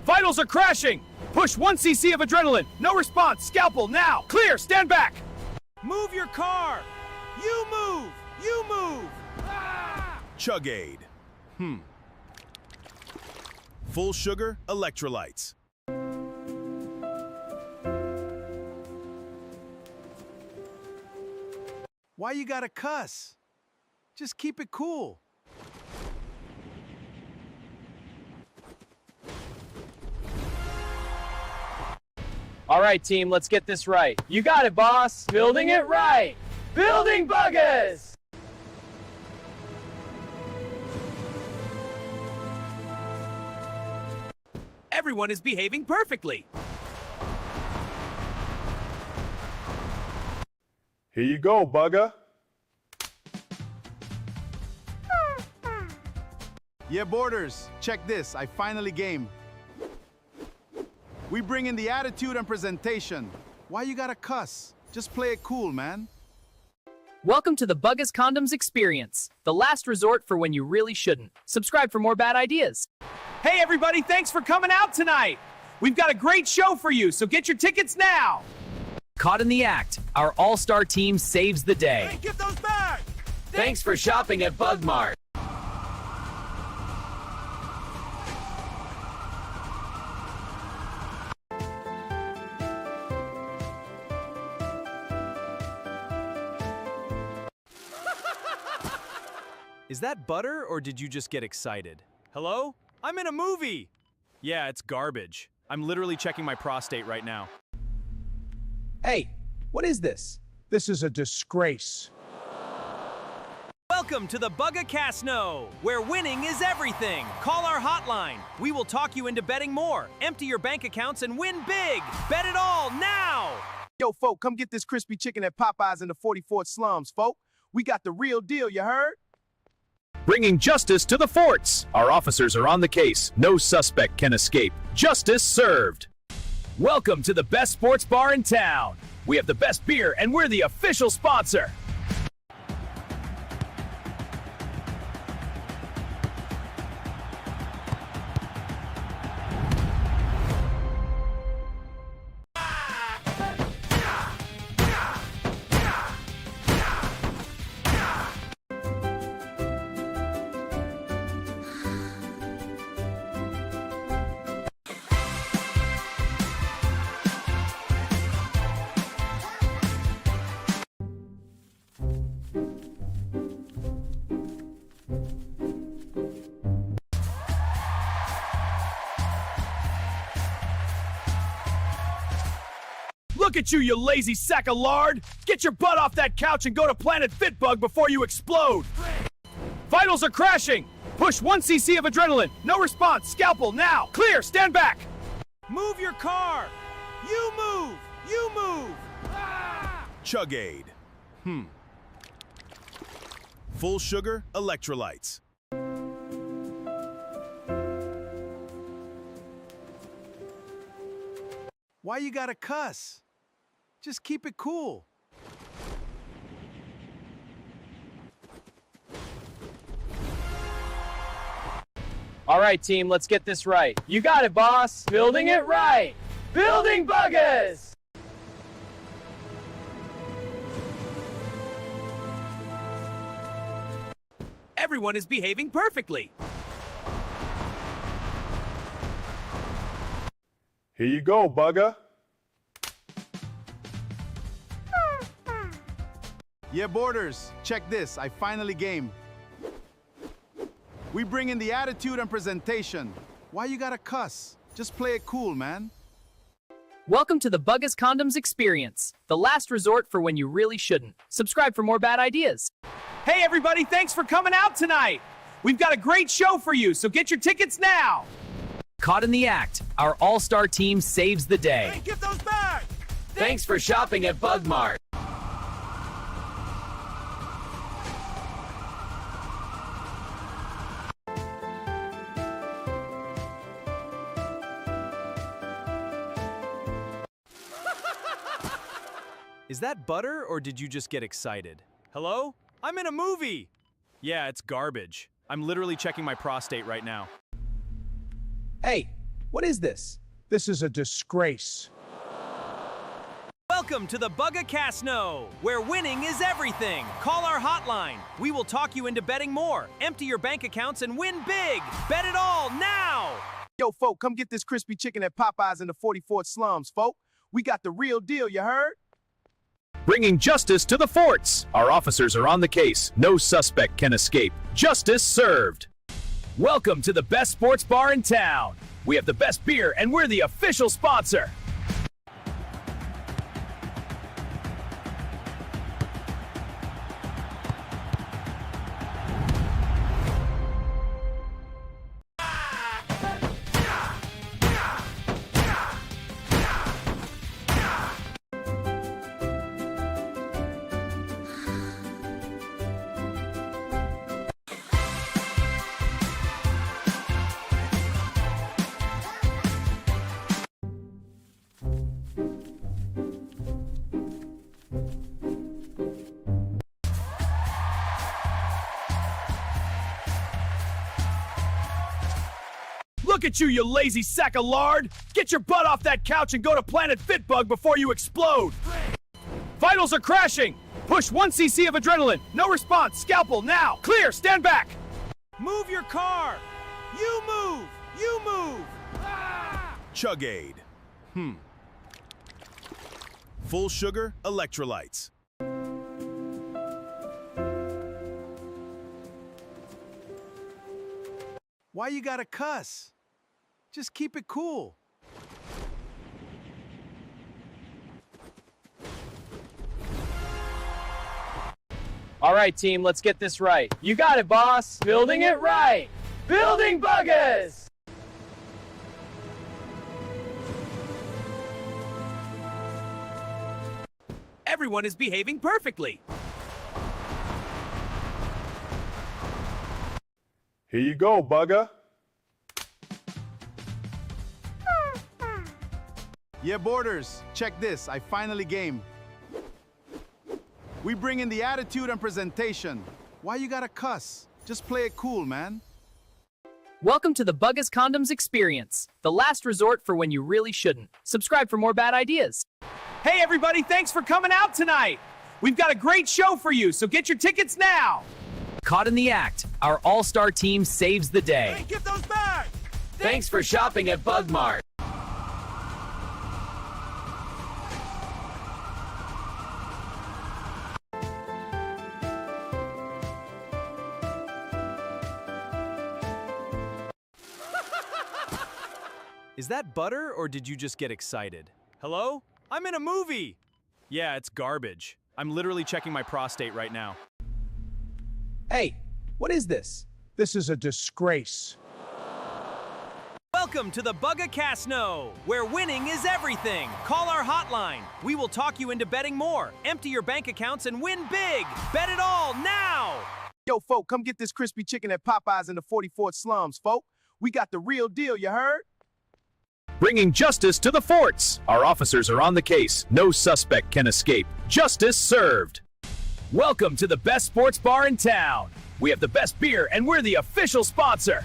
Vitals are crashing! Push 1 cc of adrenaline! No response! Scalpel, now! Clear! Stand back!
Move your car! You move! You move!
Chug Aid. Full sugar electrolytes.
Why you gotta cuss? Just keep it cool.
All right, team, let's get this right. You got it, boss. Building it right. Building buggers!
Everyone is behaving perfectly!
Here you go, bugger.
Yeah, boarders, check this. I finally game. We bring in the attitude and presentation. Why you gotta cuss? Just play it cool, man.
Welcome to the Buggas Condoms Experience, the last resort for when you really shouldn't. Subscribe for more bad ideas.
Hey everybody, thanks for coming out tonight! We've got a great show for you, so get your tickets now!
Caught in the act, our all-star team saves the day.
Hey, give those back!
Thanks for shopping at Bug Mart.
Is that butter, or did you just get excited? Hello? I'm in a movie! Yeah, it's garbage. I'm literally checking my prostate right now.
Hey, what is this?
This is a disgrace.
Welcome to the Bugga-Casino, where winning is everything. Call our hotline. We will talk you into betting more. Empty your bank accounts and win big. Bet it all now!
Yo, folk, come get this crispy chicken at Popeyes in the 44th slums, folk. We got the real deal, you heard?
Bringing justice to the forts. Our officers are on the case. No suspect can escape. Justice served. Welcome to the best sports bar in town. We have the best beer, and we're the official sponsor. Look at you, you lazy sack of lard! Get your butt off that couch and go to Planet Fitbug before you explode! Vitals are crashing! Push 1 cc of adrenaline! No response! Scalpel, now! Clear! Stand back!
Move your car! You move! You move!
Chug Aid. Full sugar electrolytes.
Why you gotta cuss? Just keep it cool.
All right, team, let's get this right. You got it, boss. Building it right. Building buggers!
Everyone is behaving perfectly!
Here you go, bugger.
Yeah, boarders, check this. I finally game. We bring in the attitude and presentation. Why you gotta cuss? Just play it cool, man.
Welcome to the Buggas Condoms Experience, the last resort for when you really shouldn't. Subscribe for more bad ideas.
Hey everybody, thanks for coming out tonight! We've got a great show for you, so get your tickets now!
Caught in the act, our all-star team saves the day.
Hey, give those back!
Thanks for shopping at Bug Mart.
Is that butter, or did you just get excited? Hello? I'm in a movie. Yeah, it's garbage. I'm literally checking my prostate right now.
Hey, what is this? This is a disgrace.
Welcome to the Bugga where winning is everything. Call our hotline. We will talk you into betting more. Empty your bank accounts and win big. Bet it all now.
Yo, folk, come get this crispy chicken at Popeyes in the 44th slums, folk. We got the real deal, you heard?
Bringing justice to the forts. Our officers are on the case. No suspect can escape. Justice served. Welcome to the best sports bar in town. We have the best beer and we're the official sponsor. Look at you, you lazy sack of lard! Get your butt off that couch and go to Planet Fitbug before you explode! Vitals are crashing! Push 1 cc of adrenaline! No response! Scalpel, now! Clear! Stand back!
Move your car! You move! You move!
Chug Aid. Full sugar electrolytes.
Why you gotta cuss? Just keep it cool.
All right, team, let's get this right. You got it, boss. Building it right. Building Buggas!
Everyone is behaving perfectly.
Here you go, Bugga.
Yeah, boarders, check this. I finally game. We bring in the attitude and presentation. Why you gotta cuss? Just play it cool, man.
Welcome to the Buggas Condoms Experience, the last resort for when you really shouldn't. Subscribe for more bad ideas.
Hey everybody, thanks for coming out tonight. We've got a great show for you, so get your tickets now.
Caught in the act, our all-star team saves the day.
Hey, give those back!
Thanks for shopping at Bug Mart.
Is that butter or did you just get excited? Hello? I'm in a movie. Yeah, it's garbage. I'm literally checking my prostate right now.
Hey, what is this? This is a disgrace.
Welcome to the Bugga where winning is everything. Call our hotline. We will talk you into betting more. Empty your bank accounts and win big. Bet it all now.
Yo, folk, come get this crispy chicken at Popeyes in the 44th slums, folk. We got the real deal, you heard?
Bringing justice to the forts. Our officers are on the case. No suspect can escape. Justice served. Welcome to the best sports bar in town. We have the best beer and we're the official sponsor.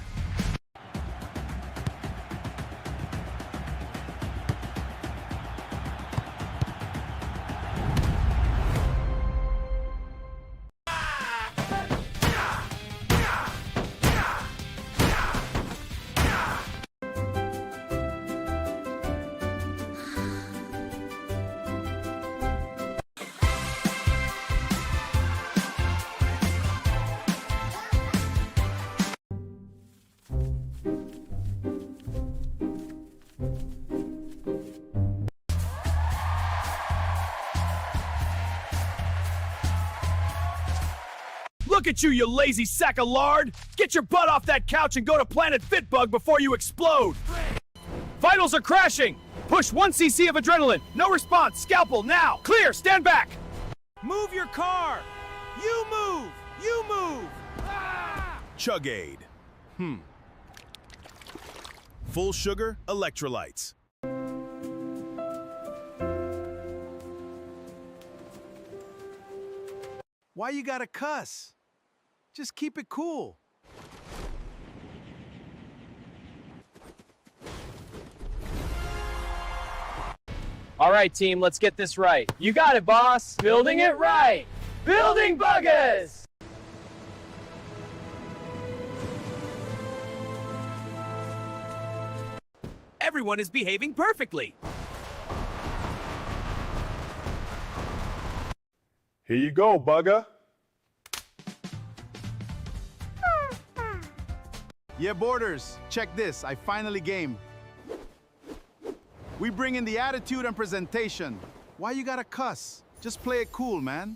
Look at you, you lazy sack of lard! Get your butt off that couch and go to Planet Fitbug before you explode! Vitals are crashing! Push 1 cc of adrenaline! No response! Scalpel, now! Clear! Stand back!
Move your car! You move! You move!
Chug Aid. Full sugar electrolytes.
Why you gotta cuss? Just keep it cool.
All right, team, let's get this right. You got it, boss. Building it right. Building buggers!
Everyone is behaving perfectly.
Here you go, Bugger.
Yeah, boarders, check this. I finally game. We bring in the attitude and presentation. Why you gotta cuss? Just play it cool, man.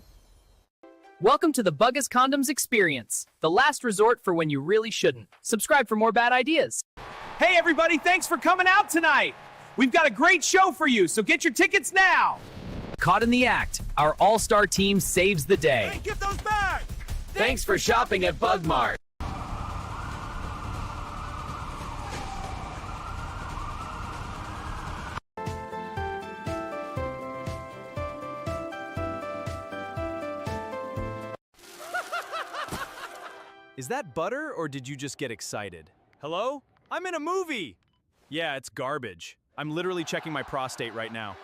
Welcome to the Buggas Condoms Experience, the last resort for when you really shouldn't. Subscribe for more bad ideas.
Hey, everybody, thanks for coming out tonight. We've got a great show for you, so get your tickets now.
Caught in the act, our all-star team saves the day.
Hey, give those back!
Thanks for shopping at Bugmart.
Is that butter, or did you just get excited? Hello? I'm in a movie! Yeah, it's garbage. I'm literally checking my prostate right now.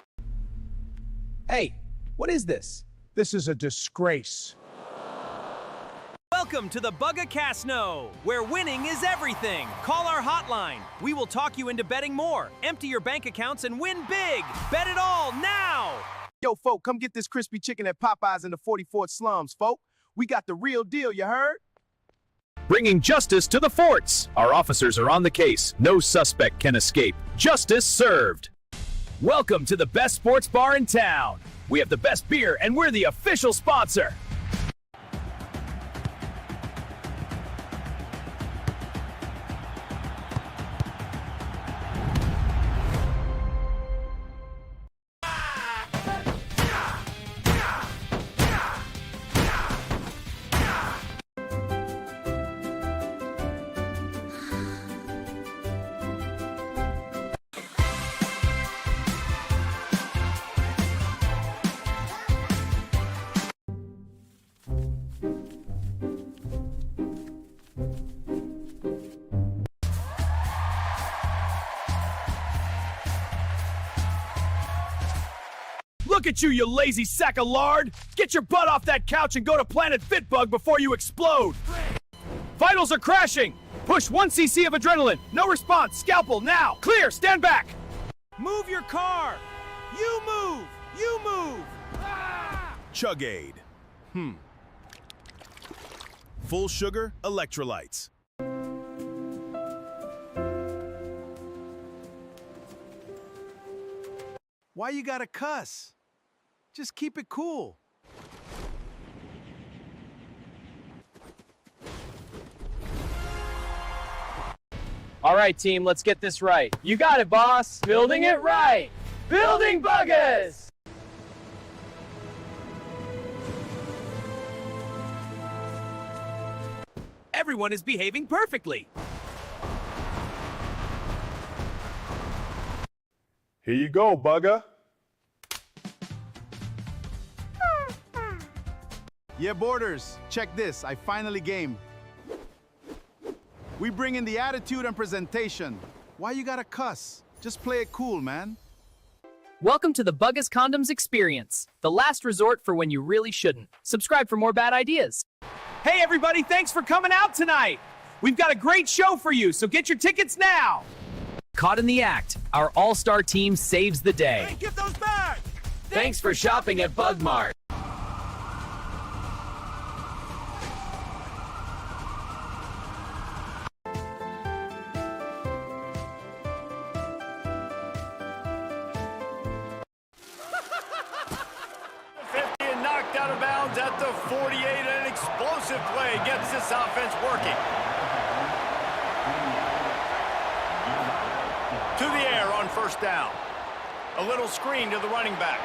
Hey, what is this?
This is a disgrace.
Welcome to the Bugga-Cast-No, where winning is everything. Call our hotline. We will talk you into betting more. Empty your bank accounts and win big. Bet it all now!
Yo, folk, come get this crispy chicken at Popeyes in the 44th slums, folk. We got the real deal, you heard?
Bringing justice to the forts. Our officers are on the case. No suspect can escape. Justice served. Welcome to the best sports bar in town. We have the best beer, and we're the official sponsor. Look at you, you lazy sack of lard! Get your butt off that couch and go to Planet Fitbug before you explode! Vitals are crashing! Push 1 cc of adrenaline! No response! Scalpel, now! Clear! Stand back!
Move your car! You move! You move!
Chug-Aid. Full sugar electrolytes.
Why you gotta cuss? Just keep it cool.
All right, team, let's get this right. You got it, boss. Building it right. Building buggers!
Everyone is behaving perfectly.
Here you go, Bugger.
Yeah, boarders, check this. I finally game. We bring in the attitude and presentation. Why you gotta cuss? Just play it cool, man.
Welcome to the Buggas Condoms Experience, the last resort for when you really shouldn't. Subscribe for more bad ideas.
Hey, everybody, thanks for coming out tonight. We've got a great show for you, so get your tickets now.
Caught in the act, our all-star team saves the day.
Hey, give those back!
Thanks for shopping at Bugmart.
Out of bounds at the 48, and an explosive play gets this offense working. To the air on first down. A little screen to the running back.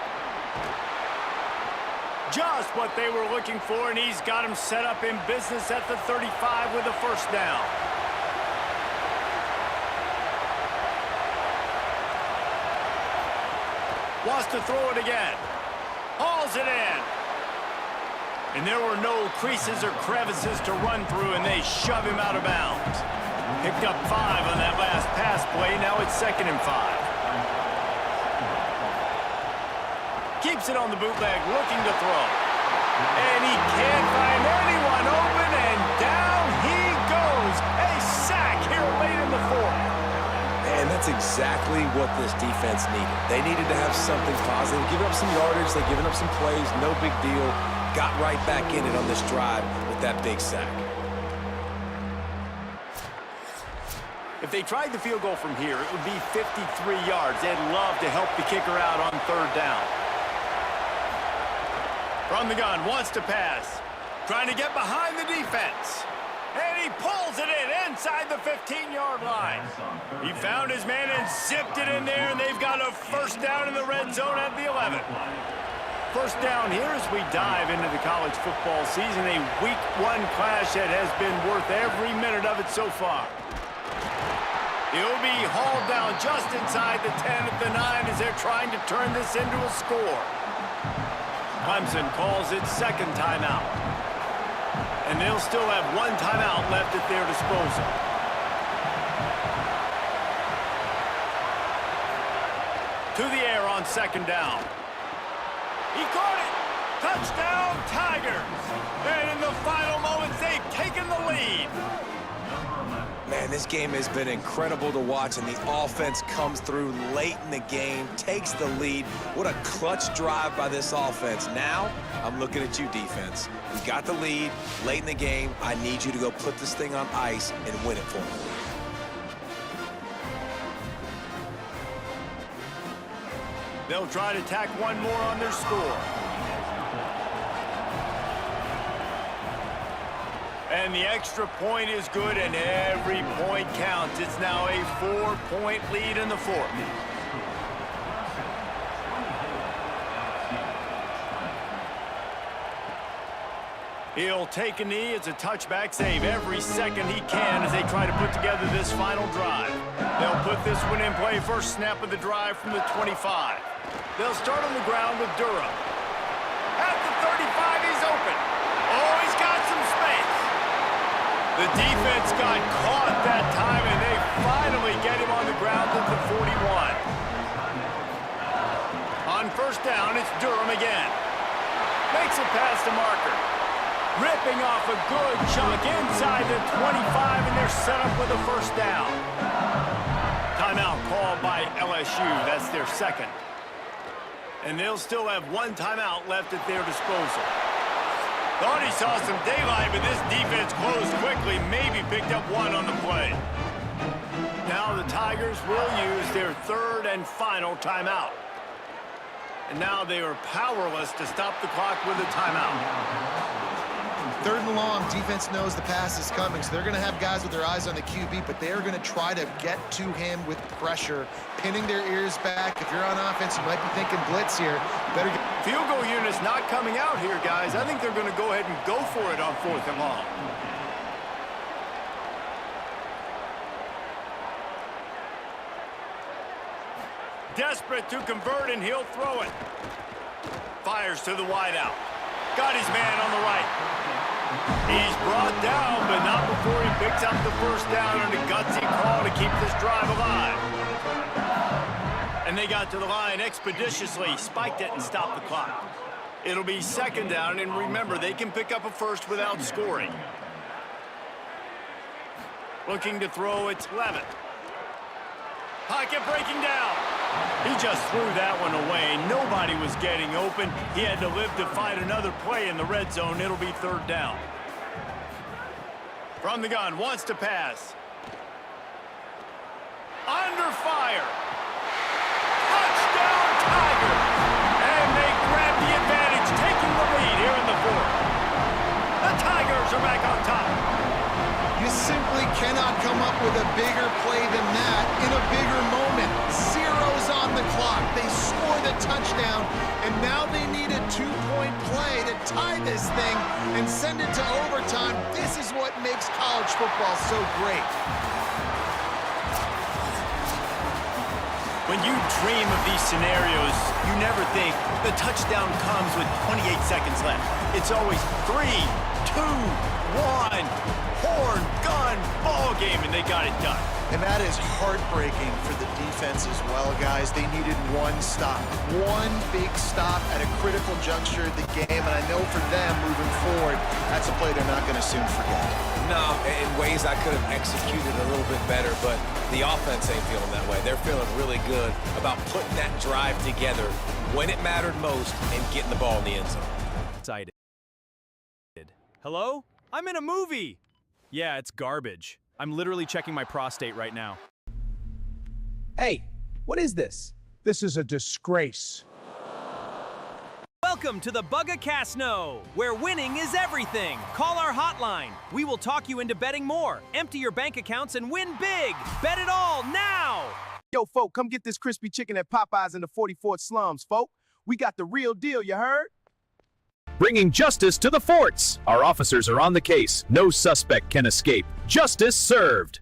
Just what they were looking for, and he's got him set up in business at the 35 with a first down. Wants to throw it again. Hauls it in. And there were no creases or crevices to run through, and they shove him out of bounds. Picked up 5 on that last pass play. Now it's 2nd and 5. Keeps it on the bootleg, looking to throw. And he can't find anyone open, and down he goes. A sack here late in the 4th.
And that's exactly what this defense needed. They needed to have something positive. Giving up some yardage, they've given up some plays, no big deal. Got right back in it on this drive with that big sack.
If they tried the field goal from here, it would be 53 yards. They'd love to help the kicker out on 3rd down. From the gun, wants to pass. Trying to get behind the defense. And he pulls it in inside the 15-yard line. He found his man and zipped it in there, and they've got a 1st down in the red zone at the 11. 1st down here as we dive into the college football season. A week 1 clash that has been worth every minute of it so far. He'll be hauled down just inside the 10 at the 9 as they're trying to turn this into a score. Clemson calls its 2nd timeout. And they'll still have 1 timeout left at their disposal. To the air on 2nd down. He caught it! Touchdown, Tigers! And in the final moments, they've taken the lead.
Man, this game has been incredible to watch, and the offense comes through late in the game, takes the lead. What a clutch drive by this offense. Now, I'm looking at you, defense. We got the lead late in the game. I need you to go put this thing on ice and win it for me.
They'll try to tack 1 more on their score. And the extra point is good, and every point counts. It's now a 4-point lead in the 4th. He'll take a knee. It's a touchback save every second he can as they try to put together this final drive. They'll put this one in play. First snap of the drive from the 25. They'll start on the ground with Durham. At the 35, he's open. Oh, he's got some space. The defense got caught that time, and they finally get him on the ground at the 41. On 1st down, it's Durham again. Makes it past the marker. Ripping off a good chunk inside the 25, and they're set up with a 1st down. Timeout called by LSU. That's their 2nd. And they'll still have 1 timeout left at their disposal. Thought he saw some daylight, but this defense closed quickly, maybe picked up 1 on the play. Now the Tigers will use their 3rd and final timeout. And now they are powerless to stop the clock with a timeout.
3rd and long, defense knows the pass is coming, so they're going to have guys with their eyes on the QB, but they're going to try to get to him with pressure, pinning their ears back. If you're on offense, you might be thinking blitz here. Better get...
Field goal unit's not coming out here, guys. I think they're going to go ahead and go for it on 4th and long. Desperate to convert, and he'll throw it. Fires to the wideout. Got his man on the right. He's brought down, but not before he picks up the 1st down on a gutsy call to keep this drive alive. And they got to the line expeditiously, spiked it, and stopped the clock. It'll be 2nd down, and remember, they can pick up a 1st without scoring. Looking to throw, it's Levitt. Pocket breaking down. He just threw that one away. Nobody was getting open. He had to live to fight another play in the red zone. It'll be 3rd down. From the gun, wants to pass. Under fire. Touchdown, Tigers! And they grab the advantage, taking the lead here in the 4th. The Tigers are back on top.
You simply cannot come up with a bigger play than that in a bigger moment. 0's on the clock. They score the touchdown, and now they need a 2-point play to tie this thing and send it to overtime. This is what makes college football so great.
When you dream of these scenarios, you you never think the touchdown comes with 28 seconds left. It's always 3, 2, 1, horn, gun, ball game, and they got it done.
And that is heartbreaking for the defense as well, guys. They needed one stop, one big stop at a critical juncture of the game, and I know for them moving forward, that's a play they're not going to soon forget.
No, in ways I could have executed a little bit better, but the offense ain't feeling that way. They're feeling really good about putting that drive together when it mattered most and getting the ball in the end zone.
Excited. Hello? I'm in a movie. Yeah, it's garbage. I'm literally checking my prostate right now.
Hey, what is this? This is a disgrace.
Welcome to the Bugga-Casino, where winning is everything. Call our hotline. We will talk you into betting more. Empty your bank accounts and win big. Bet it all now.
Yo, folk, come get this crispy chicken at Popeyes in the 44th slums, folk. We got the real deal, you heard?
Bringing justice to the forts. Our officers are on the case. No suspect can escape. Justice served.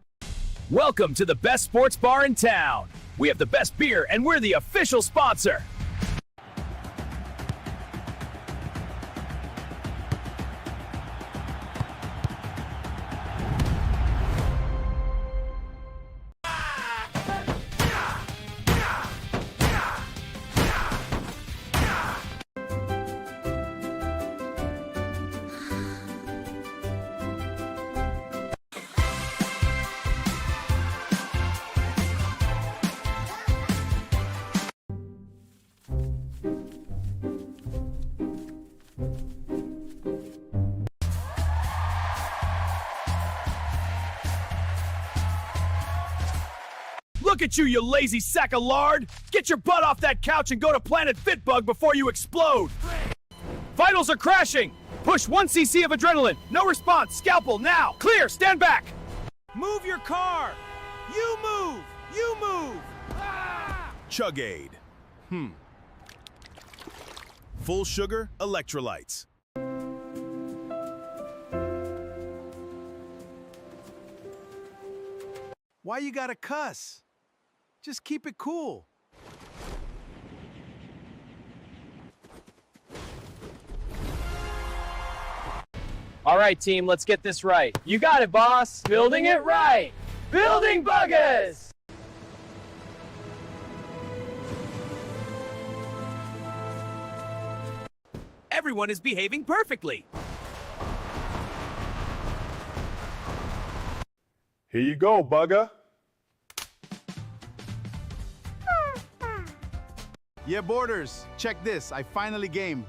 Welcome to the best sports bar in town. We have the best beer, and we're the official sponsor. Look at you, you lazy sack of lard! Get your butt off that couch and go to Planet Fitbug before you explode! Vitals are crashing! Push 1 cc of adrenaline! No response! Scalpel, now! Clear! Stand back!
Move your car! You move! You move!
Chug-Aid. Full sugar electrolytes.
Why you gotta cuss? Just keep it cool.
All right, team, let's get this right. You got it, boss. Building it right. Building Buggas!
Everyone is behaving perfectly.
Here you go, Bugga.
Yeah, boarders, check this. I finally game.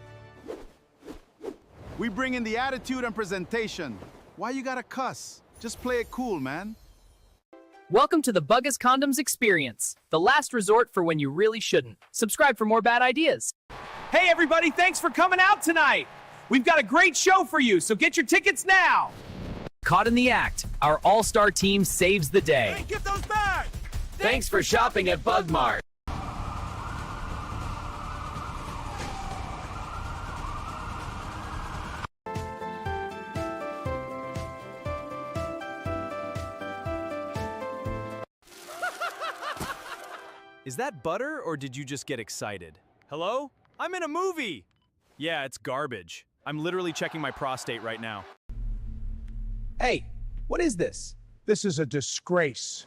We bring in the attitude and presentation. Why you gotta cuss? Just play it cool, man.
Welcome to the Buggas Condoms Experience, the last resort for when you really shouldn't. Subscribe for more bad ideas.
Hey, everybody, thanks for coming out tonight. We've got a great show for you, so get your tickets now.
Caught in the act, our all-star team saves the day.
Hey, give those back!
Thanks for shopping at Bug Mart.
Is that butter, or did you just get excited? Hello? I'm in a movie! Yeah, it's garbage. I'm literally checking my prostate right now.
Hey, what is this? This is a disgrace.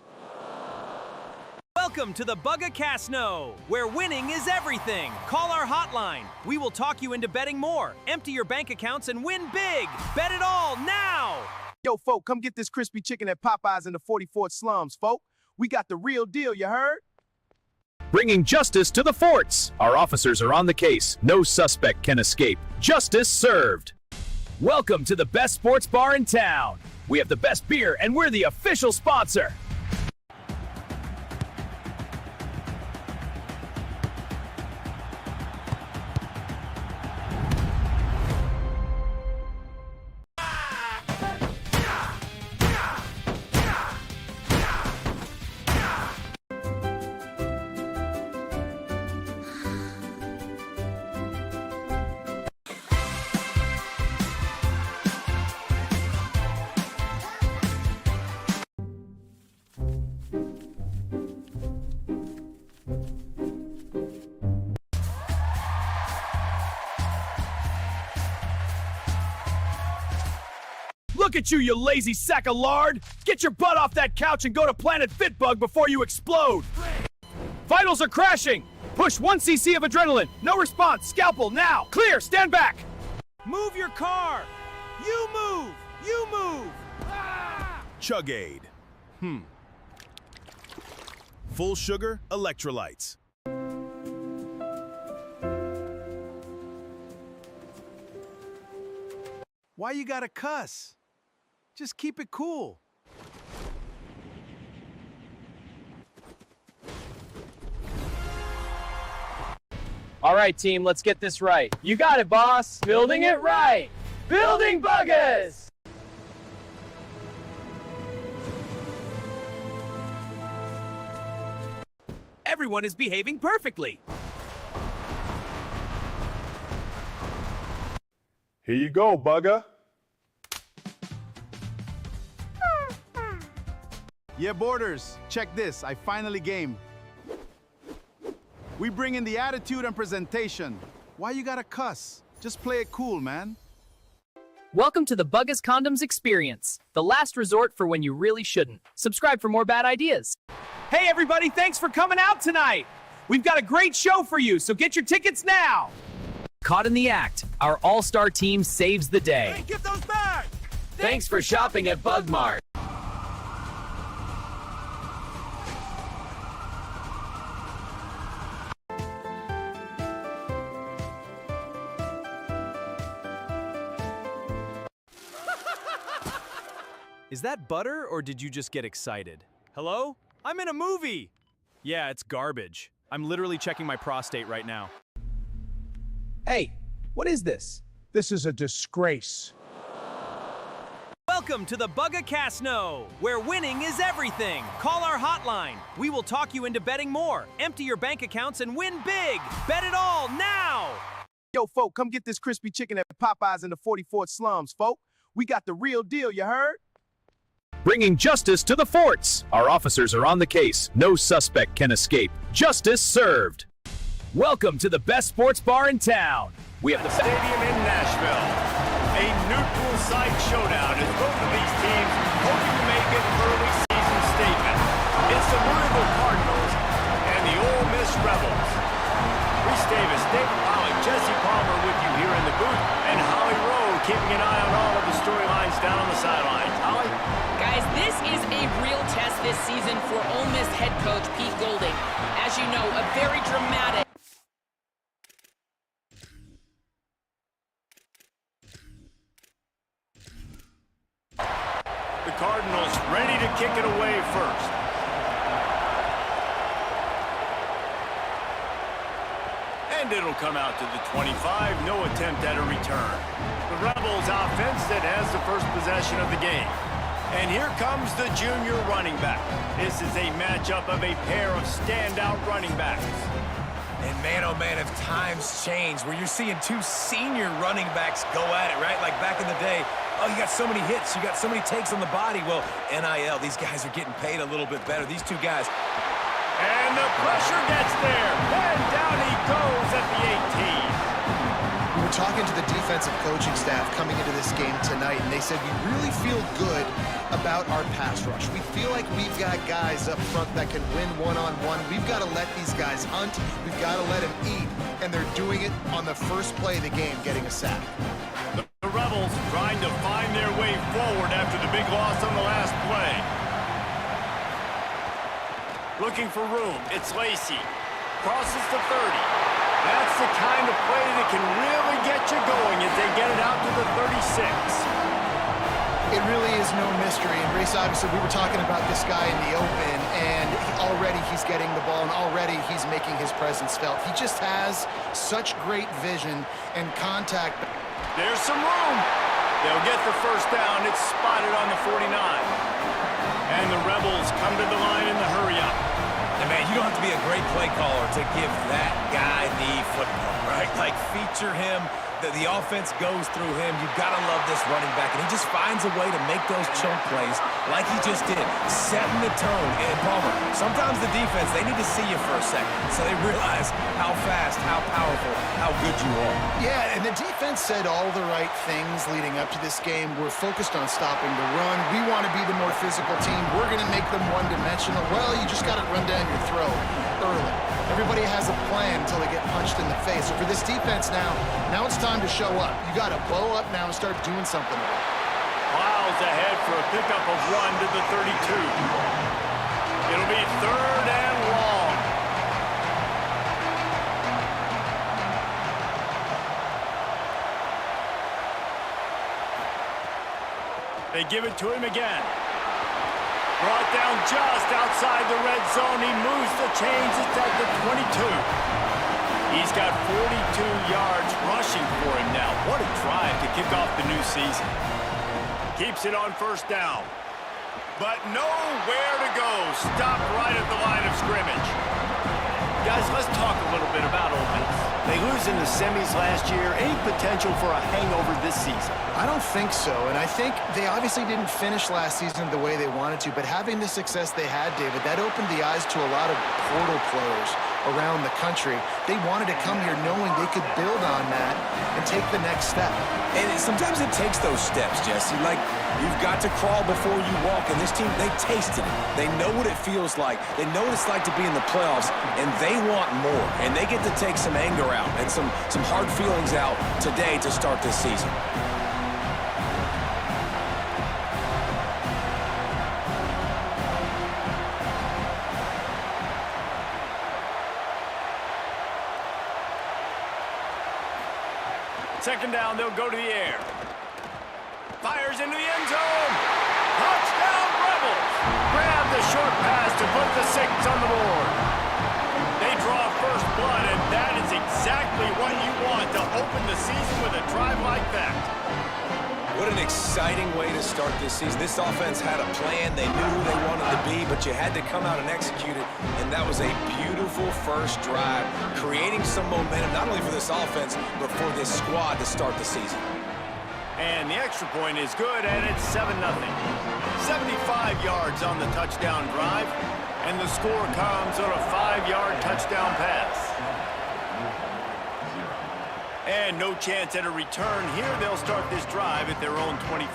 Welcome to the Bugga-Casino, where winning is everything. Call our hotline. We will talk you into betting more. Empty your bank accounts and win big. Bet it all now!
Yo, folk, come get this crispy chicken at Popeyes in the 44th slums, folk. We got the real deal, you heard?
Bringing justice to the forts. Our officers are on the case. No suspect can escape. Justice served. Welcome to the best sports bar in town. We have the best beer, and we're the official sponsor. Look at you, you lazy sack of lard! Get your butt off that couch and go to Planet Fitbug before you explode! Vitals are crashing! Push 1 cc of adrenaline! No response! Scalpel, now! Clear! Stand back!
Move your car! You move! You move!
Chug-Aid. Full sugar electrolytes.
Why you gotta cuss? Just keep it cool.
All right, team, let's get this right. You got it, boss. Building it right. Building buggers!
Everyone is behaving perfectly!
Here you go, Bugger.
Yeah, boarders, check this. I finally game. We bring in the attitude and presentation. Why you gotta cuss? Just play it cool, man.
Welcome to the Buggas Condoms Experience, the last resort for when you really shouldn't. Subscribe for more bad ideas.
Hey everybody, thanks for coming out tonight! We've got a great show for you, so get your tickets now!
Caught in the act, our all-star team saves the day.
Hey, give those back!
Thanks for shopping at Bugmart.
Is that butter, or did you just get excited? Hello? I'm in a movie! Yeah, it's garbage. I'm literally checking my prostate right now.
Hey, what is this?
This is a disgrace.
Welcome to the Bugga-Cast-No, where winning is everything. Call our hotline. We will talk you into betting more. Empty your bank accounts and win big. Bet it all now!
Yo, folk, come get this crispy chicken at Popeyes in the 44th slums, folk. We got the real deal, you heard?
Bringing justice to the forts. Our officers are on the case. No suspect can escape. Justice served. Welcome to the best sports bar in town. We have the
Stadium in Nashville. A neutral site showdown as both of these teams hoping to make an early season statement. It's the Louisville Cardinals and the Ole Miss Rebels. Reese Davis, David Pollock, Jesse Palmer with you here in the booth, and Holly Rowe keeping an eye on all of the storylines down on the sidelines. Holly?
Guys, this is a real test this season for Ole Miss head coach Pete Golding. As you know, a very dramatic.
The Cardinals ready to kick it away first. And it'll come out to the 25, no attempt at a return. The Rebels offense that has the first possession of the game. And here comes the junior running back. This is a matchup of a pair of standout running backs.
And man, oh man, if times change, where you're seeing two senior running backs go at it, right? Like back in the day, oh, you got so many hits, you got so many takes on the body. Well, NIL, these guys are getting paid a little bit better. These two guys.
And the pressure gets there. And down he goes at the 18.
We were talking to the defensive coaching staff coming into this game tonight, and they said we really feel good about our pass rush. We feel like we've got guys up front that can win one-on-one. We've got to let these guys hunt. We've got to let them eat, and they're doing it on the first play of the game, getting a sack.
The Rebels trying to find their way forward after the big loss on the last play. Looking for room. It's Lacey. Crosses the 30. That's the kind of play that can really get you going as they get it out to the 36.
It really is no mystery. And Race, obviously, we were talking about this guy in the open, and already he's getting the ball, and already he's making his presence felt. He just has such great vision and contact.
There's some room. They'll get the first down. It's spotted on the 49. And the Rebels come to the line in the hurry-up.
And man, you don't have to be a great play caller to give that guy the football, right? Like, feature him The offense goes through him. You've got to love this running back, and he just finds a way to make those chunk plays like he just did, setting the tone. And Palmer, sometimes the defense, they need to see you for a second so they realize how fast, how powerful, how good you are.
Yeah, and the defense said all the right things leading up to this game. We're focused on stopping the run. We want to be the more physical team. We're going to make them one-dimensional. Well, you just got to run down your throat early. Everybody has a plan until they get punched in the face. So for this defense now it's time to show up. You got to blow up now and start doing something with it.
Miles ahead for a pickup of 1 to the 32. It'll be 3rd and long. They give it to him again. Brought down just outside the red zone. He moves the chains. It's at the 22. He's got 42 yards rushing for him now. What a drive to kick off the new season. Keeps it on 1st down. But nowhere to go. Stopped right at the line of scrimmage. Guys, let's talk a little bit about Ole Miss. They lose in the semis last year. Any potential for a hangover this season?
I don't think so, and I think they obviously didn't finish last season the way they wanted to, but having the success they had, David, that opened the eyes to a lot of portal players around the country. They wanted to come here knowing they could build on that and take the next step.
And sometimes it takes those steps, Jesse. Like, you've got to crawl before you walk, and this team, they tasted it. They know what it feels like. They know what it's like to be in the playoffs, and they want more. And they get to take some anger out and some hard feelings out today to start this season.
Second down, they'll go to the air. Fires into the end zone. Touchdown, Rebels. Grab the short pass to put the 6 on the board. They draw first blood, and that is exactly what you want to open the season with a drive like that.
What an exciting way to start this season. This offense had a plan. They knew who they wanted to be, but you had to come out and execute it, and that was a beautiful first drive, creating some momentum, not only for this offense, but for this squad to start the season.
And the extra point is good, and it's 7-0. 75 yards on the touchdown drive, and the score comes on a 5-yard touchdown pass. And no chance at a return here. They'll start this drive at their own 25.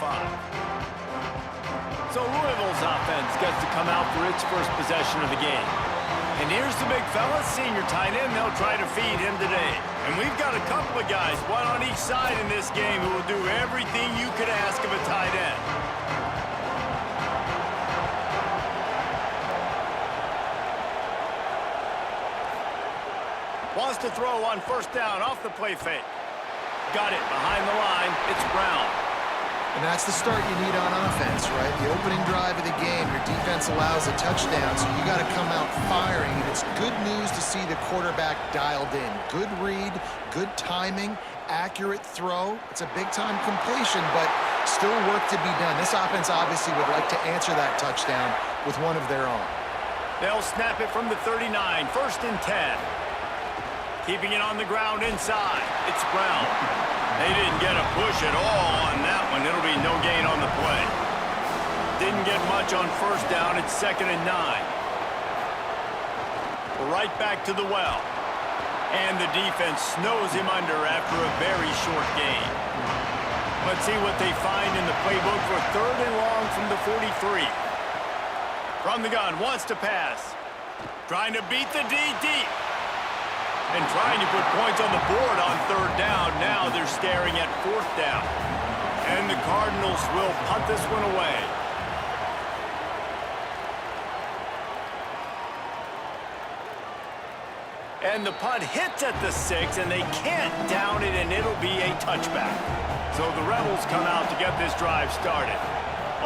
So Louisville's offense gets to come out for its first possession of the game. And here's the big fella, senior tight end. They'll try to feed him today. And we've got a couple of guys, one on each side in this game, who will do everything you could ask of a tight end. Wants to throw on 1st down off the play fake. Got it behind the line. It's Brown.
And that's the start you need on offense, right? The opening drive of the game, your defense allows a touchdown, so you got to come out firing. And it's good news to see the quarterback dialed in. Good read, good timing, accurate throw. It's a big-time completion, but still work to be done. This offense obviously would like to answer that touchdown with one of their own.
They'll snap it from the 39, 1st and 10. Keeping it on the ground inside. It's Brown. They didn't get a push at all on that one. It'll be no gain on the play. Didn't get much on 1st down. It's 2nd and 9. Right back to the well. And the defense snows him under after a very short gain. Let's see what they find in the playbook for 3rd and long from the 43. From the gun, wants to pass. Trying to beat the D deep. And trying to put points on the board on 3rd down. Now they're staring at 4th down. And the Cardinals will punt this one away. And the punt hits at the 6, and they can't down it, and it'll be a touchback. So the Rebels come out to get this drive started.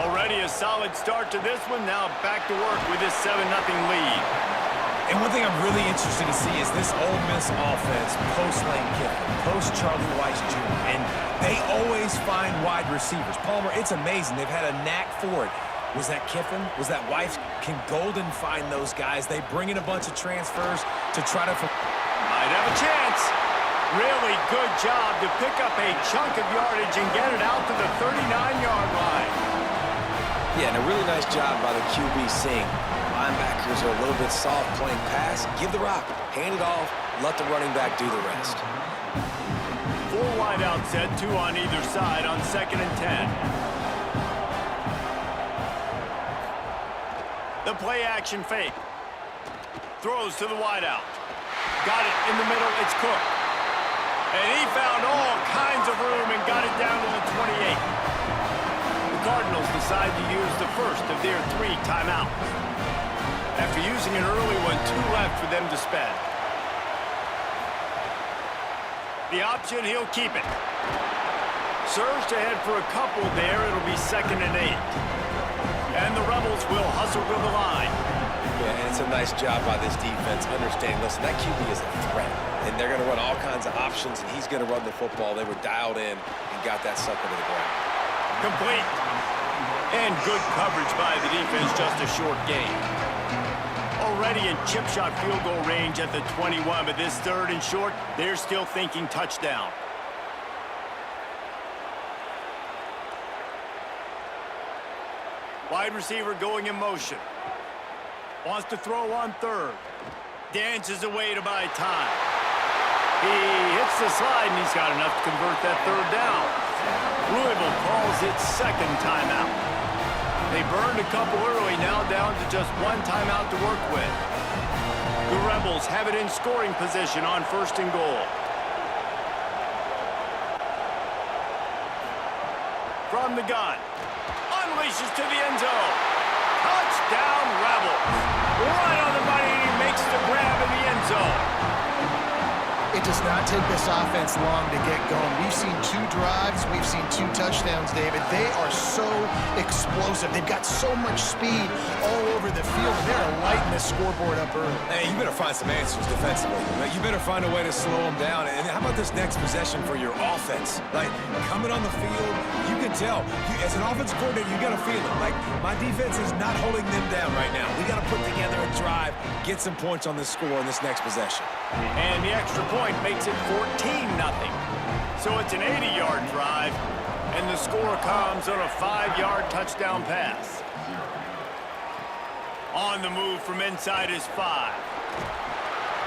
Already a solid start to this one. Now back to work with this 7-0 lead.
And one thing I'm really interested to see is this Ole Miss offense post-Lane Kiffin, post-Charlie Weiss Jr., and they always find wide receivers. Palmer, it's amazing. They've had a knack for it. Was that Kiffin? Was that Weiss? Can Golden find those guys? They bring in a bunch of transfers to try to...
Might have a chance. Really good job to pick up a chunk of yardage and get it out to the 39-yard line.
Yeah, and a really nice job by the QB seeing linebackers are a little bit soft playing pass. Give the rock, hand it off, let the running back do the rest.
Full wide out set, 2 on either side on 2nd and 10. The play action fake. Throws to the wide out. Got it in the middle, it's Cook. And he found all kinds of room and got it down to the 28. The Cardinals decide to use the first of their 3 timeouts. After using an early one, 2 left for them to spend. The option, he'll keep it. Surged ahead for a couple there, it'll be 2nd and 8. And the Rebels will hustle to the line.
Yeah, and it's a nice job by this defense understanding, listen, that QB is a threat. And they're going to run all kinds of options, and he's going to run the football. They were dialed in and got that sucker to the ground.
Complete. And good coverage by the defense, just a short gain. Already in chip shot field goal range at the 21, but this 3rd and short, they're still thinking touchdown. Wide receiver going in motion. Wants to throw on 3rd. Dances away to buy time. He hits the slide, and he's got enough to convert that 3rd down. Louisville calls its 2nd timeout. They burned a couple early, now down to just 1 timeout to work with. The Rebels have it in scoring position on 1st and goal. From the gun. Unleashes to the end zone. Touchdown, Rebels. Right on the money, and he makes the grab in the end zone.
It does not take this offense long to get going. We've seen 2 drives. We've seen 2 touchdowns, David. They are so explosive. They've got so much speed all over the field. They're lighting the scoreboard up early.
Hey, you better find some answers defensively. You better find a way to slow them down. And how about this next possession for your offense? Like, coming on the field, you can tell. As an offensive coordinator, you got to feel it. Like, my defense is not holding them down right now. We got to put together a drive, get some points on this score in this next possession.
And the extra point makes it 14-0. So it's an 80-yard drive, and the score comes on a 5-yard touchdown pass. On the move from inside his 5.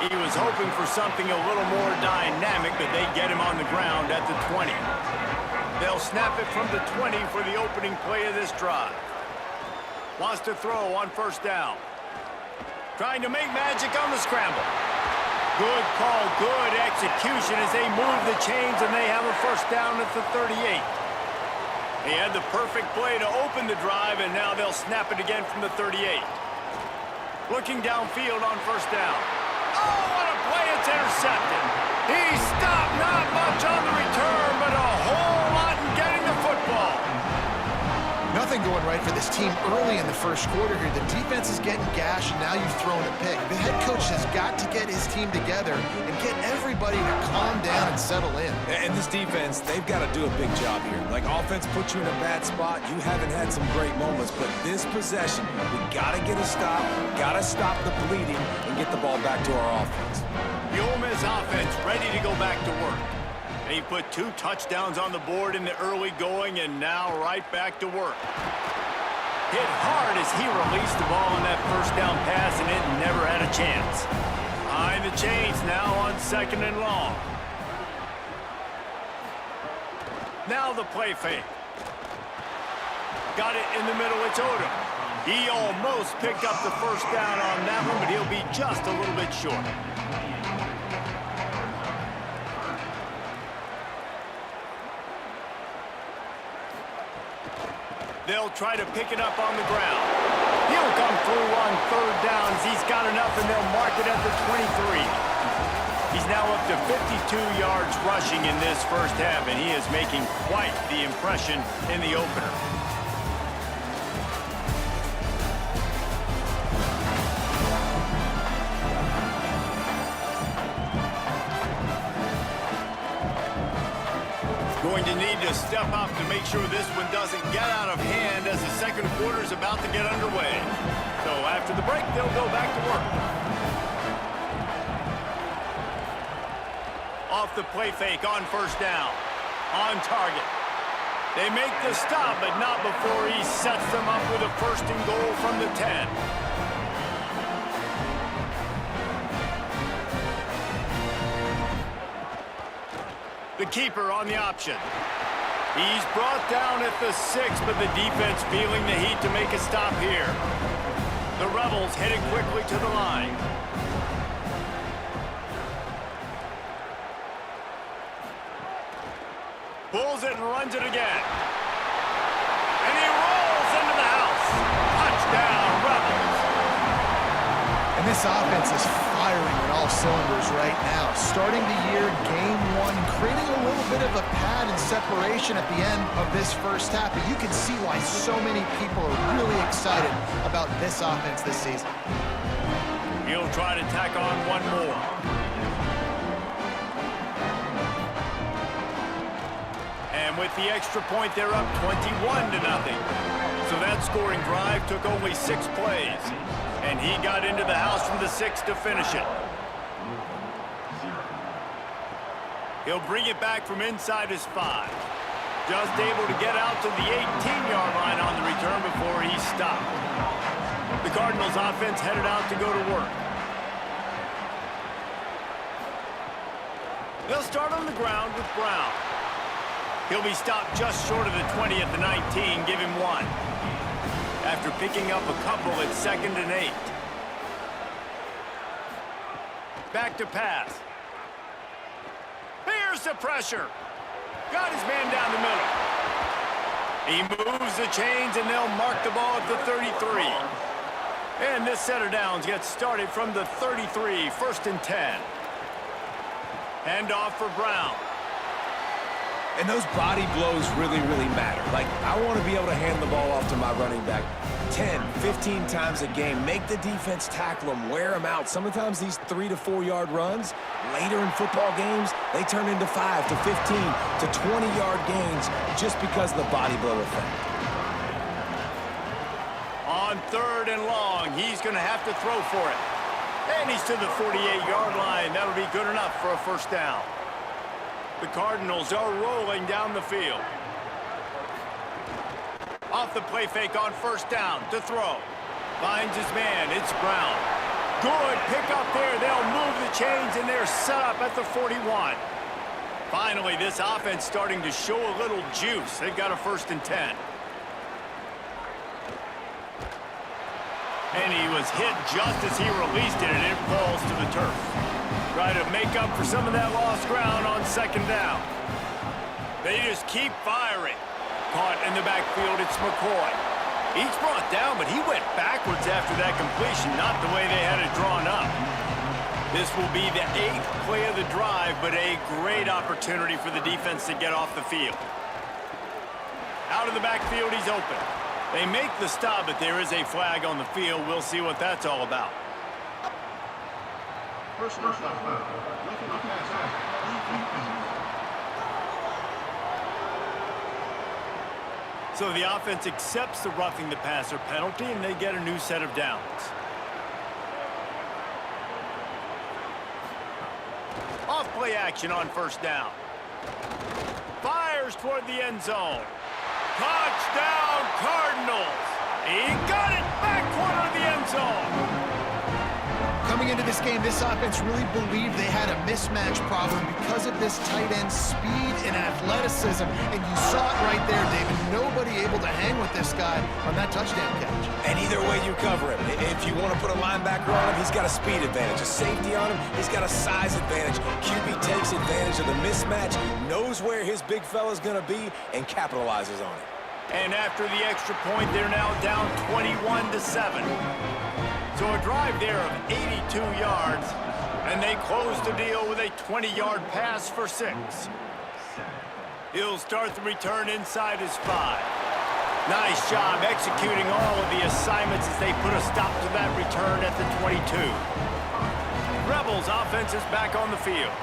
He was hoping for something a little more dynamic, but they get him on the ground at the 20. They'll snap it from the 20 for the opening play of this drive. Wants to throw on 1st down. Trying to make magic on the scramble. Good call, good execution as they move the chains, and they have a 1st down at the 38. He had the perfect play to open the drive, and now they'll snap it again from the 38. Looking downfield on 1st down. Oh, what a play, it's intercepted. He stopped, not much on the return, but a whole lot in getting the football.
Nothing going right for this team early in the 1st quarter here. The defense is getting gashed, and now you've thrown a pick. The head coach has got to get his team together and get everybody to calm down and settle in.
And this defense, they've got to do a big job here. Like, offense puts you in a bad spot. You haven't had some great moments, but this possession, we got to get a stop, got to stop the bleeding, and get the ball back to our offense.
The Ole Miss offense ready to go back to work. They put 2 touchdowns on the board in the early going, and now right back to work. Hit hard as he released the ball on that 1st down pass, and it never had a chance. Behind the chains now on 2nd and long. Now the play fake. Got it in the middle, it's Odom. He almost picked up the 1st down on that one, but he'll be just a little bit short. They'll try to pick it up on the ground. He'll come through on 3rd down as he's got enough, and they'll mark it at the 23. He's now up to 52 yards rushing in this 1st half, and he is making quite the impression in the opener. Going to need to step up to make sure this one doesn't get out of hand as the 2nd quarter is about to get underway. So after the break, they'll go back to work. the play fake on first down. On target. They make the stop, but not before he sets them up with a 1st and goal from the 10. The keeper on the option. He's brought down at the 6, but the defense feeling the heat to make a stop here. The Rebels headed quickly to the line. Pulls it and runs it again. And he rolls into the house. Touchdown, Rebels.
And this offense is firing on all cylinders right now. Starting the year, game 1, creating a little bit of a pad and separation at the end of this first half. But you can see why so many people are really excited about this offense this season.
He'll try to tack on one more. And with the extra point, they're up 21-0. So that scoring drive took only 6 plays. And he got into the house from the 6 to finish it. He'll bring it back from inside his 5. Just able to get out to the 18-yard line on the return before he stopped. The Cardinals offense headed out to go to work. They'll start on the ground with Brown. He'll be stopped just short of the 20 at the 19, give him 1. After picking up a couple at 2nd and 8. Back to pass. Here's the pressure. Got his man down the middle. He moves the chains and they'll mark the ball at the 33. And this set of downs gets started from the 33, 1st and 10. Handoff for Brown.
And those body blows really, really matter. Like, I want to be able to hand the ball off to my running back 10, 15 times a game. Make the defense tackle them, wear them out. Sometimes these 3 to 4 yard runs, later in football games, they turn into 5 to 15 to 20-yard gains just because of the body blow effect.
On 3rd and long, he's going to have to throw for it. And he's to the 48-yard line. That'll be good enough for a 1st down. The Cardinals are rolling down the field. Off the play fake on 1st down to throw. Finds his man. It's Brown. Good pick up there. They'll move the chains, and they're set up at the 41. Finally, this offense starting to show a little juice. They've got a 1st and 10. And he was hit just as he released it, and it falls to the turf. Try to make up for some of that lost ground on 2nd down. They just keep firing. Caught in the backfield, it's McCoy. He's brought down, but he went backwards after that completion, not the way they had it drawn up. This will be the 8th play of the drive, but a great opportunity for the defense to get off the field. Out of the backfield, he's open. They make the stop, but there is a flag on the field. We'll see what that's all about. So the offense accepts the roughing the passer penalty, and they get a new set of downs. Off play action on 1st down. Fires toward the end zone. Touchdown, Cardinals! He got it back corner of the end zone.
Coming into this game, this offense really believed they had a mismatch problem because of this tight end speed and athleticism. And you saw it right there, David. Nobody able to hang with this guy on that touchdown catch.
And either way you cover him. If you want to put a linebacker on him, he's got a speed advantage. A safety on him, he's got a size advantage. QB takes advantage of the mismatch, knows where his big fella's going to be, and capitalizes on it.
And after the extra point, they're now down 21-7. So a drive there of 82 yards, and they close the deal with a 20-yard pass for 6. He'll start the return inside his 5. Nice job executing all of the assignments as they put a stop to that return at the 22. Rebels offense is back on the field.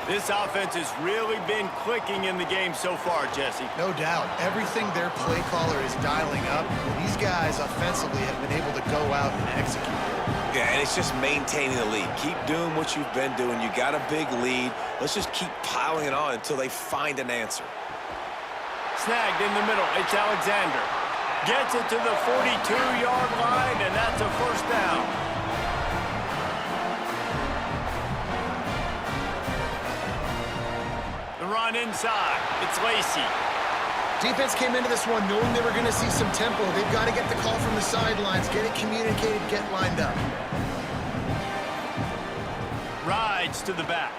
This offense has really been clicking in the game so far, Jesse.
No doubt. Everything their play caller is dialing up, these guys offensively have been able to go out and execute.
Yeah, and it's just maintaining the lead. Keep doing what you've been doing. You got a big lead. Let's just keep piling it on until they find an answer.
Snagged in the middle. It's Alexander. Gets it to the 42-yard line, and that's a first down. The run inside. It's Lacey.
Defense came into this one knowing they were going to see some tempo. They've got to get the call from the sidelines, get it communicated, get lined up.
Rides to the back.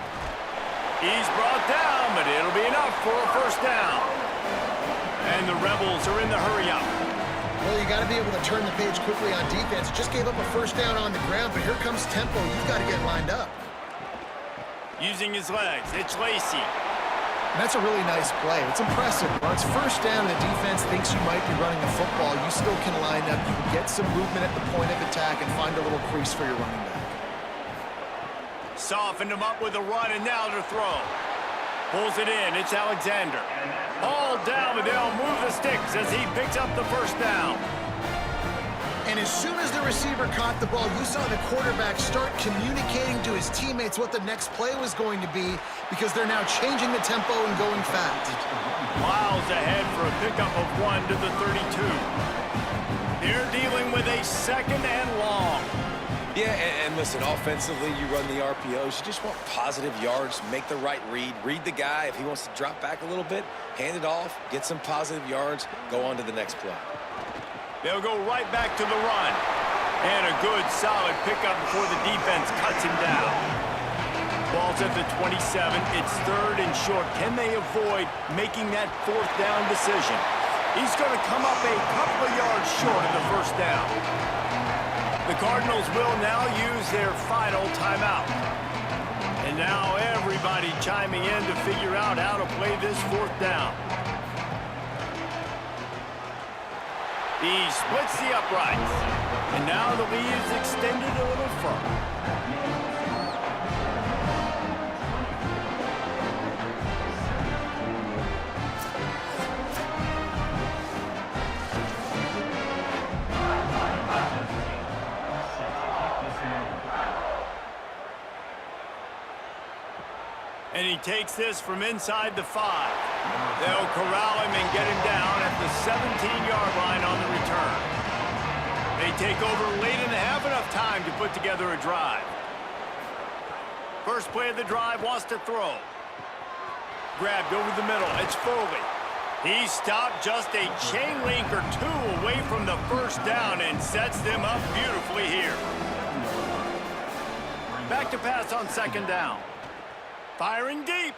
He's brought down, but it'll be enough for a first down. And the Rebels are in the hurry-up.
Well, you got to be able to turn the page quickly on defense. Just gave up a first down on the ground, but here comes tempo. You've got to get lined up.
Using his legs, it's Lacey.
And that's a really nice play. It's impressive. When it's first down and the defense thinks you might be running the football, you still can line up. You can get some movement at the point of attack and find a little crease for your running back.
Softened him up with a run, and now to throw. Pulls it in. It's Alexander. All down, but they'll move the sticks as he picks up the first down.
And as soon as the receiver caught the ball, you saw the quarterback start communicating to his teammates what the next play was going to be because they're now changing the tempo and going fast.
Miles ahead for a pickup of 1 to the 32. They're dealing with a second and long.
Yeah, and listen, offensively, you run the RPOs. You just want positive yards, make the right read. Read the guy. If he wants to drop back a little bit, hand it off, get some positive yards, go on to the next play.
They'll go right back to the run. And a good, solid pickup before the defense cuts him down. Ball's at the 27. It's third and short. Can they avoid making that fourth down decision? He's going to come up a couple of yards short of the first down. The Cardinals will now use their final timeout. And now everybody chiming in to figure out how to play this fourth down. He splits the uprights. And now the lead is extended a little further. And he takes this from inside the 5. They'll corral him and get him down at the 17-yard line on the return. They take over late in the half, enough time to put together a drive. First play of the drive, wants to throw. Grabbed over the middle, it's Foley. He stopped just a chain link or two away from the first down and sets them up beautifully here. Back to pass on second down. Firing deep.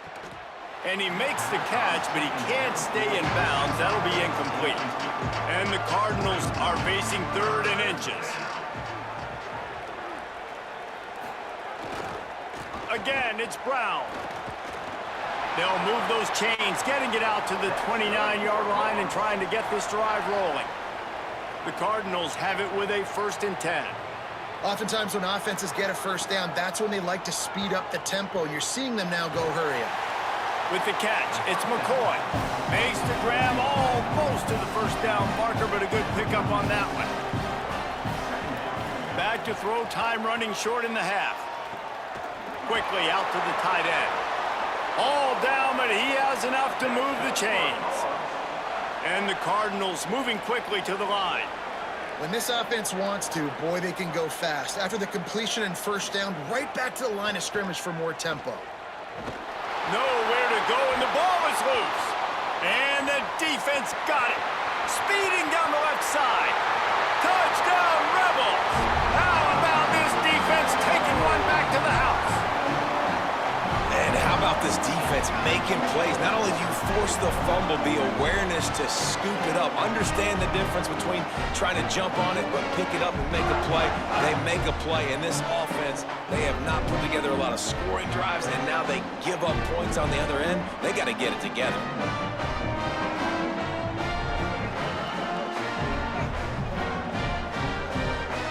And he makes the catch, but he can't stay in bounds. That'll be incomplete. And the Cardinals are facing third and inches. Again, it's Brown. They'll move those chains, getting it out to the 29-yard line and trying to get this drive rolling. The Cardinals have it with a 1st and 10.
Oftentimes when offenses get a first down, that's when they like to speed up the tempo, and you're seeing them now go hurry up.
With the catch, it's McCoy. Makes the grab almost to the first down marker, but a good pickup on that one. Back to throw, time running short in the half. Quickly out to the tight end. All down, but he has enough to move the chains. And the Cardinals moving quickly to the line.
When this offense wants to, boy, they can go fast. After the completion and first down, right back to the line of scrimmage for more tempo.
Nowhere to go, and the ball is loose. And the defense got it. Speeding down the left side. Touchdown, Rebels! How about this defense taking one back to the house?
And how about this defense making plays? Not only do you force the fumble, the awareness to scoop it up. Understand the difference between trying to jump on it, but pick it up and make a play. They make a play. In this offense, they have not put together a lot of scoring drives, and now they give up points on the other end. They got to get it together.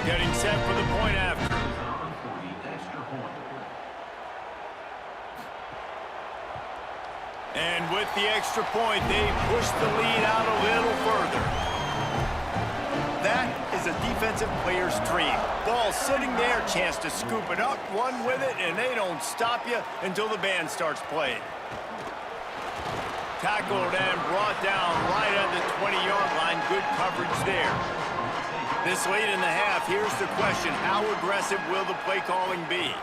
Getting set for the point after. And with the extra point, they push the lead out a little further. That is is a defensive player's dream. Ball sitting there, chance to scoop it up, run with it, and they don't stop you until the band starts playing. Tackled and brought down right at the 20-yard line. Good coverage there. This late in the half, here's the question. How aggressive will the play calling be?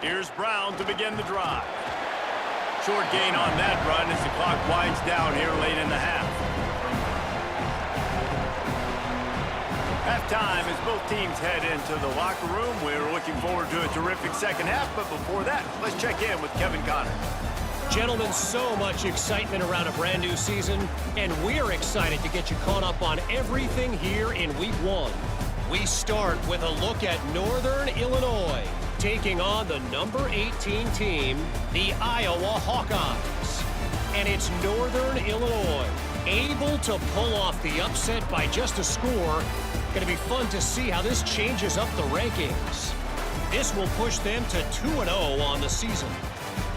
Here's Brown to begin the drive. Short gain on that run as the clock winds down here late in the half. Halftime as both teams head into the locker room. We're looking forward to a terrific second half, but before that, let's check in with Kevin Connor.
Gentlemen, so much excitement around a brand new season, and we're excited to get you caught up on everything here in Week 1. We start with a look at Northern Illinois, taking on the number 18 team, the Iowa Hawkeyes. And it's Northern Illinois, able to pull off the upset by just a score. Going to be fun to see how this changes up the rankings. This will push them to 2-0 on the season.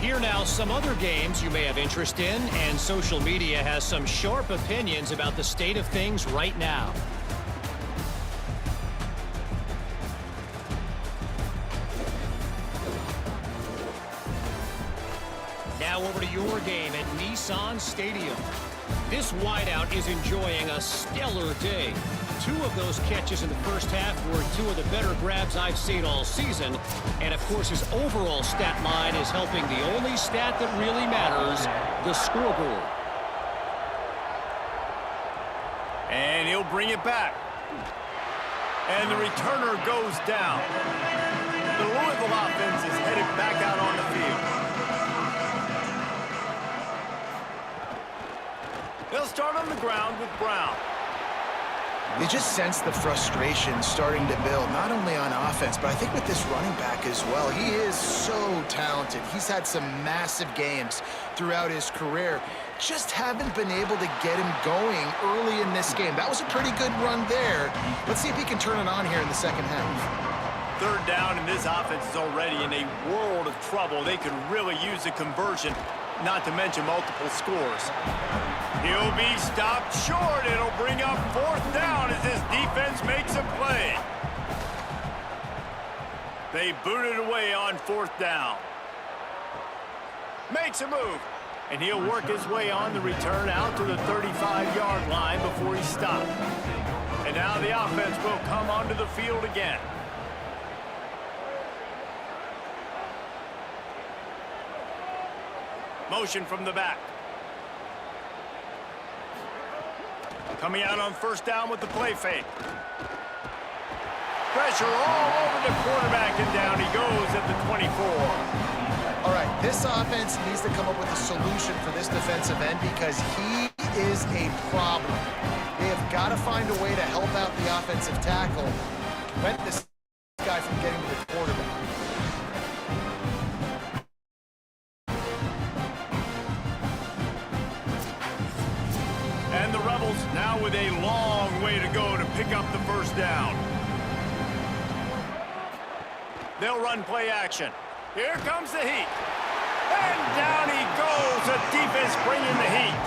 Here now, some other games you may have interest in, and social media has some sharp opinions about the state of things right now. Now over to your game at Nissan Stadium. This wideout is enjoying a stellar day. 2 of those catches in the first half were 2 of the better grabs I've seen all season. And, of course, his overall stat line is helping the only stat that really matters, the scoreboard.
And he'll bring it back. And the returner goes down. The Louisville offense is headed back out on the field. They'll start on the ground with Brown.
You just sense the frustration starting to build, not only on offense, but I think with this running back as well. He is so talented. He's had some massive games throughout his career. Just haven't been able to get him going early in this game. That was a pretty good run there. Let's see if he can turn it on here in the second half.
Third down, and this offense is already in a world of trouble. They could really use a conversion, not to mention multiple scores. He'll be stopped short. It'll bring up 4th down as this defense makes a play. They boot it away on 4th down. Makes a move. And he'll work his way on the return out to the 35-yard line before he's stopped. And now the offense will come onto the field again. Motion from the back. Coming out on 1st down with the play fake. Pressure all over the quarterback, and down he goes at the 24.
All right, this offense needs to come up with a solution for this defensive end because he is a problem. They have got to find a way to help out the offensive tackle, prevent this guy from getting to the quarterback.
And the Rebels now with a long way to go to pick up the 1st down. They'll run play action. Here comes the heat. And down he goes. The defense bringing the heat.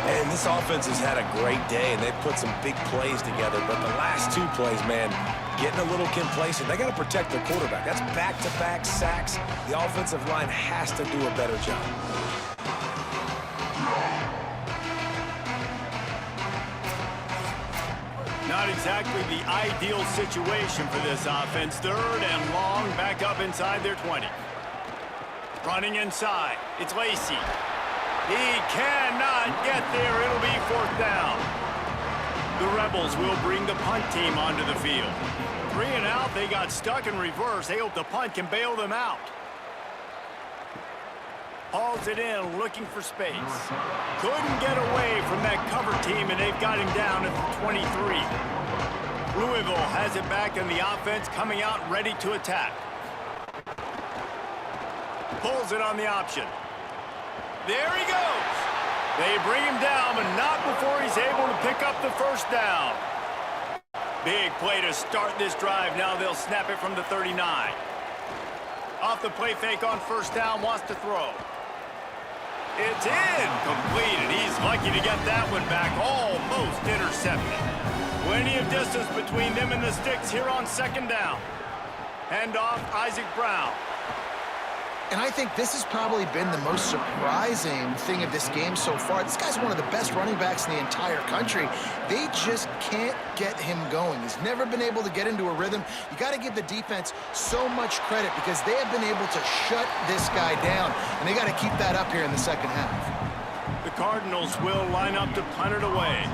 And this offense has had a great day, and they've put some big plays together. But the last 2 plays, man, getting a little complacent. They got to protect their quarterback. That's back-to-back sacks. The offensive line has to do a better job.
Not exactly the ideal situation for this offense. 3rd and long, back up inside their 20. Running inside, it's Lacey. He cannot get there. It'll be 4th down. The Rebels will bring the punt team onto the field. 3 and out, they got stuck in reverse. They hope the punt can bail them out. Hauls it in, looking for space. Couldn't get away from that cover team, and they've got him down at the 23. Louisville has it back, and the offense coming out ready to attack. Pulls it on the option. There he goes. They bring him down, but not before he's able to pick up the 1st down. Big play to start this drive. Now they'll snap it from the 39. Off the play fake on 1st down, wants to throw. It's incomplete, and he's lucky to get that one back, almost intercepted. Plenty of distance between them and the sticks here on second down. Handoff, Isaac Brown.
And I think this has probably been the most surprising thing of this game so far. This guy's one of the best running backs in the entire country. They just can't get him going. He's never been able to get into a rhythm. You got to give the defense so much credit because they have been able to shut this guy down, and they got to keep that up here in the second half.
The Cardinals will line up to punt it away.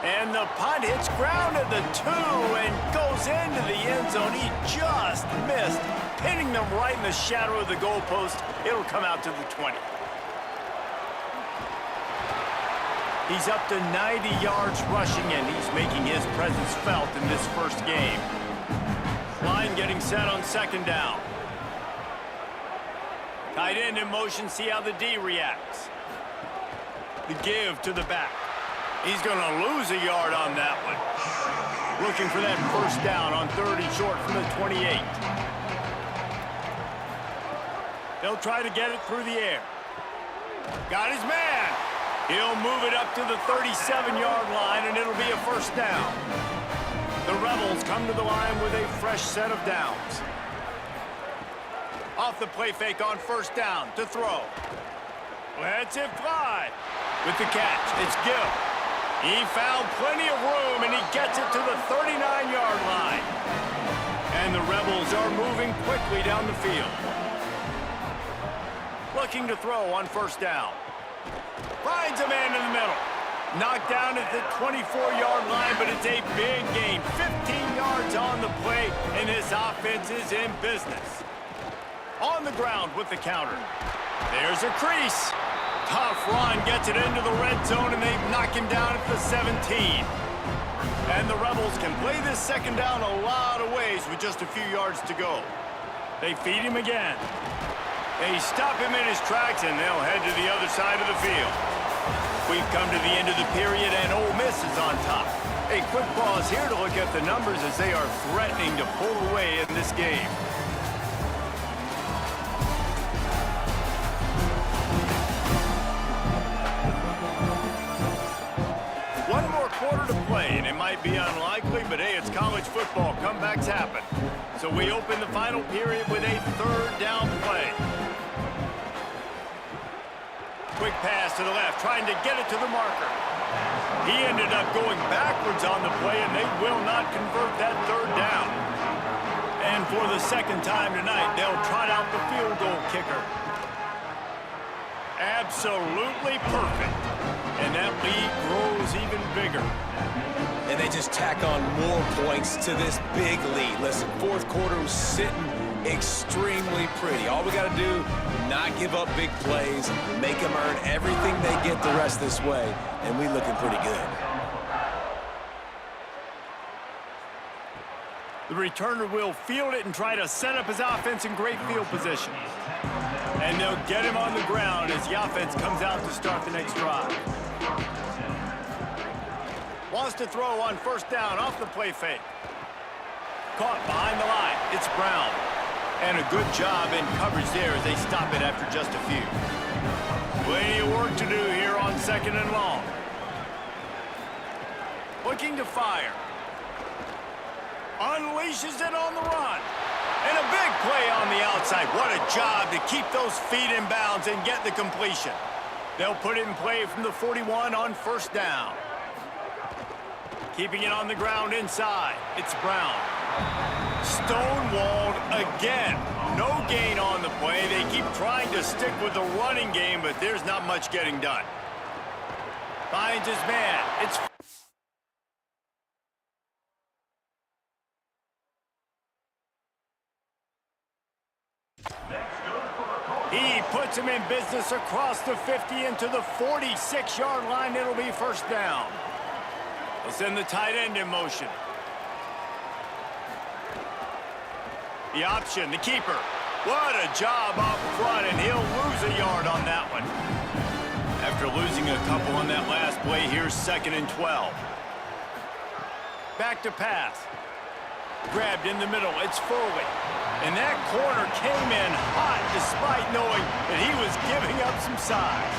And the punt hits ground at the 2 and goes into the end zone. He just missed, pinning them right in the shadow of the goalpost. It'll come out to the 20. He's up to 90 yards rushing, and he's making his presence felt in this first game. Line getting set on second down. Tight end in motion, see how the D reacts. The give to the back. He's going to lose a yard on that one. Looking for that first down on 30 short from the 28. They'll try to get it through the air. Got his man. He'll move it up to the 37-yard line, and it'll be a first down. The Rebels come to the line with a fresh set of downs. Off the play fake on first down to throw. Lets it fly. With the catch, it's Gill. He found plenty of room, and he gets it to the 39-yard line. And the Rebels are moving quickly down the field. Looking to throw on first down. Finds a man in the middle. Knocked down at the 24-yard line, but it's a big gain. 15 yards on the play, and this offense is in business. On the ground with the counter. There's a crease. Tough run, gets it into the red zone, and they knock him down at the 17. And the Rebels can play this second down a lot of ways with just a few yards to go. They feed him again. They stop him in his tracks, and they'll head to the other side of the field. We've come to the end of the period, and Ole Miss is on top. A quick pause here to look at the numbers as they are threatening to pull away in this game. One more quarter to play, and it might be unlikely, but hey, it's college football. Comebacks happen. So we open the final period with a third down play. Quick pass to the left, trying to get it to the marker. He ended up going backwards on the play, and they will not convert that third down. And for the second time tonight, they'll trot out the field goal kicker. Absolutely perfect. And that lead grows even bigger.
And they just tack on more points to this big lead. Listen, fourth quarter was sitting extremely pretty. All we got to do, not give up big plays, make them earn everything they get the rest this way, and we looking pretty good.
The returner will field it and try to set up his offense in great field position. And they'll get him on the ground as the offense comes out to start the next drive. Wants to throw on first down off the play fake. Caught behind the line. It's Brown. And a good job in coverage there as they stop it after just a few. Plenty of work to do here on second and long. Looking to fire. Unleashes it on the run. And a big play on the outside. What a job to keep those feet in bounds and get the completion. They'll put it in play from the 41 on first down. Keeping it on the ground inside. It's Brown. Stonewalled again. No gain on the play. They keep trying to stick with the running game, but there's not much getting done. Finds his man. It's he puts him in business across the 50 into the 46-yard line. It'll be first down. They'll send the tight end in motion. The option, the keeper. What a job up front, and he'll lose a yard on that one. After losing a couple on that last play, here's second and 12. Back to pass. Grabbed in the middle, it's Foley. And that corner came in hot despite knowing that he was giving up some size.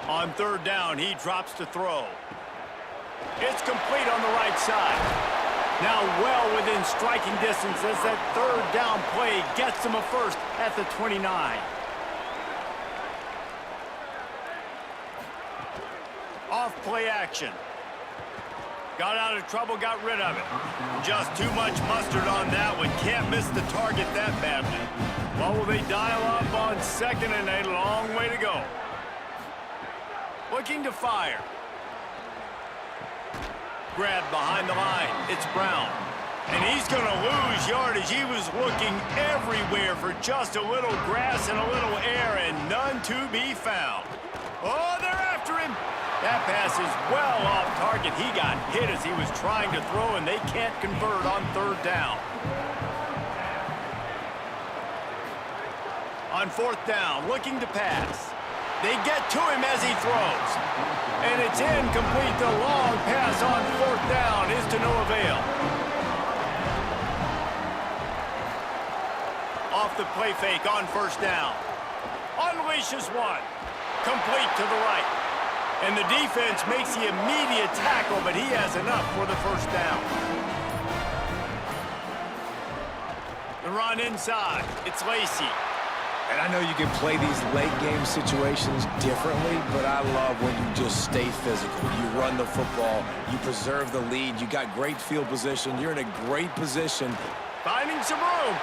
On third down, he drops to throw. It's complete on the right side. Now well within striking distance as that third down play gets him a first at the 29. Off play action. Got out of trouble, got rid of it. Just too much mustard on that one. Can't miss the target that badly. Well, will they dial up on second and a long way to go? Looking to fire. Grab behind the line. It's Brown. And he's going to lose yardage. He was looking everywhere for just a little grass and a little air, and none to be found. Oh, they're after him. That pass is well off target. He got hit as he was trying to throw, and they can't convert on third down. On fourth down, looking to pass. They get to him as he throws. And it's incomplete. The long pass on fourth down is to no avail. Off the play fake on first down. Unleashes one. Complete to the right. And the defense makes the immediate tackle, but he has enough for the first down. The run inside. It's Lacey.
And I know you can play these late game situations differently, but I love when you just stay physical. You run the football, you preserve the lead, you got great field position, you're in a great position.
Finding some room.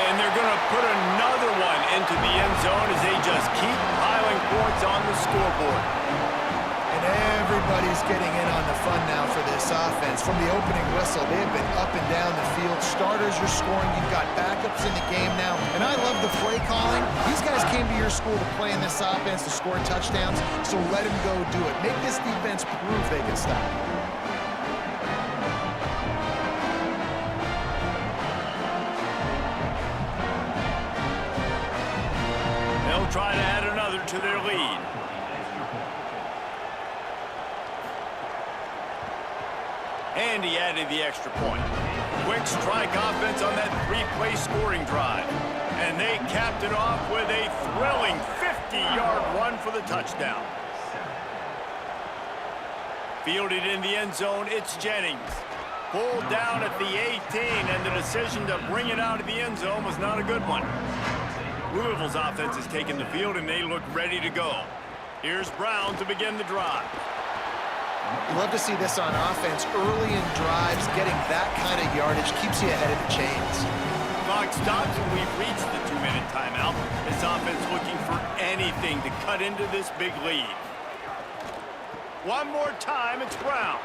And they're going to put another one into the end zone as they just keep piling points on the scoreboard.
And everybody's getting in on the fun now for this offense. From the opening whistle, they have been up and down the field. Starters are scoring. You've got backups in the game now. And I love the play calling. These guys came to your school to play in this offense to score touchdowns, so let them go do it. Make this defense prove they can stop.
They'll try to add another to their lead. And he added the extra point. Quick strike offense on that three-play scoring drive. And they capped it off with a thrilling 50-yard run for the touchdown. Fielded in the end zone, it's Jennings. Pulled down at the 18, and the decision to bring it out of the end zone was not a good one. Louisville's offense has taken the field, and they look ready to go. Here's Brown to begin the drive.
You love to see this on offense. Early in drives, getting that kind of yardage keeps you ahead of the chains.
Clock stops, and we've reached the 2-minute timeout. This offense looking for anything to cut into this big lead. One more time, it's Brown.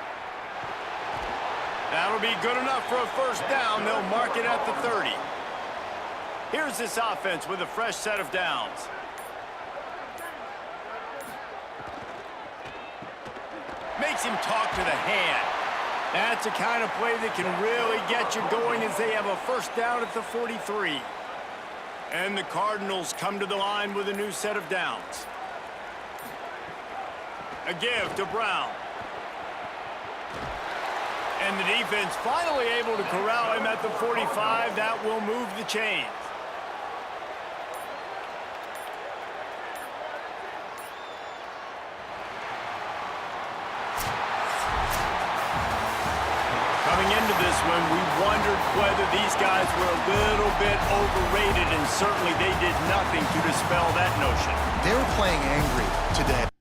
That'll be good enough for a first down. They'll mark it at the 30. Here's this offense with a fresh set of downs. Makes him talk to the hand. That's the kind of play that can really get you going as they have a first down at the 43. And the Cardinals come to the line with a new set of downs. A give to Brown. And the defense finally able to corral him at the 45. That will move the chains. Coming into this one, we wondered whether these guys were a little bit overrated, and certainly they did nothing to dispel that notion.
They were playing angry today.